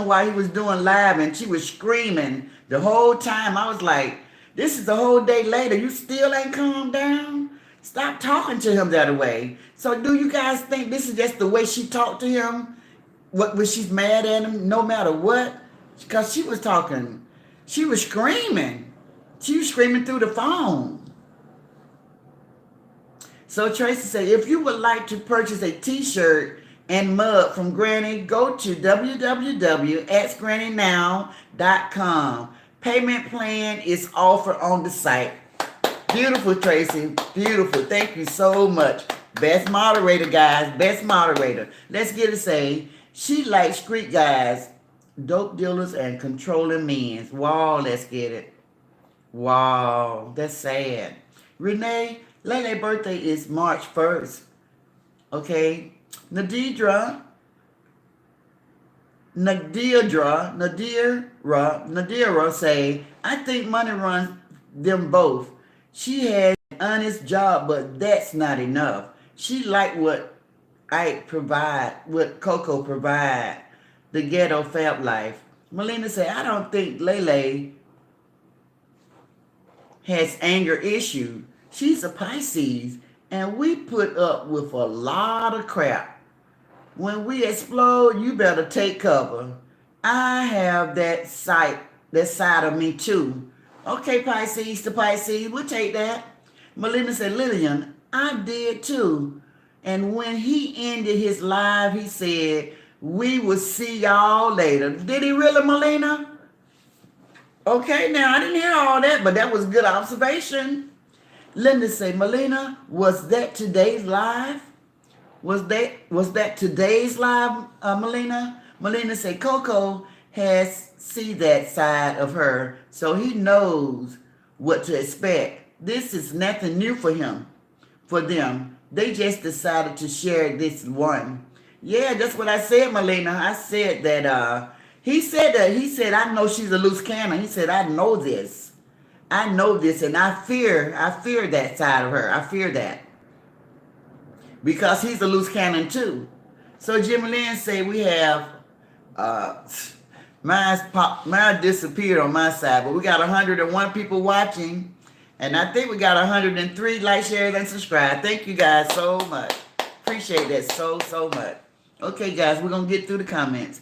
while he was doing live, and she was screaming the whole time. I was like, this is a whole day later. You still ain't calmed down? Stop talking to him that way. So do you guys think this is just the way she talked to him? When she's mad at him, no matter what? Because she was talking, she was screaming. She was screaming through the phone. So Tracy said, if you would like to purchase a t-shirt and mug from Granny, go to www.askgrannynow.com. Payment plan is offered on the site. Beautiful, Tracy. Beautiful. Thank you so much. Best moderator, guys. Best moderator. Let's get it say, she likes street guys, dope dealers, and controlling men. Wow, let's get it. Wow, that's sad. Renee, Lele's birthday is March 1st. Okay. Nadira say, I think money runs them both. She has an honest job, but that's not enough. She like what Ike provide, what Coco provide, the ghetto fab life. Melina say, I don't think Lele has anger issue. She's a Pisces, and we put up with a lot of crap. When we explode, you better take cover. I have that side of me too. Okay, Pisces to Pisces, we'll take that. Melina said, Lillian, I did too. And when he ended his live, he said, we will see y'all later. Did he really, Melina? Okay, now I didn't hear all that, but that was good observation. Linda say, Melina, was that today's live? Was that today's live, Melina? Melina say, Coco has see that side of her, so he knows what to expect. This is nothing new for him, for them. They just decided to share this one. Yeah, that's what I said, Melina. I said that he said, I know she's a loose cannon. He said, I know this. I know this, and I fear that side of her. I fear that. Because he's a loose cannon too. So Jimmy Lynn say we have uh mine disappeared on my side, but we got 101 people watching, and I think we got 103 like, shares, and subscribe. Thank you guys so much. Appreciate that so much. Okay, guys, we're gonna get through the comments.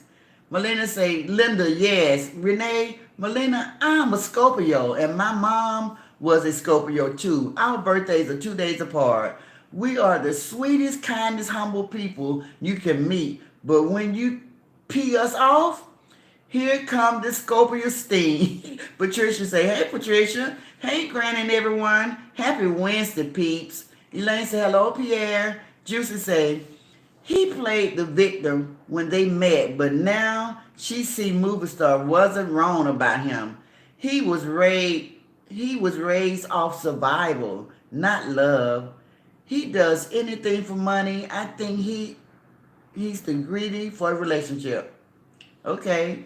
Melina say, Linda, yes. Renee, Melina, I'm a Scorpio, and my mom was a Scorpio too. Our birthdays are 2 days apart. We are the sweetest, kindest, humble people you can meet. But when you pee us off, here come the Scorpio steam. Patricia say, hey, Patricia. Hey, Granny and everyone. Happy Wednesday, peeps. Elaine say, hello, Pierre. Juicy say, he played the victim when they met, but now she see movie star wasn't wrong about him. He was raised off survival, not love. He does anything for money. I think he's too greedy for a relationship. Okay.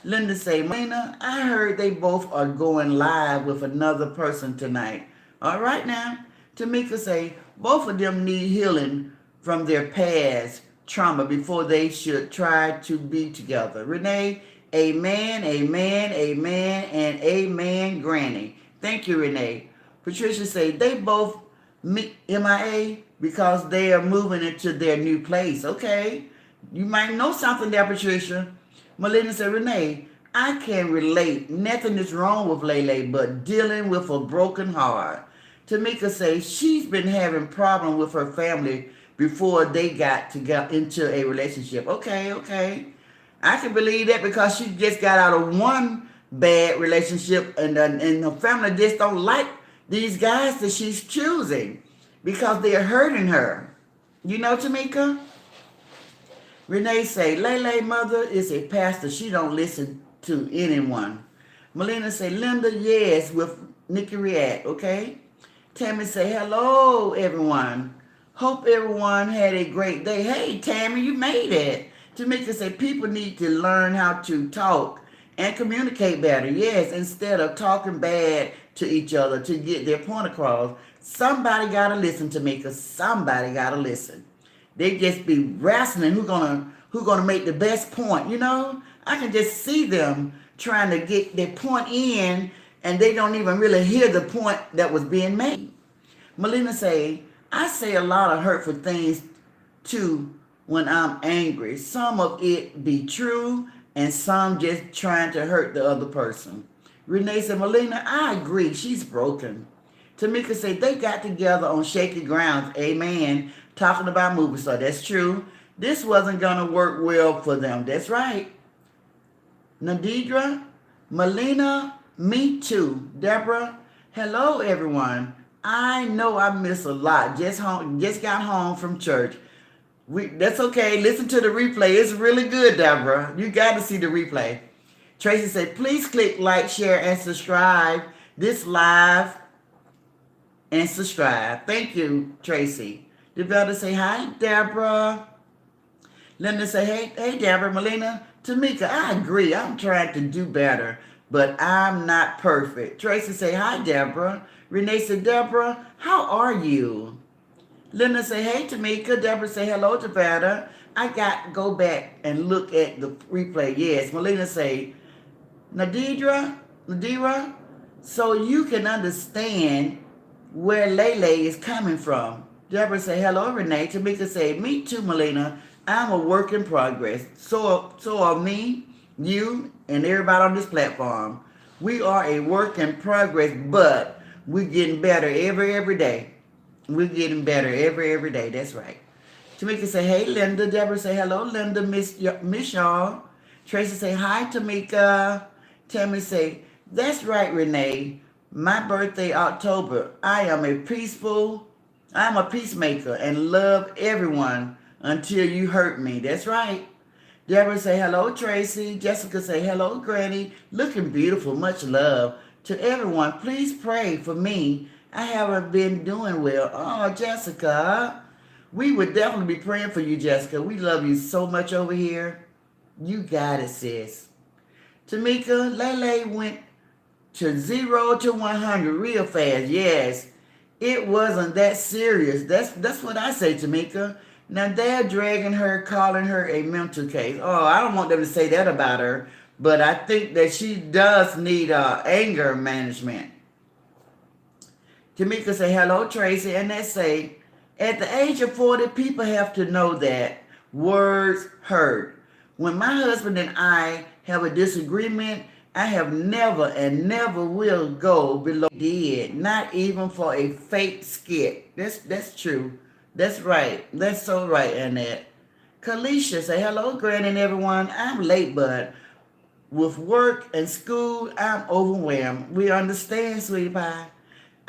Linda say, Melina, I heard they both are going live with another person tonight. All right now. Tamika say, both of them need healing from their past trauma before they should try to be together. Renee, amen, amen, amen, and amen, Granny. Thank you, Renee. Patricia say, they both MIA because they are moving into their new place. Okay. You might know something there, Patricia. Melina said, Renee, I can relate. Nothing is wrong with Lele, but dealing with a broken heart. Tamika says she's been having problems with her family before they got to get into a relationship. Okay. I can believe that because she just got out of one bad relationship, and her family just don't like these guys that she's choosing because they're hurting her. You know, Tamika? Renee say, Lele mother is a pastor. She don't listen to anyone. Melina say, Linda, yes, with Nikki React, okay? Tammy say, hello, everyone. Hope everyone had a great day. Hey, Tammy, you made it. Tamika say, people need to learn how to talk and communicate better. Yes, instead of talking bad to each other to get their point across. Somebody got to listen, Tamika. Somebody got to listen. They just be wrestling who gonna make the best point, you know? I can just see them trying to get their point in, and they don't even really hear the point that was being made. Melina say, I say a lot of hurtful things too when I'm angry. Some of it be true, and some just trying to hurt the other person. Renee said, Melina, I agree. She's broken. Tamika said, they got together on shaky grounds. Amen. Talking about movie star. That's true. This wasn't going to work well for them. That's right. Nadidra, Melina, me too. Deborah, hello, everyone. I know I miss a lot. Just got home from church. That's okay. Listen to the replay. It's really good, Deborah. You got to see the replay. Tracy said, please click like, share, and subscribe this live and subscribe. Thank you, Tracy. Developed say, hi, Deborah. Linda say, hey, Deborah. Melina, Tamika, I agree. I'm trying to do better, but I'm not perfect. Tracy say, hi, Deborah. Renee said, Deborah, how are you? Linda say, hey, Tamika. Deborah say, hello, Deborah. I got to go back and look at the replay. Yes. Melina say, Nadira, so you can understand where Lele is coming from. Deborah say, hello, Renee. Tamika say, me too, Melina. I'm a work in progress. So are me, you, and everybody on this platform. We are a work in progress, but we're getting better every day. We're getting better every day. That's right. Tamika say, hey, Linda. Deborah say, hello, Linda. Miss y'all. Tracy say, hi, Tamika. Tammy say, that's right, Renee. My birthday, October. I'm a peacemaker and love everyone until you hurt me. That's right. Deborah say, hello, Tracy. Jessica say, hello, Granny. Looking beautiful. Much love. To everyone, please pray for me I haven't been doing well. Oh, Jessica, we would definitely be praying for you, Jessica. We love you so much over here. You got it, sis. Tamika, Lele went to 0 to 100 real fast. Yes, it wasn't that serious. That's what I say, Tamika. Now they're dragging her, calling her a mental case. Oh, I don't want them to say that about her, but I think that she does need anger management. Tamika say, hello, Tracy, and they say, at the age of 40, people have to know that words hurt. When my husband and I have a disagreement, I have never and never will go below did, not even for a fake skit. That's true. That's right. That's so right, Annette. Kalisha say, hello, Granny and everyone. I'm late, but with work and school, I'm overwhelmed. We understand, sweetie pie.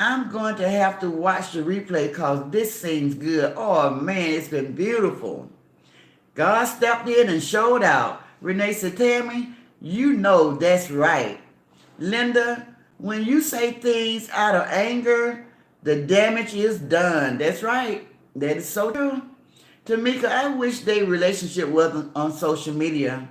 I'm going to have to watch the replay because this seems good. Oh man, it's been beautiful. God stepped in and showed out. Renee said, Tammy, you know that's right. Linda, when you say things out of anger, the damage is done. That's right. That is so true. Tamika, I wish their relationship wasn't on social media.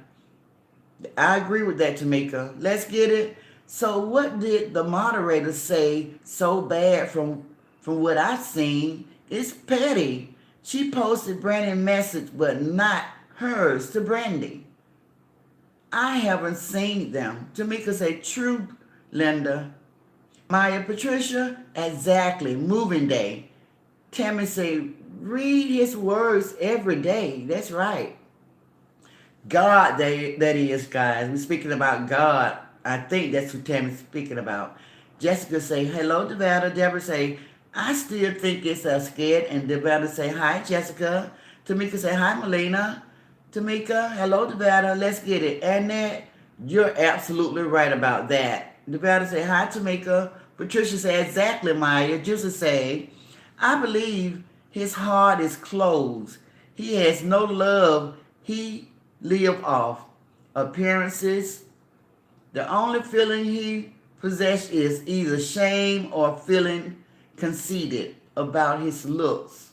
I agree with that, Tamika. Let's get it. So what did the moderator say so bad from what I've seen? It's petty. She posted Brandy's message, but not hers to Brandy. I haven't seen them. Tamika say, true, Linda. Maya Patricia, exactly. Moving day. Tammy say, read his words every day. That's right. God, that is, guys. We're speaking about God. I think that's what Tammy's speaking about. Jessica say, hello, Devada. Deborah say, I still think it's a skit. And Devada say, hi, Jessica. Tamika say, hi, Melina. Tamika, hello, Devada. Let's get it. Annette, you're absolutely right about that. Devada say, hi, Tamika. Patricia say, exactly, Maya. Juicy say, I believe his heart is closed. He has no love. He live off appearances. The only feeling he possesses is either shame or feeling conceited about his looks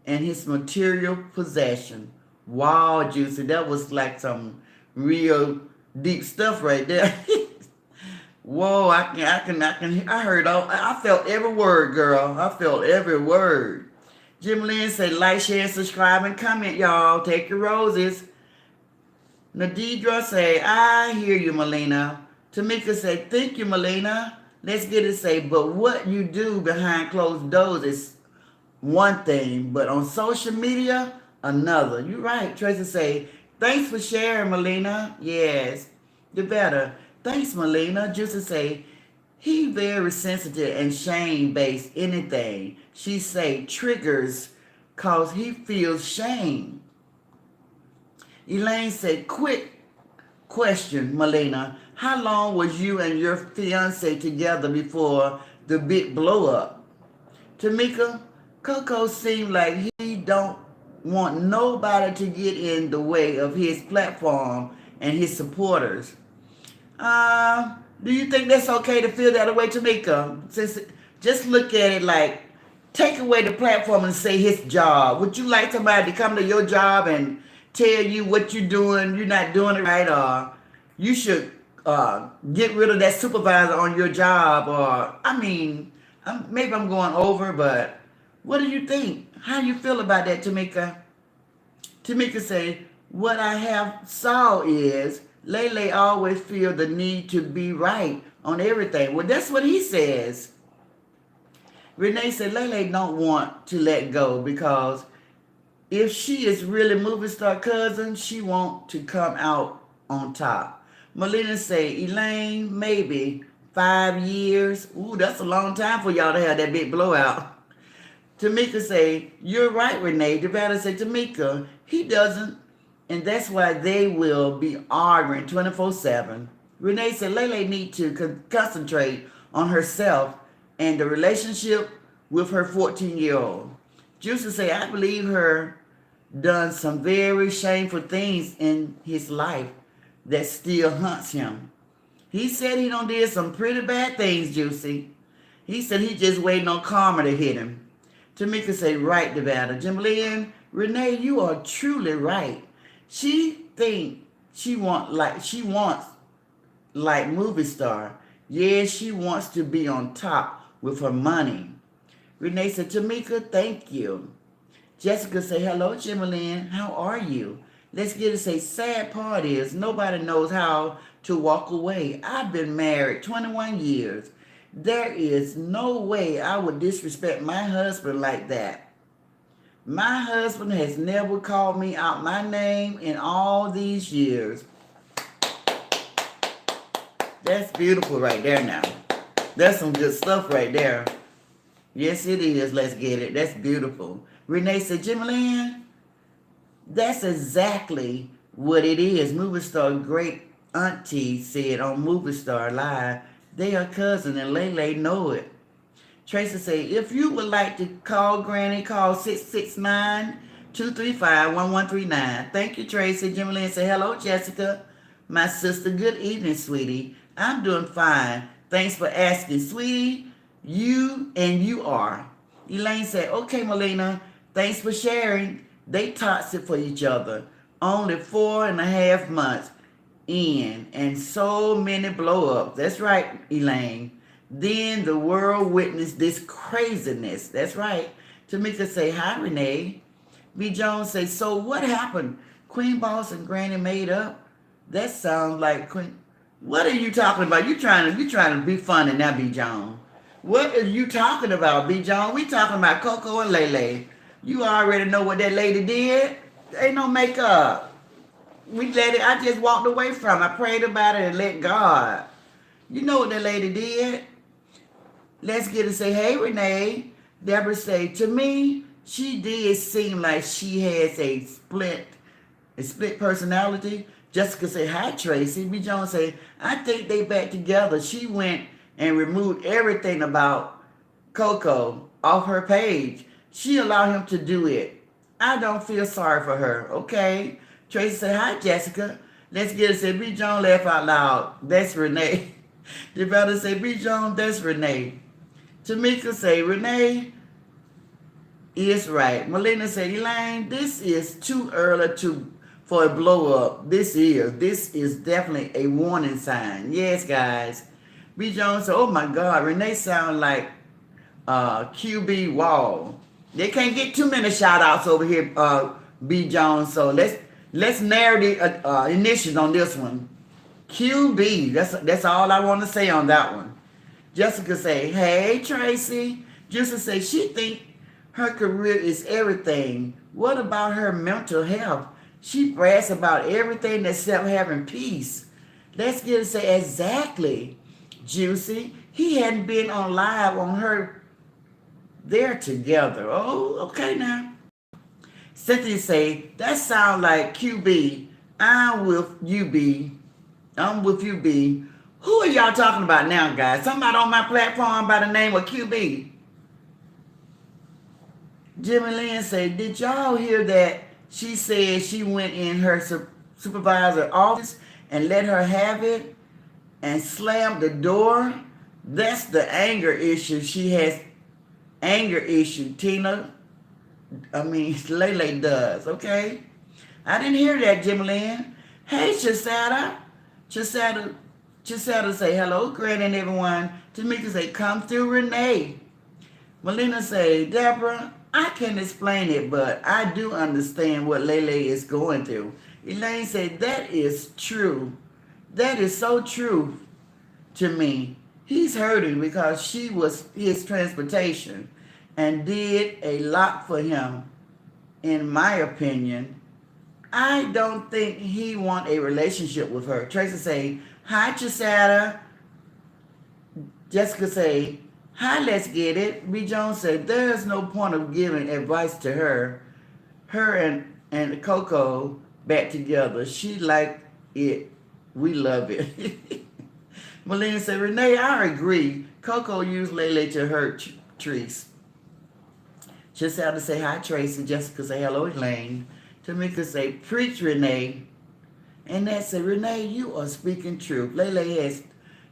and his material possession. Wow, Juicy, that was like some real deep stuff right there. Whoa, I heard all, I felt every word, girl. I felt every word. Jim Lynn say, like, share, subscribe, and comment, y'all. Take your roses. Nadidra say, I hear you, Melina. Tamika say, thank you, Melina. Let's get it say, but what you do behind closed doors is one thing, but on social media, another. You're right. Tracy say, thanks for sharing, Melina. Yes, you better. Thanks, Melina. Juicy say, he very sensitive and shame-based anything. She say, triggers cause he feels shame. Elaine said, quick question, Melina. How long was you and your fiance together before the big blow up? Tamika, Coco seemed like he don't want nobody to get in the way of his platform and his supporters. Do you think that's okay to feel that way, Tamika? Since just look at it like, take away the platform and say his job. Would you like somebody to come to your job and tell you what you're doing, you're not doing it right, or you should get rid of that supervisor on your job, or, I mean, maybe I'm going over, but what do you think? How do you feel about that, Tamika? Tamika say, what I have saw is Lele always feel the need to be right on everything. Well, that's what he says. Renee said, Lele don't want to let go because if she is really movie star cousin, she want to come out on top. Melina say, Elaine, maybe 5 years. Ooh, that's a long time for y'all to have that big blowout. Tamika say, you're right, Renee. Devada say, Tamika, he doesn't, and that's why they will be arguing 24/7. Renee said, Lele need to concentrate on herself and the relationship with her 14-year-old. Juicy say, I believe her done some very shameful things in his life that still haunts him. He said he done did some pretty bad things, Juicy. He said he just waiting on karma to hit him. Tamika say, right, Nevada. Jimlyn, Renee, you are truly right. She think she wants like movie star. Yeah, she wants to be on top with her money. Renee said, Tamika, thank you. Jessica say, hello, Jimlyn. How are you? Let's get it. Say, sad part is nobody knows how to walk away. I've been married 21 years. There is no way I would disrespect my husband like that. My husband has never called me out my name in all these years. That's beautiful right there now. That's some good stuff right there. Yes, it is. Let's get it. That's beautiful. Renee said, Jimlyn, that's exactly what it is. Movie star great auntie said on Movie Star Live, they are cousins and Lele know it. Tracy said, if you would like to call Granny, call 669-235-1139. Thank you, Tracy. Jimlyn said, hello, Jessica. My sister, good evening, sweetie. I'm doing fine. Thanks for asking, sweetie. You are. Elaine said, okay, Melina, thanks for sharing. They toxic for each other. Only 4.5 months in and so many blow-ups. That's right, Elaine. Then the world witnessed this craziness. That's right. Tamika say, hi, Renee. B. Jones say, so what happened? Queen Boss and Granny made up? That sounds like Queen. What are you talking about? You trying to be funny now, B. Jones. What are you talking about, B. Jones? We talking about Coco and Lele. You already know what that lady did. Ain't no makeup. We let it. I just walked away from it. I prayed about it and let God. You know what that lady did. Let's get it. Say, hey, Renee. Deborah say, to me, she did seem like she has a split personality. Jessica say, hi, Tracy. B. Jones say, I think they back together. She went and removed everything about Coco off her page. She allowed him to do it. I don't feel sorry for her, okay? Tracy say, hi, Jessica. Let's get it. Say, B. Jones laugh out loud. That's Renee. The brother say, B. Jones, that's Renee. Tamika say, Renee is right. Melina said, Elaine, this is too early for a blow up. This is definitely a warning sign. Yes, guys. B. Jones said, oh my God, Renee sound like QB Wall. They can't get too many shout outs over here, B. Jones. So let's narrow the initials on this one. QB. That's all I want to say on that one. Jessica say, hey, Tracy. Jessica say, she think her career is everything. What about her mental health? She brags about everything except having peace. Let's get it. Say, exactly, Juicy. He hadn't been on live on her. They're together. Oh, okay now. Cynthia say, that sound like QB. I'm with you, B. Who are y'all talking about now, guys? Somebody on my platform by the name of QB. Jimlyn say, did y'all hear that she said she went in her supervisor's office and let her have it and slammed the door? That's the anger issue. She has anger issue, Lele does, okay? I didn't hear that, Jimlyn. Hey, Chisada say, hello, Granny and everyone. Tamika say, come through, Renee. Melina say, Deborah, I can't explain it, but I do understand what Lele is going through. Elaine said, that is true. That is so true to me. He's hurting because she was his transportation and did a lot for him, in my opinion. I don't think he want a relationship with her. Tracy say, hi, Chisada. Jessica say, hi, let's get it. B. Jones said, there's no point of giving advice to her. Her and Coco back together. She like it. We love it. Melina said, Renee, I agree. Coco used Lele to hurt Treese. Chisada say, hi, Tracy. Jessica say, hello, Elaine. Tamika say, preach, Renee. And that said, Renee, you are speaking truth. Lele has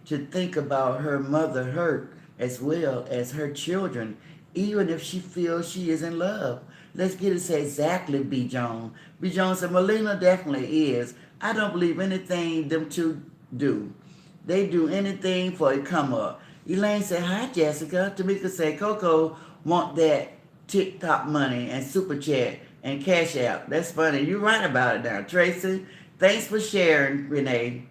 to think about her mother hurt as well as her children, even if she feels she is in love. Let's get it said exactly, B. Jones. B. Jones said, Melina definitely is. I don't believe anything them two do. They do anything for a come up. Elaine said, hi, Jessica. Tamika said, Coco want that TikTok money and super chat and cash out. That's funny. You're right about it now. Tracy, thanks for sharing, Renee.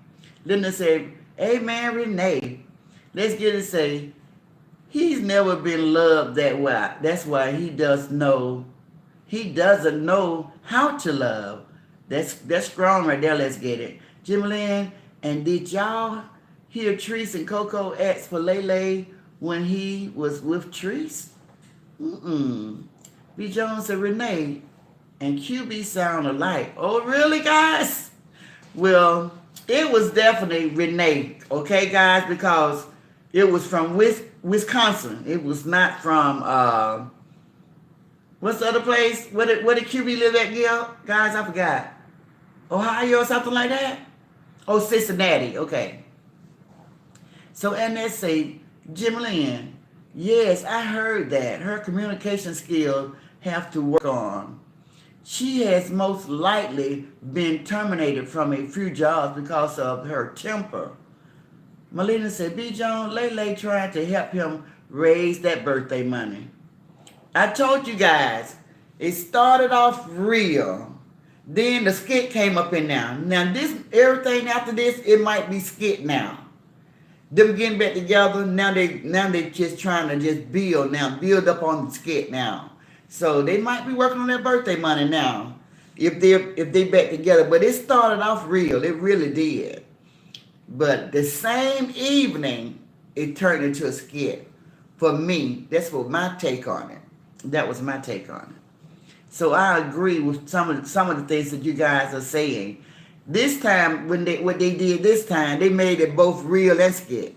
Linda said, amen, Renee. Let's get it say, he's never been loved that way. That's why he doesn't know how to love. That's strong right there. Let's get it. Jim Lynn, and did y'all hear Treese and Coco ask for Lele when he was with Treese? B. Jones and Renee and QB sound alike. Oh, really, guys? Well, it was definitely Renee, okay, guys, because it was from Wisconsin. It was not from, what's the other place? Where did QB live at, Gil? Guys, I forgot. Ohio or something like that? Oh, Cincinnati, okay. So, and let's say, Jim Lynn, yes, I heard that. Her communication skills have to work on. She has most likely been terminated from a few jobs because of her temper. Melina said, B. Jones, Lele trying to help him raise that birthday money. I told you guys, it started off real. Then the skit came up in now. Now this, everything after this, it might be skit now. Them getting back together, now they just trying to just build up on the skit now. So they might be working on their birthday money now, if they back together. But it started off real, it really did. But the same evening, it turned into a skit. For me, that's what my take on it. That was my take on it. So I agree with some of the things that you guys are saying. This time, what they did this time, they made it both real and skit.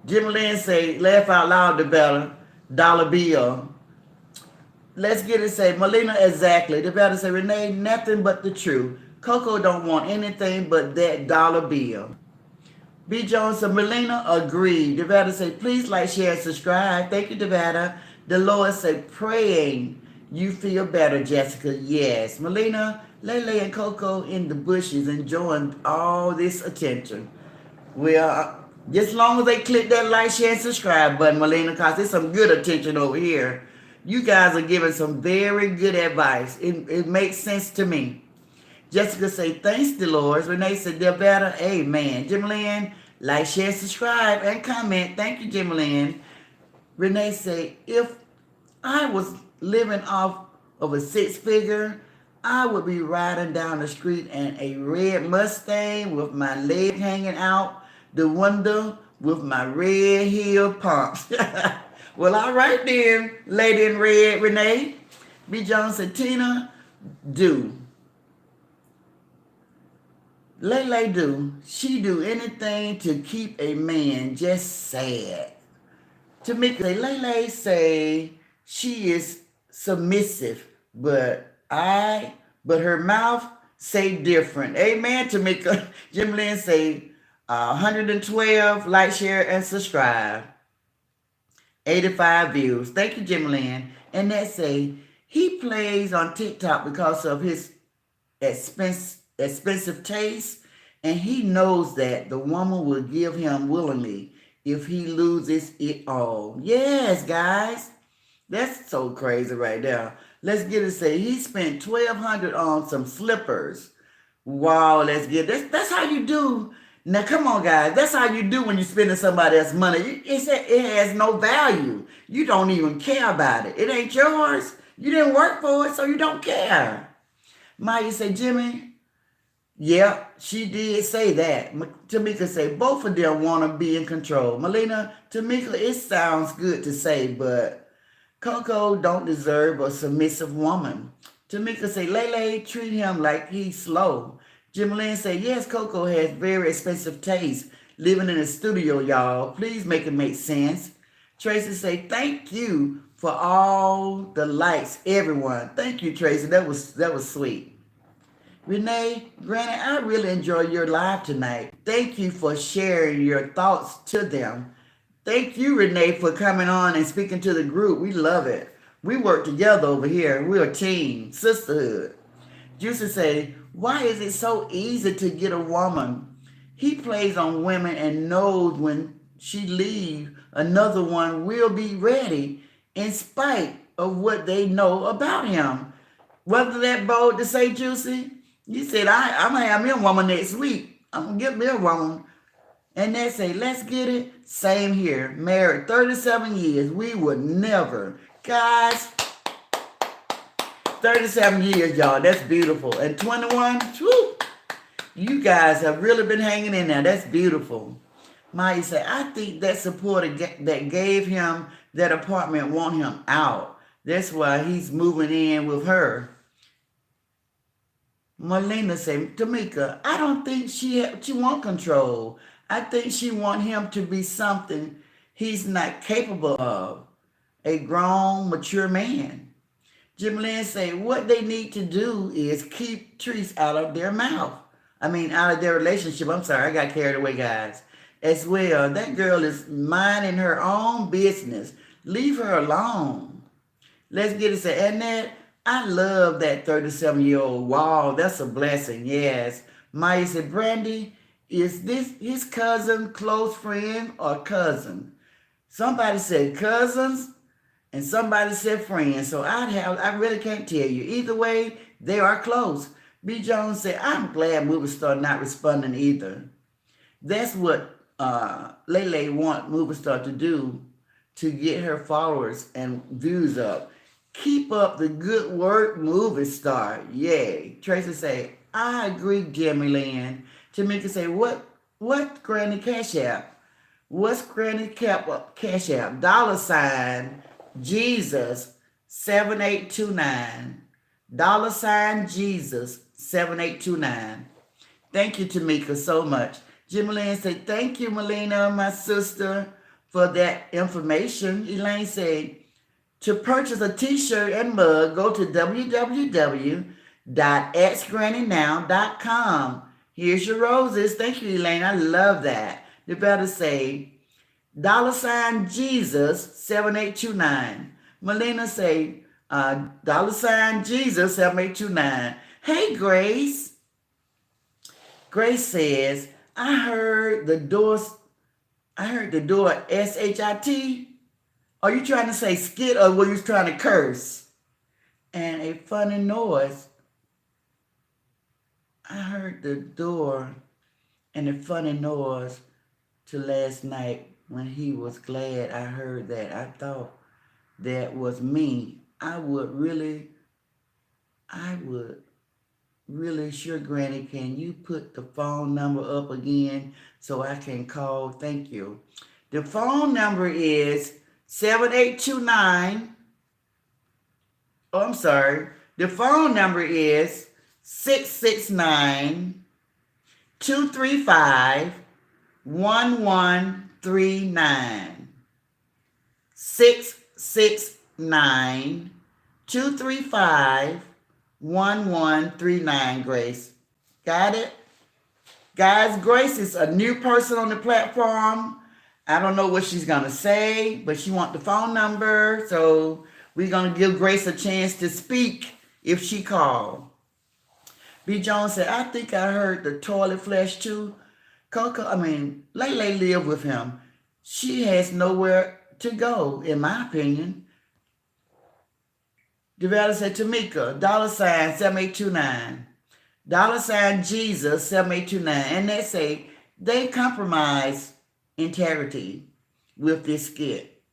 Jim Lynn say, laugh out loud the better. Dollar bill. Let's get it say, Melina, exactly. The better say, Renee, nothing but the truth. Coco don't want anything but that dollar bill. B. Jones said, Melina, agreed. The better say, please like, share, and subscribe. Thank you, Devada. The Lord said, praying you feel better, Jessica. Yes. Melina, Lele, and Coco in the bushes enjoying all this attention. Well, just as long as they click that like, share, and subscribe button, Melina, because there's some good attention over here. You guys are giving some very good advice. It makes sense to me. Jessica say, thanks, Dolores. Renee said, they're better. Amen. Jim Lynn, like, share, subscribe, and comment. Thank you, Jim Lynn. Renee say, if I was living off of a six-figure, I would be riding down the street in a red Mustang with my leg hanging out the window with my red heel pumps. Well, all right then, lady in red, Renee. B. Jones said, Tina, do. Lele do. She do anything to keep a man just sad. Tamika say, Lele say she is submissive, but her mouth say different. Amen, Tamika. Jim Lynn say, 112, like, share, and subscribe. 85 views. Thank you, Jim Lynn. And that say, he plays on TikTok because of his expensive taste, and he knows that the woman will give him willingly if he loses it all. Yes, guys. That's so crazy right there. Let's get it say, he spent $1,200 on some slippers. Wow, let's get it. That's how you do. Now, come on, guys. That's how you do when you're spending somebody else's money. It has no value. You don't even care about it. It ain't yours. You didn't work for it, so you don't care. Maya say, Jimmy, yeah, she did say that. Tamika say, both of them want to be in control. Melina, Tamika, it sounds good to say, but Coco don't deserve a submissive woman. Tamika say, Lele, treat him like he's slow. Jim Lynn say, yes, Coco has very expensive taste. Living in a studio, y'all. Please make it make sense. Tracy say, thank you for all the likes, everyone. Thank you, Tracy. That was sweet. Renee, Granny, I really enjoyed your live tonight. Thank you for sharing your thoughts to them. Thank you, Renee, for coming on and speaking to the group. We love it. We work together over here. We're a team, sisterhood. Juicy say, why is it so easy to get a woman? He plays on women and knows when she leaves, another one will be ready in spite of what they know about him. Wasn't that bold to say, Juicy? You said, I'm going to have me a woman next week. I'm going to get me a woman. And they say, let's get it. Same here. Married 37 years. We would never. Guys, 37 years, y'all. That's beautiful. And 21, whew, you guys have really been hanging in there. That's beautiful. Maya said, I think that supporter that gave him that apartment want him out. That's why he's moving in with her. Melina said, Tamika, I don't think she want control. I think she want him to be something he's not capable of. A grown, mature man. Jim Lynn say, what they need to do is keep trees out of their mouth. Out of their relationship. I'm sorry, I got carried away, guys. As well, that girl is minding her own business. Leave her alone. Let's get it said, Annette, I love that 37-year-old. Wow, that's a blessing. Yes. Maya said, Brandy, is this his cousin, close friend, or cousin? Somebody said cousins, and somebody said friends. So I really can't tell you. Either way, they are close. B. Jones said, I'm glad Movie Star not responding either. That's what Lele want Movie Star to do to get her followers and views up. Keep up the good work, Movie Star. Yay. Tracy say, I agree, Jimmy Lynn. Tamika say, what Granny Cash App? What's Granny Cash App? $ Jesus 7829. $ Jesus 7829. Thank you, Tamika, so much. Jimmy Lynn said, thank you, Melina, my sister, for that information. Elaine said, to purchase a t-shirt and mug, go to www.askgrannynow.com. Here's your roses. Thank you, Elaine. I love that. You better say, $ Jesus 7829. Melina say, $ Jesus 7829. Hey, Grace. Grace says, I heard the door SHIT. Are you trying to say skit or were you trying to curse? And a funny noise. I heard the door and a funny noise to last night when he was glad I heard that. I thought that was me. I would really, sure, Granny, can you put the phone number up again so I can call? Thank you. The phone number is 7829. Oh, I'm sorry. The phone number is 669-235-1139. 669-235-1139, Grace. Got it? Guys, Grace is a new person on the platform. I don't know what she's going to say, but she wants the phone number. So we're going to give Grace a chance to speak if she calls. B. Jones said, I think I heard the toilet flush too. Lele live with him. She has nowhere to go, in my opinion. Devetta said, Tamika, $ 7829. $ Jesus 7829. And they say they compromise integrity with this skit.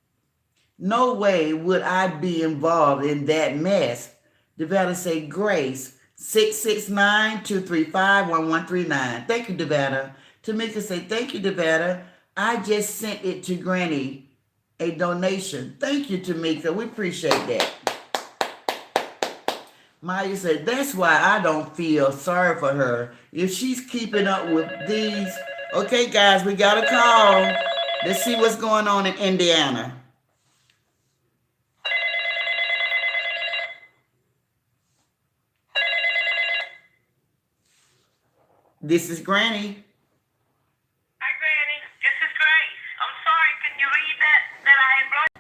No way would I be involved in that mess. Devetta say, Grace, 669-235-1139. Thank you, Devetta. Tamika say, thank you, Devetta. I just sent it to Granny, a donation. Thank you, Tamika. We appreciate that. Maya said, that's why I don't feel sorry for her. If she's keeping up with these. Okay, guys, we got a call. Let's see what's going on in Indiana. This is Granny. Hi, Granny. This is Grace. I'm sorry. Can you read that I had wrote?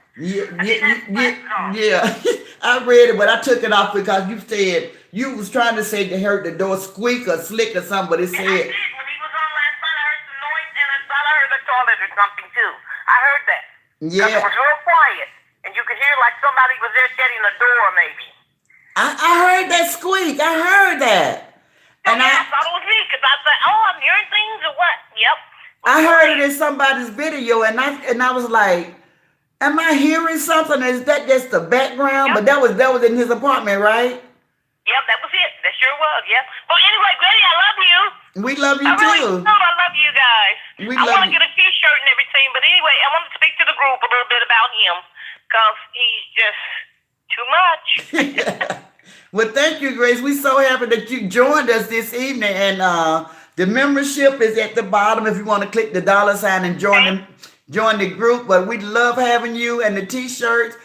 Yeah. I read it, but I took it off because you said you was trying to say to heard the door squeak or slick or something, but it I said, did. When he was on last night, I heard some noise, and I thought I heard the toilet or something too. I heard that. Because it yeah. was real quiet, and you could hear like somebody was there shutting the door, maybe. I heard that squeak. I heard that. And I thought it was me, because I said, oh, I'm hearing things or what? Yep. I heard it in somebody's video, and I was like, am I hearing something? Is that just the background? Yep. But that was in his apartment, right? Yep, that was it. That sure was, yep. Well, anyway, Granny, I love you. We love you I really too. do. I love you guys. We I love want to you. get a T-shirt and everything, but anyway, I want to speak to the group a little bit about him, because he's just too much. Well, thank you, Grace. We're so happy that you joined us this evening. And the membership is at the bottom if you want to click the $sign and join the group. But we love having you and the T-shirts.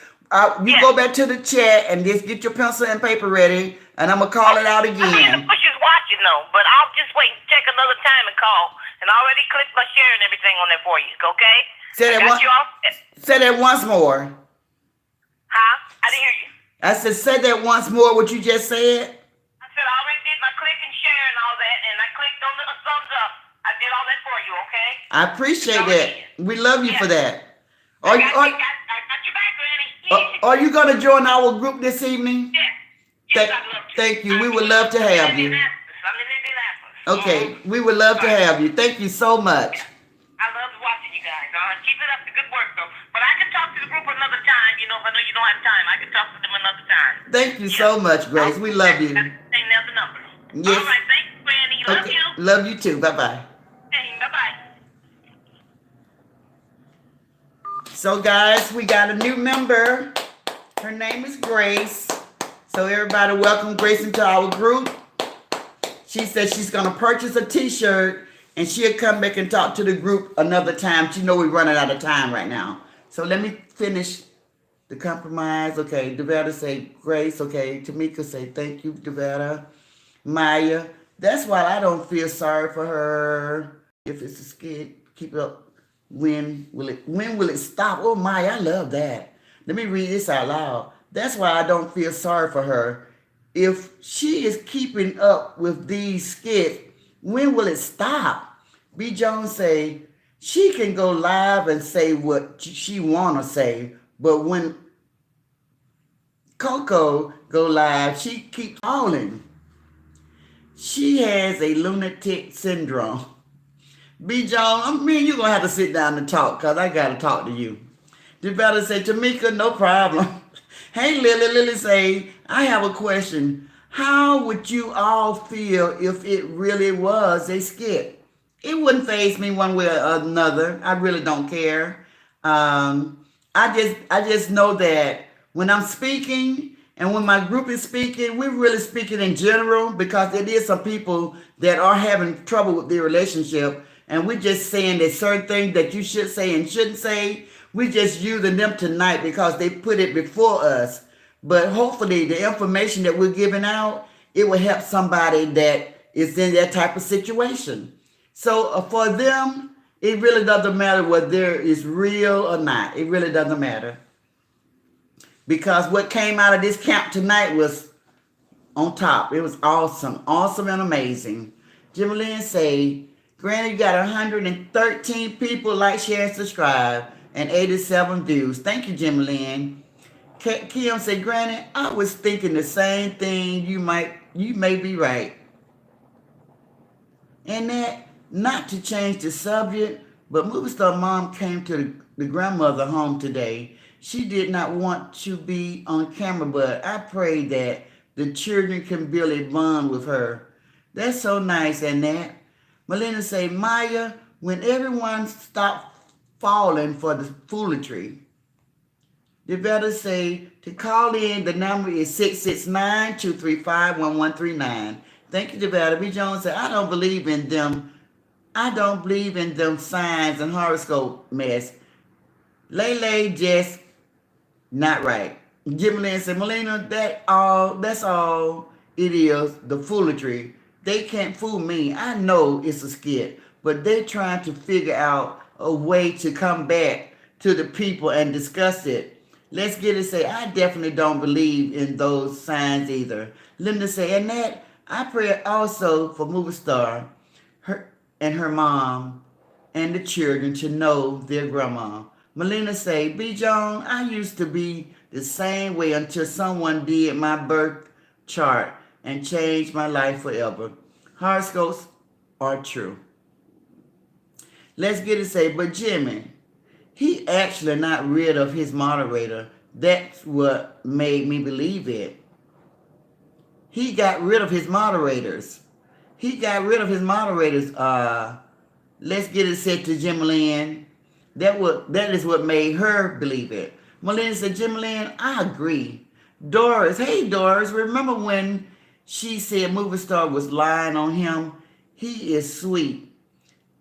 You go back to the chat and just get your pencil and paper ready, and I'm going to call it out I mean, again. the push is watching, though, but I'll just wait and check another time and call. And I already clicked my share and everything on there for you, okay? Say that once more. Huh? I didn't hear you. I said, say that once more, what you just said. I said I already did my click and share and all that, and I clicked on the thumbs up. I did all that for you, okay? I appreciate that. We love you for that. I got your back, Granny. Are you going to join our group this evening? Yes, I'd love to. Thank you. We would love to have you. I'm in Indianapolis. Okay, we would love to have you. Thank you so much. I love watching you guys. Keep it up, the good work, though. But I can talk to the group another time. You know, if I know you don't have time, I can talk to them another time. Thank you so much, Grace. We love you. They know the number. Yes. All right, thanks, Granny. Love Okay. you. Love you too. Bye-bye. Hey, bye-bye. So, guys, we got a new member. Her name is Grace. So, everybody, welcome Grace into our group. She said she's going to purchase a T-shirt, and she'll come back and talk to the group another time. She know we're running out of time right now. So, let me finish the compromise. Okay, Devetta say Grace. Okay, Tamika say thank you, Devetta. Maya, that's why I don't feel sorry for her. If it's a skid, keep it up. When will it stop? Oh, Maya, I love that. Let me read this out loud. That's why I don't feel sorry for her. If she is keeping up with these skits, when will it stop? B. Jones say she can go live and say what she want to say, but when Coco go live, she keeps calling. She has a lunatic syndrome. B. Jones, me and you going to have to sit down and talk, because I got to talk to you. Devetta say, Tamika, no problem. Hey, Lily. Lily say, I have a question. How would you all feel if it really was a skit? It wouldn't faze me one way or another. I really don't care. I just know that when I'm speaking and when my group is speaking, we're really speaking in general, because it is some people that are having trouble with their relationship, and we're just saying that certain things that you should say and shouldn't say, we're just using them tonight because they put it before us. But hopefully the information that we're giving out, it will help somebody that is in that type of situation. So for them, it really doesn't matter whether it's real or not. It really doesn't matter. Because what came out of this camp tonight was on top. It was awesome. Awesome and amazing. Jimmy Lynn say, Granny, you got 113 people like, share, and subscribe, and 87 views. Thank you, Jimmy Lynn. Kim said, Granny, I was thinking the same thing. You may be right. And that, not to change the subject, but movie star mom came to the grandmother home today. She did not want to be on camera, but I pray that the children can build a bond with her. That's so nice, Annette. Melina say, Maya, when everyone stopped falling for the foolery, Devetta say, to call in, the number is 669-235-1139. Thank you, Devetta. B. Jones said, I don't believe in them signs and horoscope mess. Lele just not right. Jimmy Lynn said, Melina, that's all it is, the foolery. They can't fool me. I know it's a skit, but they're trying to figure out a way to come back to the people and discuss it. Let's get it say, I definitely don't believe in those signs either. Linda say, and that I pray also for movie star, her and her mom and the children to know their grandma. Melina say, B. Joan, I used to be the same way until someone did my birth chart and changed my life forever. Horoscopes are true. Let's get it say, but Jimmy, he actually not rid of his moderator. That's what made me believe it. He got rid of his moderators. He got rid of his moderators. Let's get it said to Jim Lynn. That is what made her believe it. Melina said, Jim Lynn, I agree. Doris, hey Doris, remember when she said movie star was lying on him? He is sweet.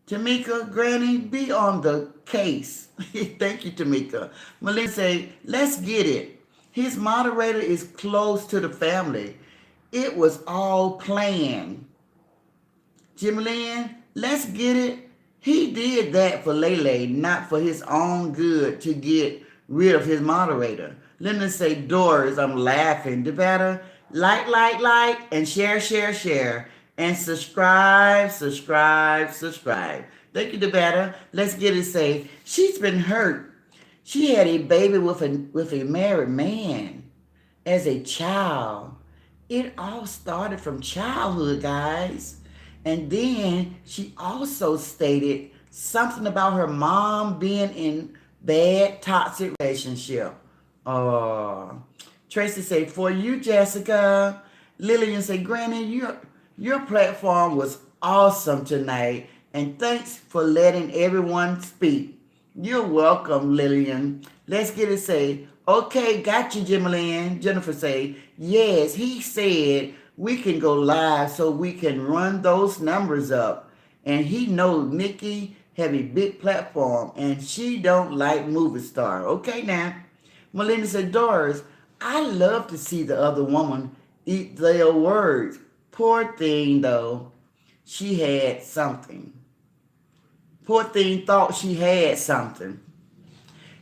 Tamika, Granny, be on the case. Thank you, Tamika. Melina say, let's get it. His moderator is close to the family. It was all planned. Jim Lynn, let's get it. He did that for Lele, not for his own good to get rid of his moderator. Linda say, Doris, I'm laughing. Devada, like, and share, and subscribe. Thank you, Devada. Let's get it say, she's been hurt. She had a baby with a married man as a child. It all started from childhood, guys. And then she also stated something about her mom being in bad toxic relationship. Tracy say, for you, Jessica. Lillian say, Granny, your platform was awesome tonight. And thanks for letting everyone speak. You're welcome, Lillian. Let's get it say, okay, got you, Jimalyn. Jennifer say, yes, he said we can go live so we can run those numbers up. And he knows Nikki have a big platform and she don't like movie star. Okay now. Melinda said, Doris, I love to see the other woman eat their words. Poor thing though, she had something. Poor thing thought she had something.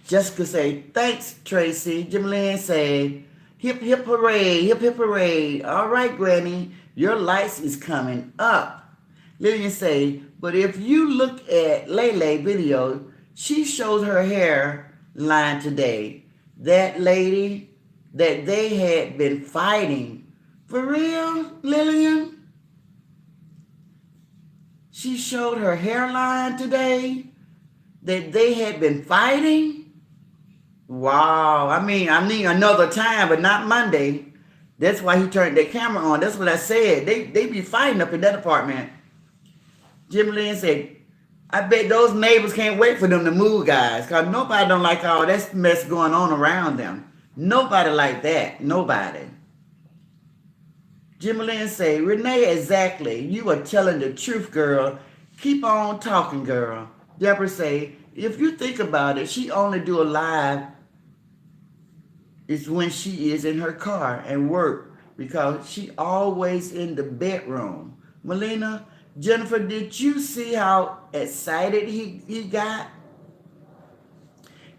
Jessica say, thanks, Tracy. Jimalyn say, hip, hip, hooray, hip, hip, hooray. All right, Granny, your lights is coming up. Lillian say, but if you look at Lele video, she shows her hair line today. That lady that they had been fighting. For real, Lillian? She showed her hairline today that they had been fighting? Wow. I mean another time, but not Monday. That's why he turned that camera on. That's what I said. They be fighting up in that apartment. Jim Lynn said, I bet those neighbors can't wait for them to move, guys, because nobody don't like all that mess going on around them. Nobody like that. Nobody. Jim Lynn say, Renee, exactly. You are telling the truth, girl. Keep on talking, girl. Deborah say, if you think about it, she only do a live is when she is in her car and work because she always in the bedroom. Melina, Jennifer, did you see how excited he got?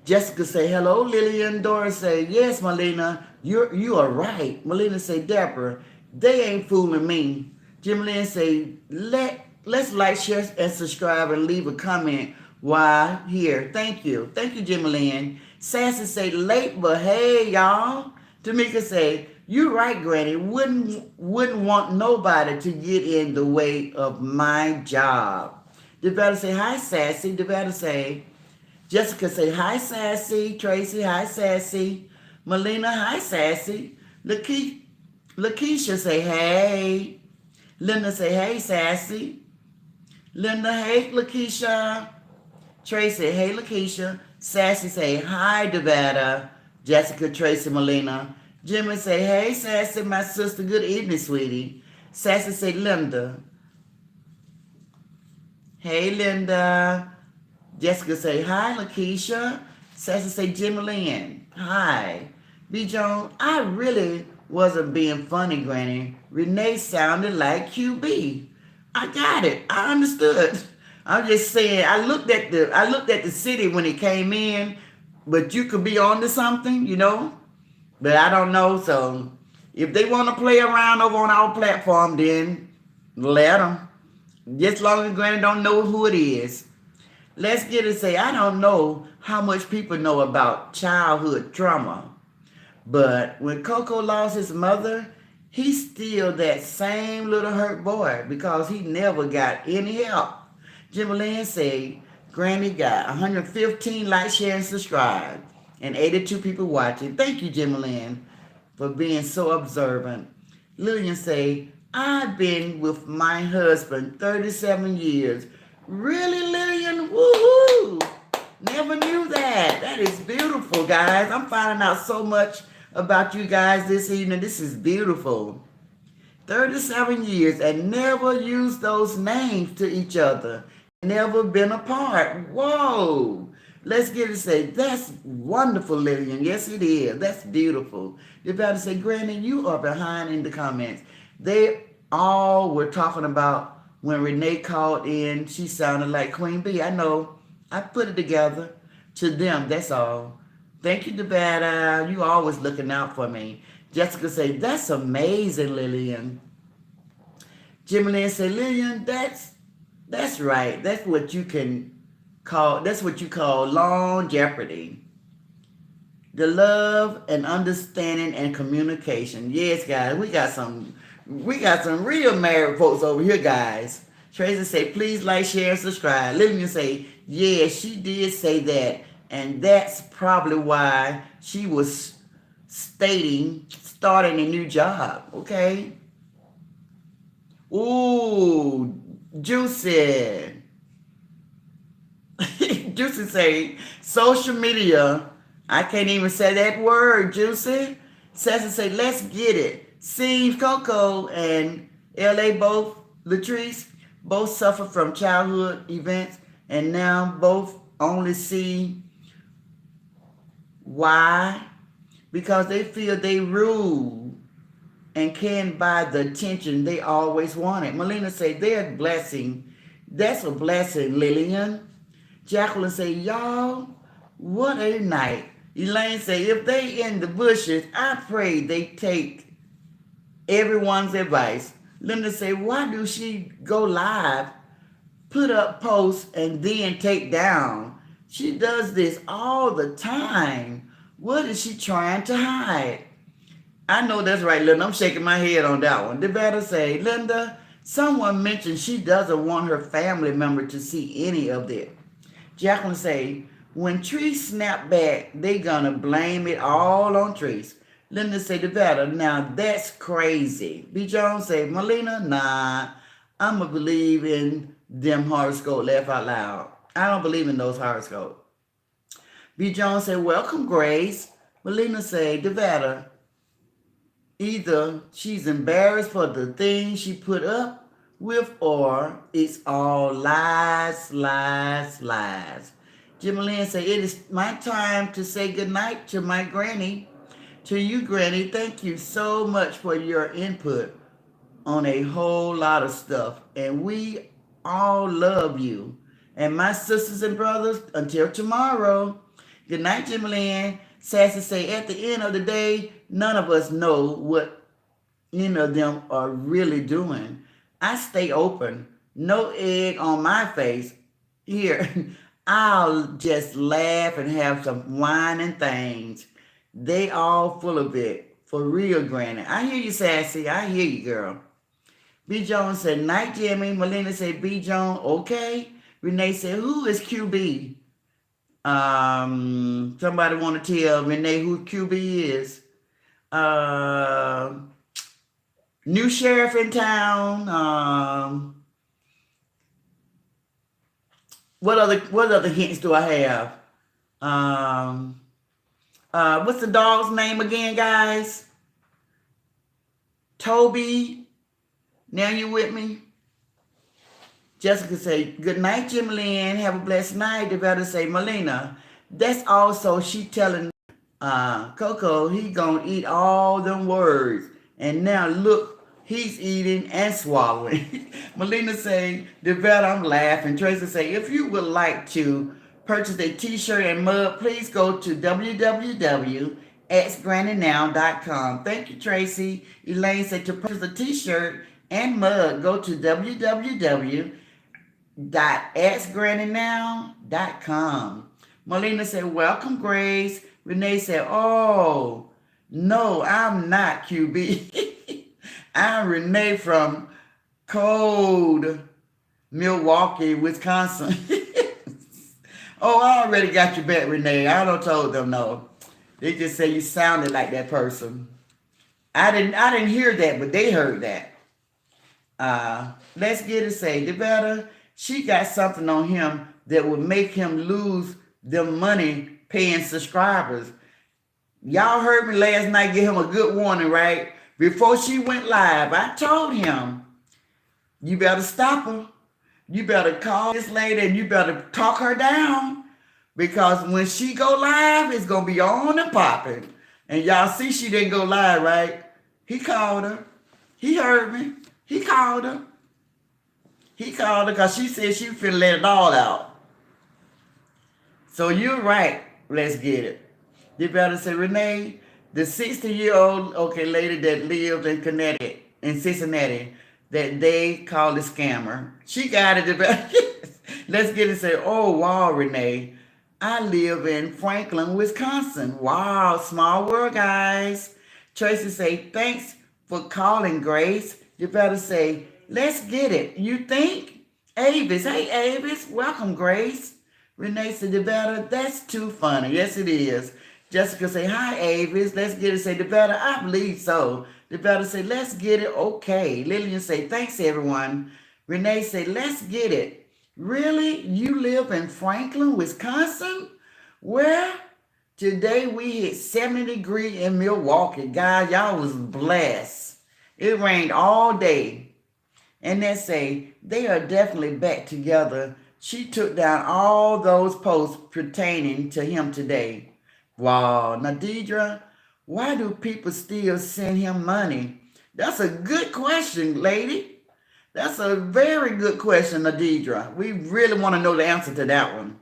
Jessica say, hello, Lillian. Doris say, yes, Melina, you are right. Melina say, Deborah, they ain't fooling me. Jim Lynn say, let's like, share, and subscribe and leave a comment while here. Thank you. Thank you, Jim Lynn. Sassy say, late, but hey, y'all. Tamika say, you're right, Granny. Wouldn't want nobody to get in the way of my job. Devetta say, hi, Sassy. Devetta say, Jessica say, hi, Sassy. Tracy, hi, Sassy. Melina, hi, Sassy. Lakeisha say, hey. Linda say, hey, Sassy. Linda, hey, Lakeisha. Tracy, hey, Lakeisha. Sassy say, hi, Devada. Jessica, Tracy, Melina. Jimmy say, hey, Sassy, my sister. Good evening, sweetie. Sassy say, Linda. Hey, Linda. Jessica say, hi, Lakeisha. Sassy say, Jimmy Lynn. Hi. B. Jones, I really wasn't being funny, Granny. Renee sounded like QB. I got it. I understood. I'm just saying. I looked at the city when it came in, but you could be on to something, you know. But I don't know. So if they want to play around over on our platform, then let them. Just as long as Granny don't know who it is. Let's get it. Say I don't know how much people know about childhood trauma. But when Coco lost his mother, he's still that same little hurt boy because he never got any help. Jimmy Lynn said Granny got 115 likes, share, and subscribe, and 82 people watching. Thank you, Jimmy Lynn, for being so observant. Lillian say, I've been with my husband 37 years. Really, Lillian? Woohoo! Never knew that. That is beautiful, guys. I'm finding out so much about you guys this evening. This is beautiful. 37 years and never used those names to each other. Never been apart. Whoa. Let's get it say, that's wonderful, Lillian. Yes, it is. That's beautiful. You're about to say, Granny, you are behind in the comments. They all were talking about when Renee called in, she sounded like Queen Bee. I know. I put it together to them. That's all. Thank you, Devada. You always looking out for me. Jessica say, that's amazing, Lillian. Jimmy Lynn say, Lillian, that's right. That's what you call long jeopardy. The love and understanding and communication. Yes, guys, we got some real married folks over here, guys. Tracy say, please like, share, and subscribe. Lillian say, yeah, she did say that. And that's probably why she was starting a new job. Okay. Ooh, Juicy. Juicy say, social media. I can't even say that word, Juicy. Sassy say, let's get it. Steve, Coco, and LA Latrice, both suffer from childhood events and now both only see why? Because they feel they rule and can't buy the attention they always wanted. Melina say, they're a blessing. That's a blessing, Lillian. Jacqueline say, y'all, what a night. Elaine say, if they in the bushes, I pray they take everyone's advice. Linda say, why do she go live, put up posts, and then take down? She does this all the time. What is she trying to hide? I know that's right, Linda. I'm shaking my head on that one. They better say, Linda, someone mentioned she doesn't want her family member to see any of it. Jacqueline say, when Trees snap back, they gonna blame it all on Trees. Linda say, Devada, now that's crazy. B. Jones say, Melina, nah, I'ma believe in them horoscope, laugh out loud. I don't believe in those horoscopes. B. Jones say, welcome, Grace. Melina say, Devada, either she's embarrassed for the things she put up with or it's all lies, lies, lies. Jimmy Lynn say, it is my time to say goodnight to my granny. To you, Granny, thank you so much for your input on a whole lot of stuff. And we all love you. And my sisters and brothers, until tomorrow. Good night, Jimmy Lynn. Sassy say, at the end of the day, none of us know what any of them are really doing. I stay open. No egg on my face. Here, I'll just laugh and have some wine and things. They all full of it. For real, Granny. I hear you, Sassy. I hear you, girl. B. Jones said, night, Jimmy. Melina said, B. Jones, okay. Renee said, who is QB? Somebody want to tell Renee who QB is. New sheriff in town. What other hints do I have? What's the dog's name again, guys? Toby. Now you with me? Jessica say, good night, Jim Lynn. Have a blessed night. Devada say, Melina, that's also she telling Coco, he gonna eat all them words. And now look, he's eating and swallowing. Melina say, the better I'm laughing. Tracy say, if you would like to purchase a t-shirt and mug, please go to www.xgrannynow.com. Thank you, Tracy. Elaine said to purchase a t-shirt and mug, go to www.xgrannynow.com. Melina said, welcome, Grace. Renee said, oh, no, I'm not QB. I'm Renee from cold Milwaukee, Wisconsin. Oh, I already got your back, Renee. I don't told them no. They just say you sounded like that person. I didn't hear that, but they heard that. Let's get it say, the better she got something on him that would make him lose them money paying subscribers. Y'all heard me last night give him a good warning, right? Before she went live, I told him, you better stop her. You better call this lady and you better talk her down. Because when she go live, it's going to be on and popping. And y'all see she didn't go live, right? He called her. He heard me. He called her. He called her because she said she finna let it all out. So you're right. Let's get it. You better say, Renee, the 60-year-old lady that lived in Connecticut, in Cincinnati, that they call a scammer. She got it. Let's get it. Say, oh wow, Renee, I live in Franklin, Wisconsin. Wow, small world, guys. Tracy say, thanks for calling, Grace. You better say, let's get it. You think? Avis, hey Avis, welcome, Grace. Renee said, the better, that's too funny. Yes, it is. Jessica say, hi, Avis. Let's get it. Say, the better, I believe so. The better say, let's get it. Okay. Lillian say, thanks, everyone. Renee say, let's get it. Really? You live in Franklin, Wisconsin? Where? Today we hit 70 degrees in Milwaukee. Guys, y'all was blessed. It rained all day. And they say, they are definitely back together. She took down all those posts pertaining to him today. Wow, Nadidra, why do people still send him money? That's a good question, lady. That's a very good question, Nadidra. We really want to know the answer to that one.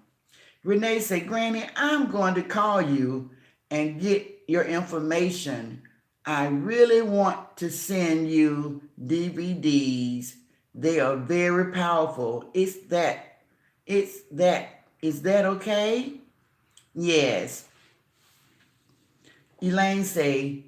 Renee said, Granny, I'm going to call you and get your information. I really want to send you DVDs. They are very powerful. Is that okay? Yes. Elaine say,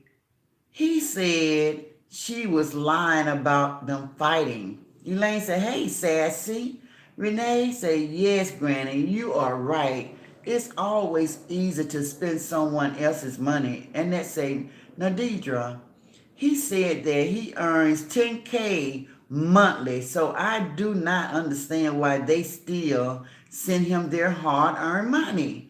he said she was lying about them fighting. Elaine said, hey, sassy. Renee say, yes, Granny, you are right. It's always easy to spend someone else's money. And that say, Nadidra, he said that he earns $10K monthly. So I do not understand why they still send him their hard-earned money.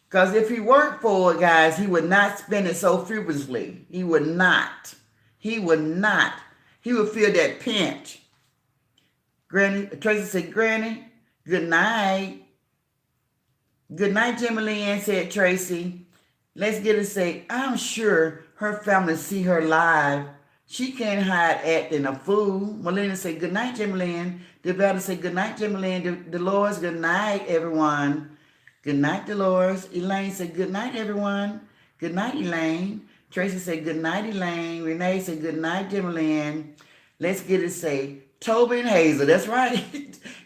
Because if he worked for it, guys, he would not spend it so frivolously. He would not. He would not. He would feel that pinch. Granny, Tracy said, Granny, good night. Good night, Jimmy Lynn, said Tracy. Let's get it say, I'm sure her family see her live. She can't hide acting a fool. Melina said, good night, Jimmy Lynn. Devetta said, good night, Jimmy Lynn. Dolores, good night, everyone. Good night, Dolores. Elaine said, good night, everyone. Good night, Elaine. Tracy said, good night, Elaine. Renee said, good night, Jimmy Lynn. Let's get it say, Toby and Hazel. That's right.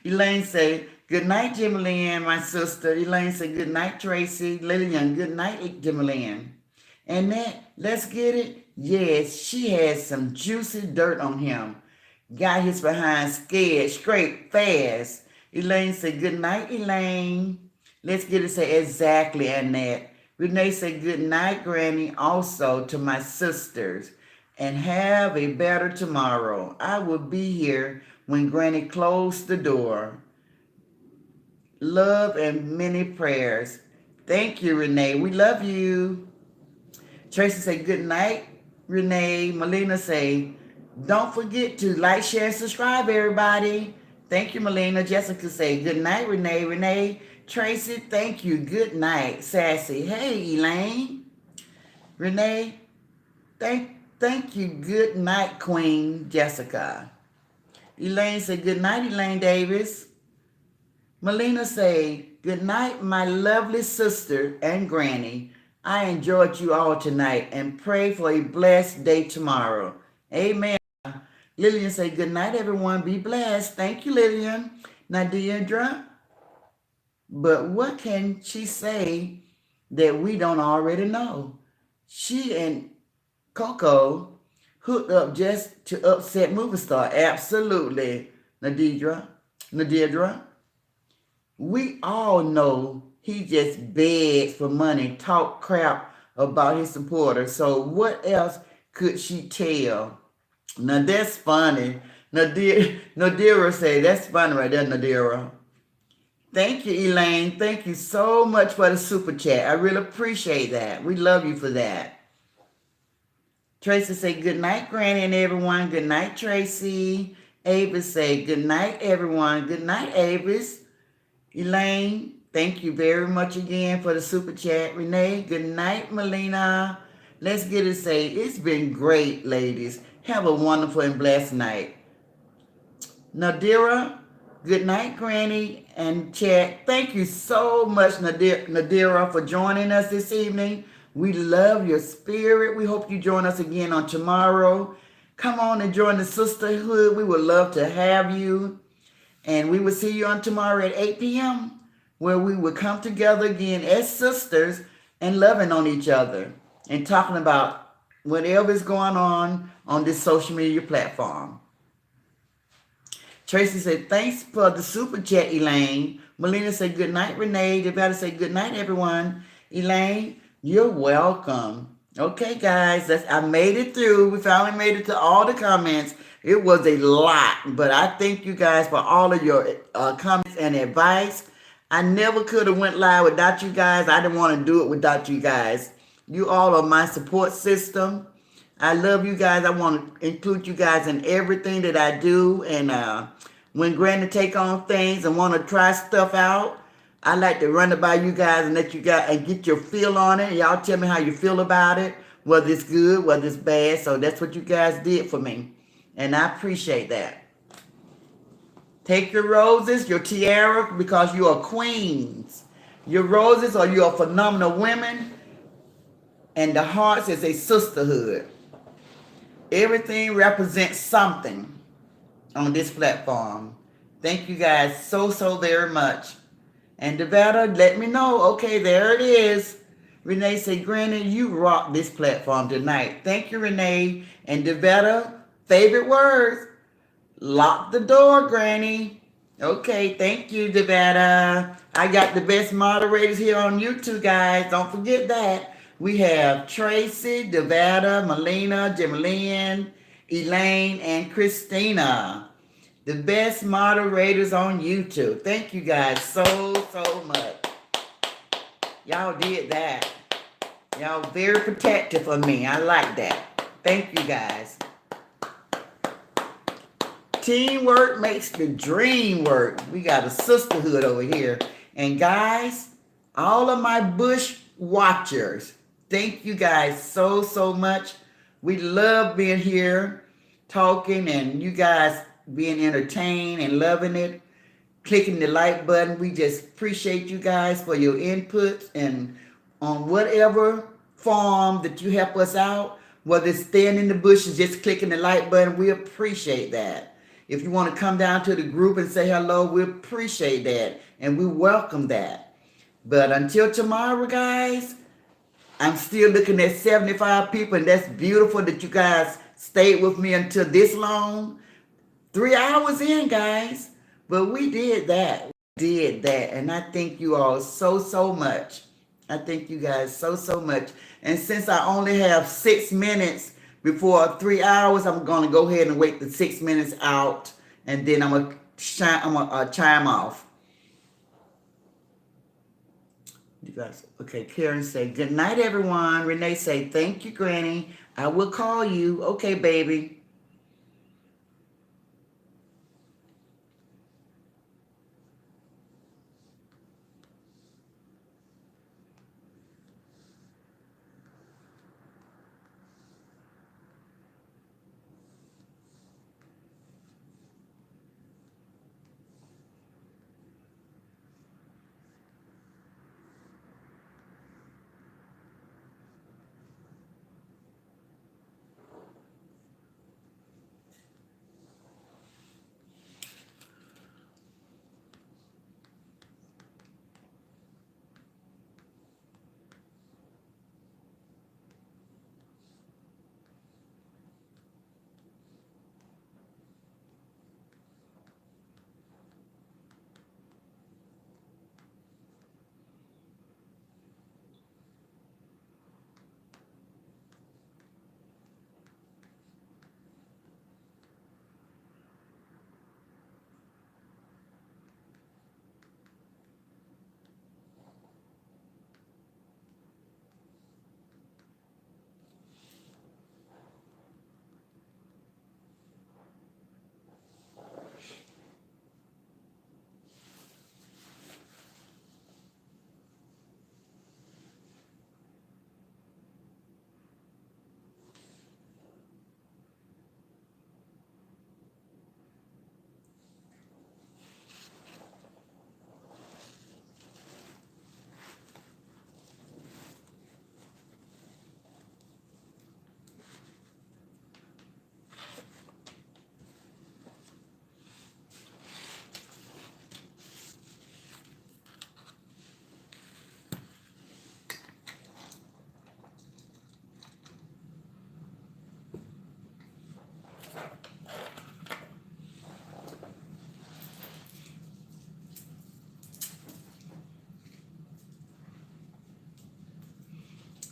Elaine said, good night, Jimmy Lynn, my sister. Elaine said, good night, Tracy. Lillian, good night, Jimmy Lynn. And that, let's get it. Yes, she had some juicy dirt on him. Got his behind scared, straight, fast. Elaine said, good night, Elaine. Let's get it say, exactly, Annette. Renee said, good night, Granny, also to my sisters. And have a better tomorrow. I will be here when Granny closed the door. Love and many prayers. Thank you, Renee. We love you. Tracy say, good night, Renee. Melina say, don't forget to like, share, and subscribe, everybody. Thank you, Melina. Jessica say, good night, Renee. Renee, Tracy, thank you. Good night. Sassy. Hey, Elaine. Renee, thank you. Good night, Queen Jessica. Elaine said, good night, Elaine Davis. Melina say, good night, my lovely sister and granny. I enjoyed you all tonight and pray for a blessed day tomorrow. Amen. Lillian say, good night, everyone. Be blessed. Thank you, Lillian. Nadia, but what can she say that we don't already know? She and Coco hooked up just to upset movie star. Absolutely, Nadidra. We all know he just begs for money, talk crap about his supporters. So what else could she tell? Now that's funny. Nadira say, that's funny right there, Nadira. Thank you, Elaine. Thank you so much for the super chat. I really appreciate that. We love you for that. Tracy say, good night, Granny and everyone. Good night, Tracy. Avis say, good night, everyone. Good night, Avis. Elaine, thank you very much again for the super chat. Renee, good night, Melina. Let's get it say, it's been great, ladies. Have a wonderful and blessed night. Nadira, good night, Granny and chat. Thank you so much, Nadira, for joining us this evening. We love your spirit. We hope you join us again on tomorrow. Come on and join the sisterhood. We would love to have you. And we will see you on tomorrow at 8 p.m. where we will come together again as sisters and loving on each other and talking about whatever is going on this social media platform. Tracy said, thanks for the super chat, Elaine. Melina said, good night, Renee. Devetta said, good night, everyone. Elaine, you're welcome. Okay, guys, I made it through. We finally made it to all the comments. It was a lot, but I thank you guys for all of your comments and advice. I never could have went live without you guys. I didn't want to do it without you guys. You all are my support system. I love you guys. I want to include you guys in everything that I do. And when Granny take on things and want to try stuff out, I like to run it by you guys and let you guys and get your feel on it. Y'all tell me how you feel about it, whether it's good, whether it's bad. So that's what you guys did for me. And I appreciate that. Take your roses, your tiara, because you are queens. Your roses are you are phenomenal women. And the hearts is a sisterhood. Everything represents something on this platform. Thank you guys so very much. And Devetta, let me know. Okay, there it is. Renee said, Granny, you rock this platform tonight. Thank you, Renee. And Devetta, favorite words, lock the door, Granny. Okay, thank you, Devetta. I got the best moderators here on YouTube, guys. Don't forget that. We have Tracy, Devetta, Melina, Jemalyn, Elaine, and Christina. The best moderators on YouTube. Thank you guys so much. Y'all did that. Y'all very protective of me. I like that. Thank you guys. Teamwork makes the dream work. We got a sisterhood over here. And guys, all of my Bush watchers, thank you guys so much. We love being here, talking, and you guys being entertained and loving it, clicking the like button. We just appreciate you guys for your inputs and on whatever form that you help us out, whether it's staying in the bushes, just clicking the like button, we appreciate that. If you want to come down to the group and say hello, we appreciate that and we welcome that. But until tomorrow, guys, I'm still looking at 75 people, and that's beautiful that you guys stayed with me until this long. 3 hours in, guys, but we did that. And I thank you all so much. I thank you guys so much. And since I only have 6 minutes before 3 hours, I'm gonna go ahead and wait the 6 minutes out, and then I'm gonna chime off. You guys, okay? Karen say good night, everyone. Renee say thank you, Granny. I will call you. Okay, baby.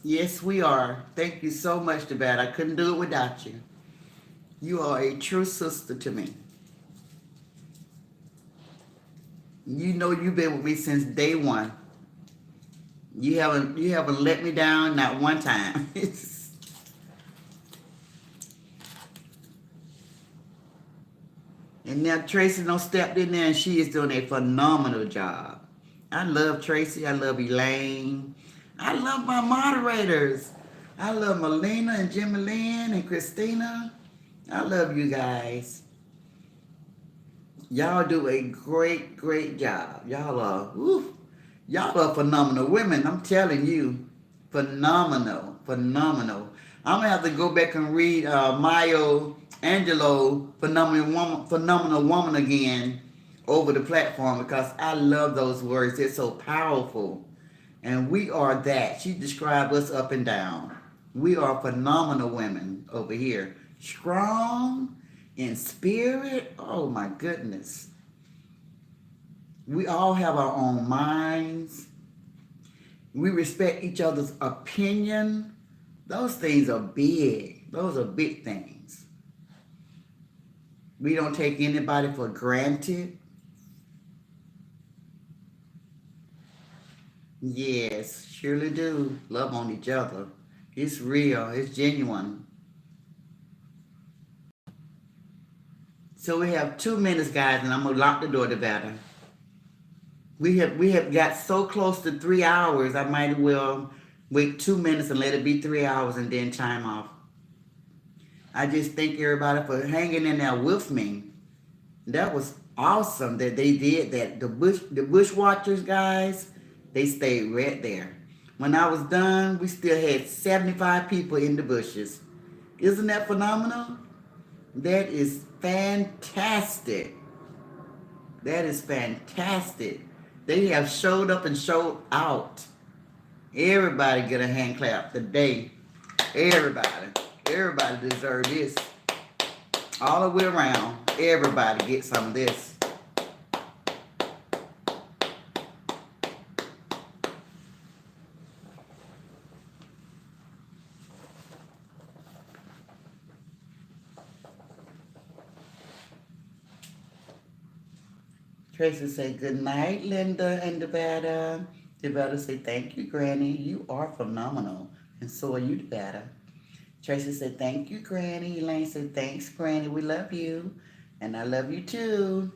Yes, we are. Thank you so much, Devette. I couldn't do it without you. You are a true sister to me. You know you've been with me since day one. You haven't let me down not one time. And now Tracy done stepped in there and she is doing a phenomenal job. I love Tracy. I love Elaine. I love my moderators. I love Melina and Jimmy Lynn and Christina. I love you guys. Y'all do a great, great job. Y'all are phenomenal women. I'm telling you, phenomenal, phenomenal. I'm gonna have to go back and read Maya Angelou, phenomenal woman again over the platform because I love those words. They're so powerful, and we are that. She described us up and down. We are phenomenal women over here, strong in spirit. Oh my goodness. We all have our own minds. We respect each other's opinion. Those things are big. Those are big things. We don't take anybody for granted. Yes, surely do. Love on each other. It's real. It's genuine. So we have 2 minutes, guys, and I'm gonna lock the door to better. We have got so close to 3 hours. I might as well wait 2 minutes and let it be 3 hours and then chime off. I just thank everybody for hanging in there with me. That was awesome that they did that. The bush watchers, guys, they stayed right there. When I was done, we still had 75 people in the bushes. Isn't that phenomenal? That is fantastic. That is fantastic. They have showed up and showed out. Everybody get a hand clap today. Everybody. Everybody deserves this. All the way around. Everybody get some of this. Tracy say, good night, Linda and Devetta. Devetta say, thank you, Granny. You are phenomenal. And so are you, Devetta. Tracy said, thank you, Granny. Elaine said, thanks, Granny. We love you. And I love you too.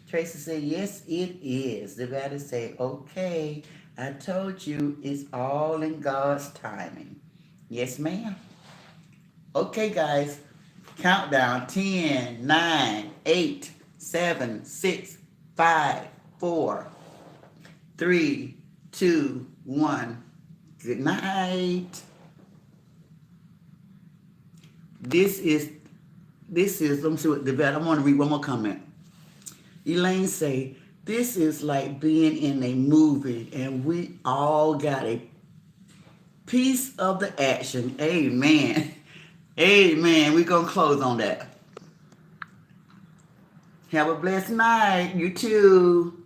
Tracy said, yes, it is. Devetta said, okay. I told you it's all in God's timing. Yes, ma'am. Okay, guys. Countdown. 10, 9, 8, 7, 6, 5, 4, 3, 2, 1. Good night. This is, let me see what I want to read one more comment. Elaine say, this is like being in a movie and we all got a piece of the action. Amen. Amen. We're going to close on that. Have a blessed night. You too.